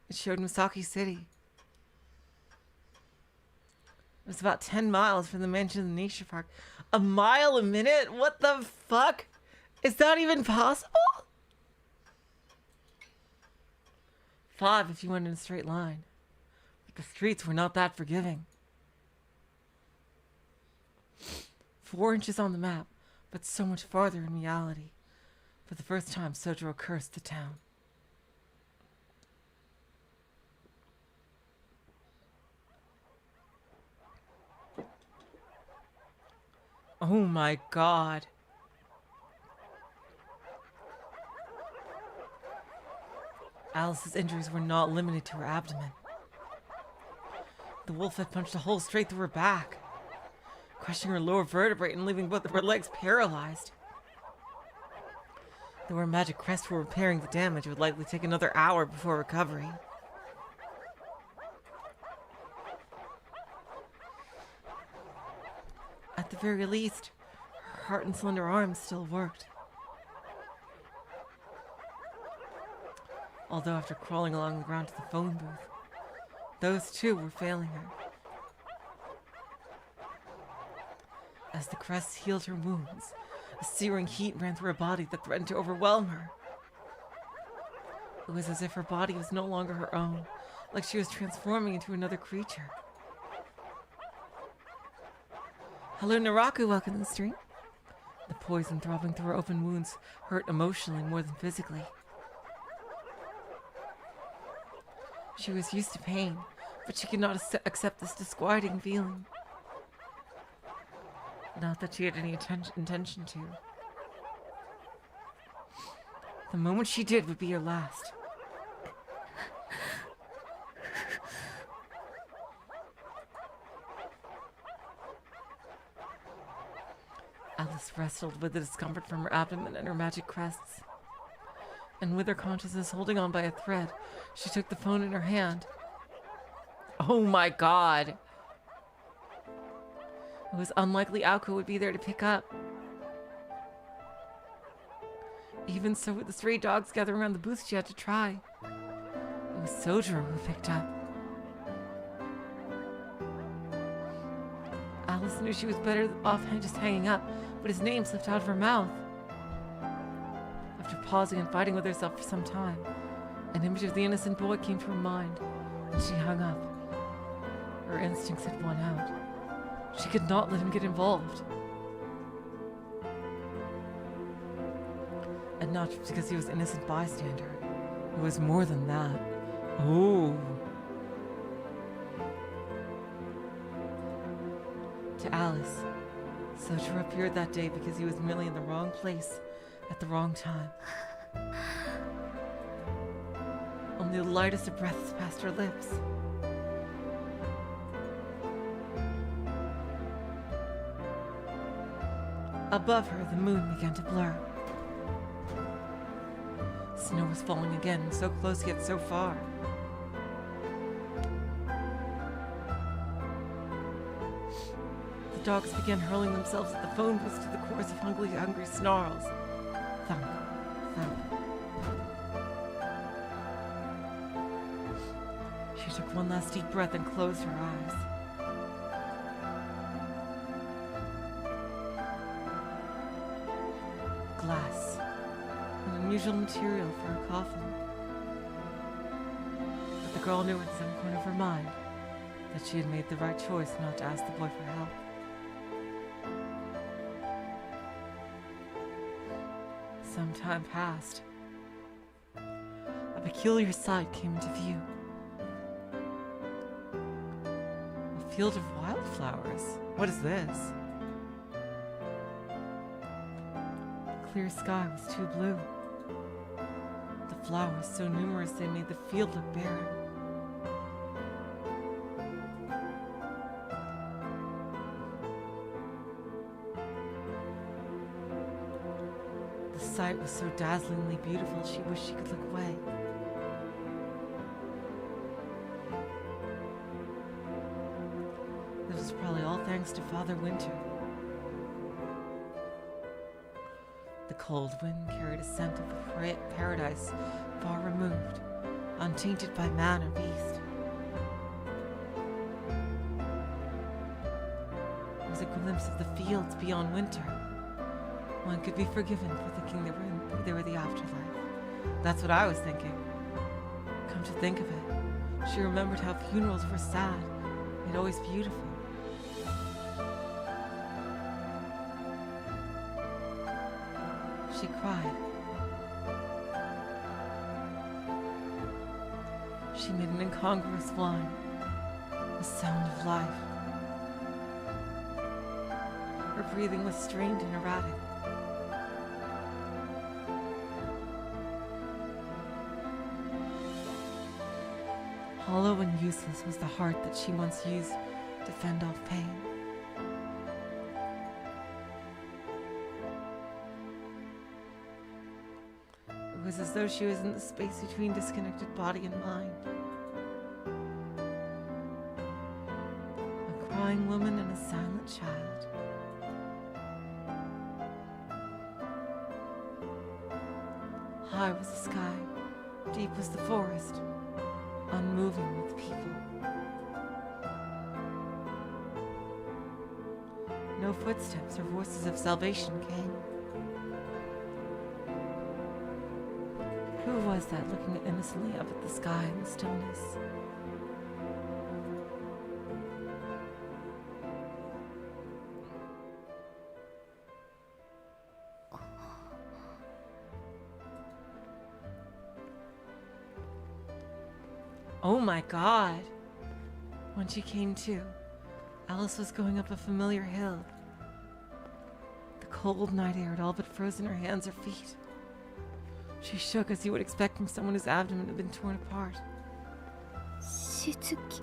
It showed Misaki City. It was about 10 miles from the mansion in the nature park. A mile a minute? What the fuck? Is that even possible? 5 if you went in a straight line. But the streets were not that forgiving. 4 inches on the map, but so much farther in reality. For the first time, Soujirouu cursed the town. Oh my god. Alice's injuries were not limited to her abdomen. The wolf had punched a hole straight through her back, crushing her lower vertebrae and leaving both of her legs paralyzed. Though her magic crest for repairing the damage, it would likely take another hour before recovery. At the very least, her heart and slender arms still worked. Although after crawling along the ground to the phone booth, those too were failing her. As the crest healed her wounds, a searing heat ran through her body that threatened to overwhelm her. It was as if her body was no longer her own, like she was transforming into another creature. Hello, Naraku, welcome to the stream. The poison throbbing through her open wounds hurt emotionally more than physically. She was used to pain, but she could not accept this disquieting feeling. Not that she had any intention to. The moment she did would be her last. Alice wrestled with the discomfort from her abdomen and her magic crests. And with her consciousness holding on by a thread, she took the phone in her hand. Oh my god! It was unlikely Aoko would be there to pick up. Even so, with the stray dogs gathering around the booth, she had to try. It was Soujirouu who picked up. Alice knew she was better off just hanging up, but his name slipped out of her mouth. After pausing and fighting with herself for some time, an image of the innocent boy came to her mind, and she hung up. Her instincts had won out. She could not let him get involved. And not just because he was an innocent bystander. It was more than that. Oh. To Alice, Soujirouu appeared that day because he was merely in the wrong place at the wrong time. Only the lightest of breaths passed her lips. Above her, the moon began to blur. Snow was falling again, so close yet so far. The dogs began hurling themselves at the phone booths to the chorus of hungry snarls. Thump, thump. She took one last deep breath and closed her eyes. unusual material for a coffin. But the girl knew in some corner of her mind that she had made the right choice not to ask the boy for help. Some time passed. A peculiar sight came into view. A field of wildflowers. What is this? The clear sky was too blue. The flowers so numerous they made the field look barren. The sight was so dazzlingly beautiful she wished she could look away. This was probably all thanks to Father Winter. The cold wind carried a scent of a paradise far removed, untainted by man or beast. It was a glimpse of the fields beyond winter. One could be forgiven for thinking they were the afterlife. That's what I was thinking. Come to think of it, she remembered how funerals were sad, yet always beautiful. She cried. She made an incongruous whine, a sound of life. Her breathing was strained and erratic. Hollow and useless was the heart that she once used to fend off pain. It was as though she was in the space between disconnected body and mind. A crying woman and a silent child. High was the sky, deep was the forest, unmoving with people. No footsteps or voices of salvation came. Who was that looking innocently up at the sky in the stillness? Oh my God! When she came to, Alice was going up a familiar hill. The cold night air had all but frozen her hands or feet. She shook as you would expect from someone whose abdomen had been torn apart. Shizuki.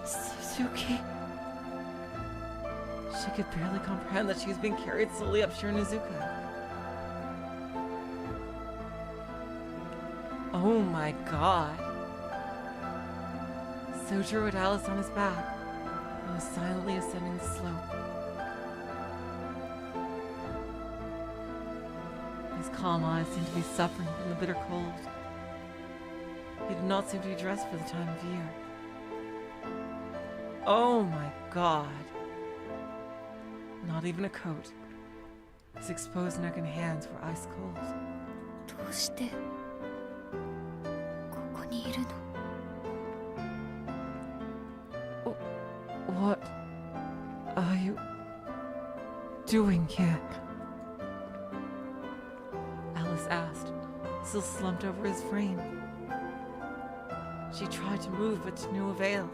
Suzuki. She could barely comprehend that she was being carried slowly up Shironizuka. Oh my God. Soujirouu had Alice on his back and was silently ascending the slope. His calm eyes seemed to be suffering from the bitter cold. He did not seem to be dressed for the time of year. Oh my God. Not even a coat. His exposed neck and hands were ice cold. どうしてここにいるの? What are you doing here? Alice asked, still slumped over his frame. She tried to move, but to no avail.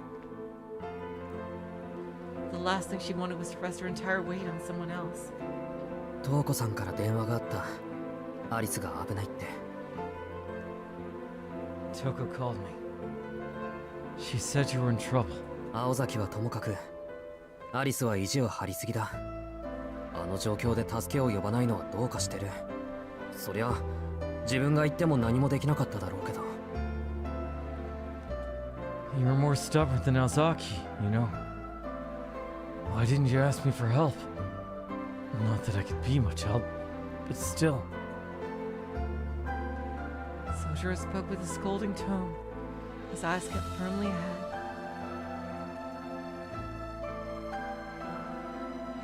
The last thing she wanted was to rest her entire weight on someone else. Toukoさんから電話があった。アリスが危ないって。Touko called me. She said you were in trouble. 青崎はともかく、アリスは意地を張りすぎだ。あの状況で助けを呼ばないのはどうかしてる。そりゃ、自分が言っても何もできなかっただろうけど。You were more stubborn than Aozaki, you know. Why didn't you ask me for help? Not that I could be much help, but still. Soujirouu spoke with a scolding tone, his eyes kept firmly ahead.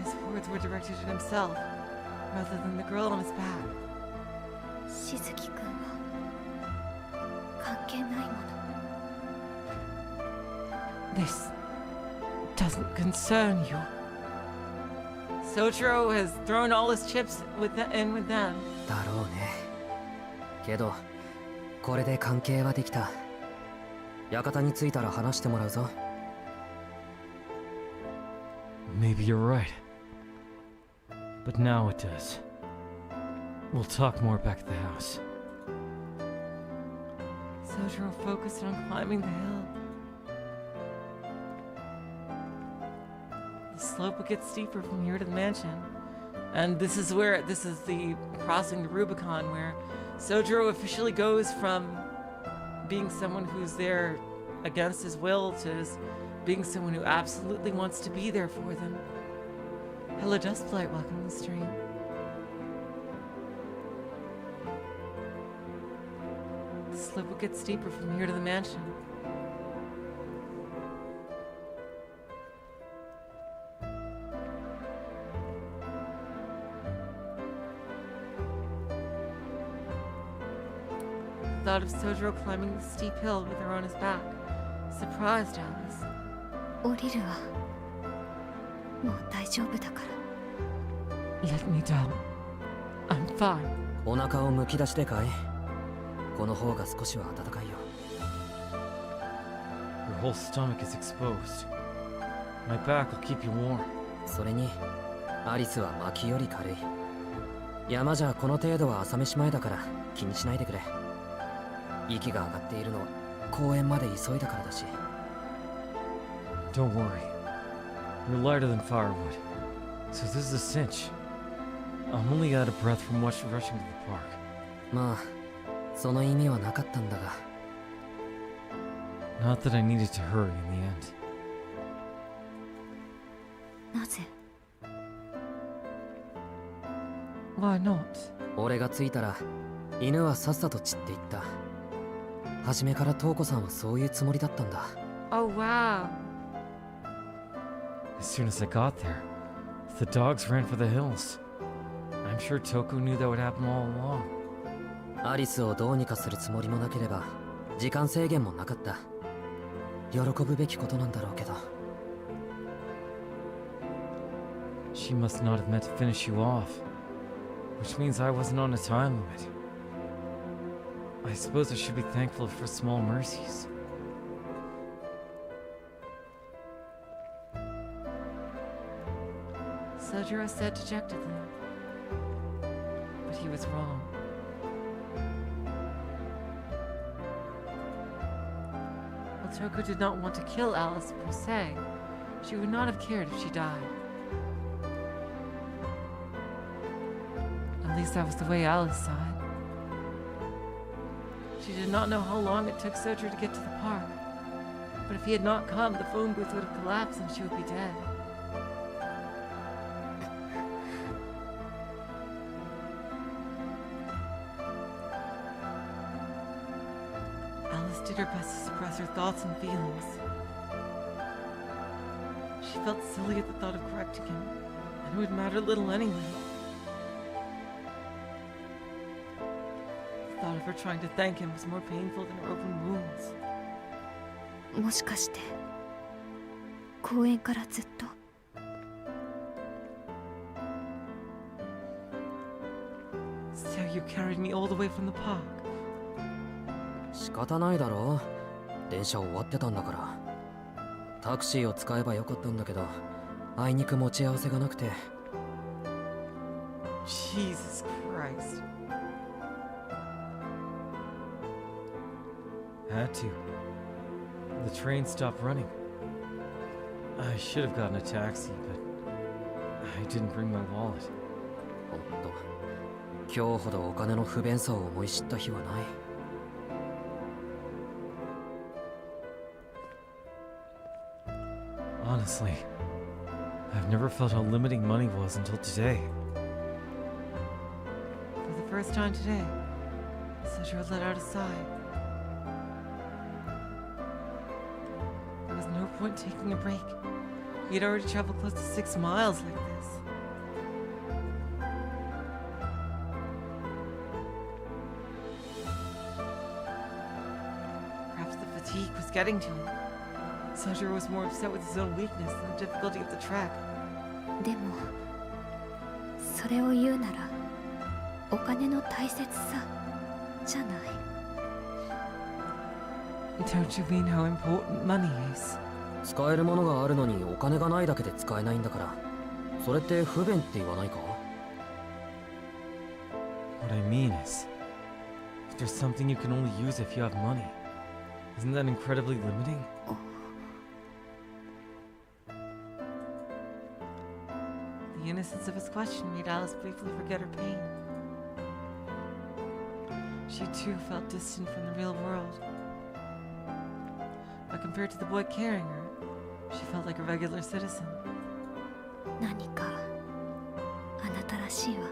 His words were directed at himself, rather than the girl on his back. しずきくんは関係ないもの。 This doesn't concern you. Soujirouu has thrown all his chips in with them. だろうね。けどこれで関係はできた。館に着いたら話してもらうぞ。 Maybe you're right. But now it does. We'll talk more back at the house. Soujirouu focused on climbing the hill. The slope would get steeper from here to the mansion. And this is the crossing the Rubicon, where Soujirouu officially goes from being someone who's there against his will to being someone who absolutely wants to be there for them. Hello, Dustblight, welcome to the stream. The slope will get steeper from here to the mansion. The thought of Soujirouu climbing the steep hill with her on his back surprised Alice. 降りるわ。もう大丈夫だから。 Let me down. I'm fine. お腹をむき出しでかい？この方が少しは暖かいよ。 Your whole stomach is exposed. My back will keep you warm. それにアリスは薪より軽い。山じゃこの程度は朝飯前だから気にしないでくれ。息が上がっているのは公園まで急いだからだし。 Don't worry. You're lighter than firewood. So this is a cinch. I'm only out of breath from rushing to the park. まあその意味はなかったんだが。 Not that I needed to hurry in the end. なぜ？ Why not? 俺が着いたら犬はさっさと散っていった。初めからトウコさんはそういうつもりだったんだ。 Oh, wow. As soon as I got there, the dogs ran for the hills. I'm sure Touko knew that would happen all along. アリスをどうにかするつもりもなければ時間制限もなかった。喜ぶべきことなんだろうけど。 She must not have meant to finish you off, which means I wasn't on a time limit. I suppose I should be thankful for small mercies. Soujirouu said dejectedly. But he was wrong. While Touko did not want to kill Alice per se, she would not have cared if she died. At least that was the way Alice saw it. She did not know how long it took Soujirouu to get to the park. But if he had not come, the phone booth would have collapsed and she would be dead. Alice did her best to suppress her thoughts and feelings. She felt silly at the thought of correcting him, and it would matter little anyway. The thought of her trying to thank him was more painful than her open wounds. もしかして公園からずっと。 So you carried me all the way from the park. 仕方ないだろう。電車終わってたんだから。タクシーを使えばよかったんだけど、あいにく持ち合わせがなくて。 Jesus Christ. Had to. The train stopped running. I should have gotten a taxi, but I didn't bring my wallet. ほんと、今日ほどお金の不便さを思い知った日はない。 Honestly, I've never felt how limiting money was until today. For the first time today, Soujirouu let out a sigh. There was no point taking a break. He had already traveled close to 6 miles like this. fatigue was getting to him. Soujirouu was more upset with his own weakness than the difficulty of the trek. でもそれを言うならお金の大切さじゃない。 Don't you mean how important money is? 使えるものがあるのにお金がないだけで使えないんだから、それって不便って言わないか？ What I mean is, if there's something you can only use if you have money, isn't that incredibly limiting? The innocence of his question made Alice briefly forget her pain. She too felt distant from the real world. But compared to the boy carrying her, she felt like a regular citizen. 何かあなたらしいわ。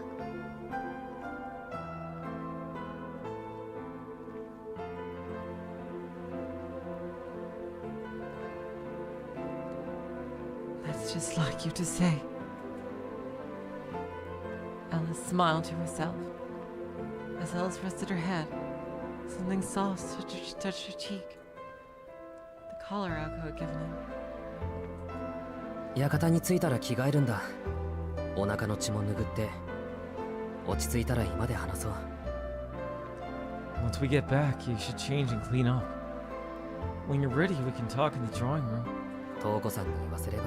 That's just like you to say. Alice smiled to herself. As Alice rested her head, something soft touched her cheek. The collar Alco had given him. 館に着いたら着替えるんだ。お腹の血も拭って。落ち着いたら今で話そう。 Once we get back, you should change and clean up. When you're ready, we can talk in the drawing room. トウコさんに言わせれば、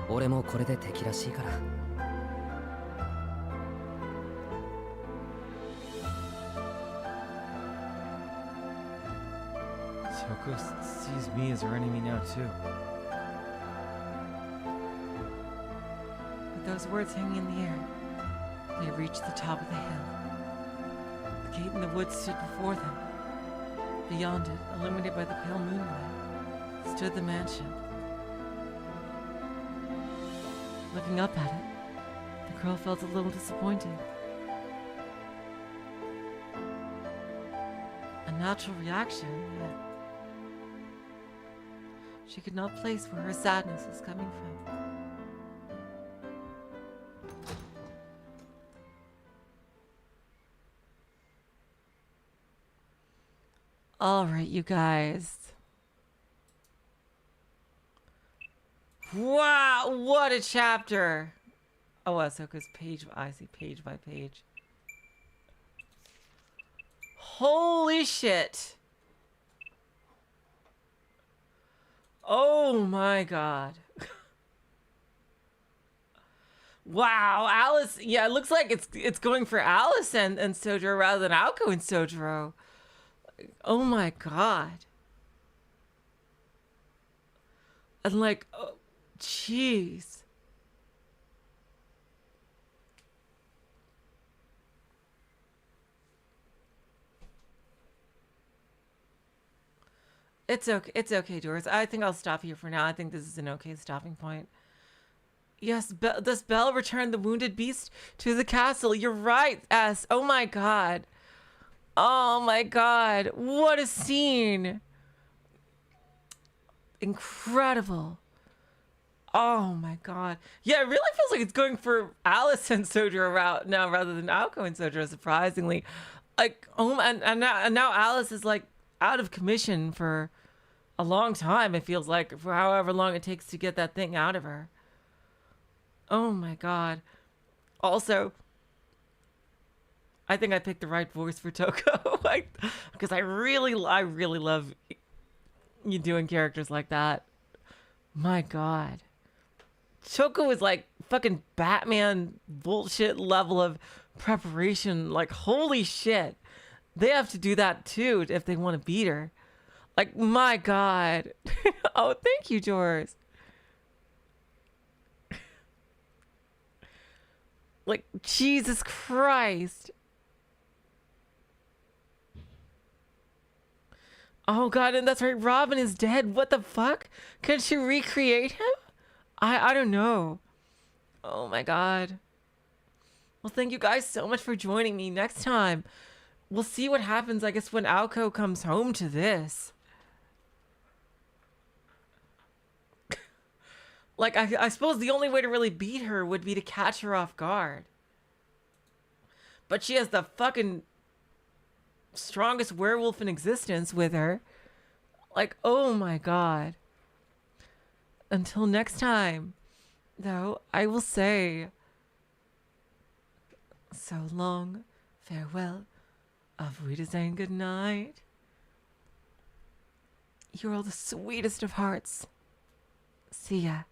俺もこれで敵らしいから。 Touko sees me as her enemy now too. With those words hanging in the air, they reached the top of the hill. The gate in the woods stood before them. Beyond it, illuminated by the pale moonlight, stood the mansion. Looking up at it, the girl felt a little disappointed. A natural reaction, yet she could not place where her sadness was coming from. All right, you guys. Wow, what a chapter. Oh, Ahsoka's page. I see, page by page. Holy shit. Oh my god. Wow, Alice. Yeah, it looks like it's going for Alice and Soujirouu rather than Alco and Soujirouu. Oh my god. And like, oh, jeez. It's okay. It's okay, Doris. I think I'll stop here for now. I think this is an okay stopping point. Yes, this bell returned the wounded beast to the castle. You're right, S. Oh my god. Oh my god. What a scene. Incredible. Oh my god. Yeah, it really feels like it's going for Alice and Soujirouu route now rather than Alco and Soujirouu, surprisingly. Like, oh, and now Alice is like out of commission for a long time, it feels like, for however long it takes to get that thing out of her. Oh my god. Also, I think I picked the right voice for Touko, because I really love you doing characters like that. My god. Touko is like fucking Batman bullshit level of preparation. Like, holy shit. They have to do that too if they want to beat her. Like, my god. Oh, thank you, Doris. Like, Jesus Christ. Oh god, and that's right, Robin is dead. What the fuck? Can she recreate him? I don't know. Oh my god. Well, thank you guys so much for joining me. Next time, we'll see what happens, I guess, when Alco comes home to this. Like, I suppose the only way to really beat her would be to catch her off guard. But she has the fucking strongest werewolf in existence with her. Like, oh my god. Until next time, though, I will say so long, farewell, auf Wiedersehen, good night. You're all the sweetest of hearts. See ya.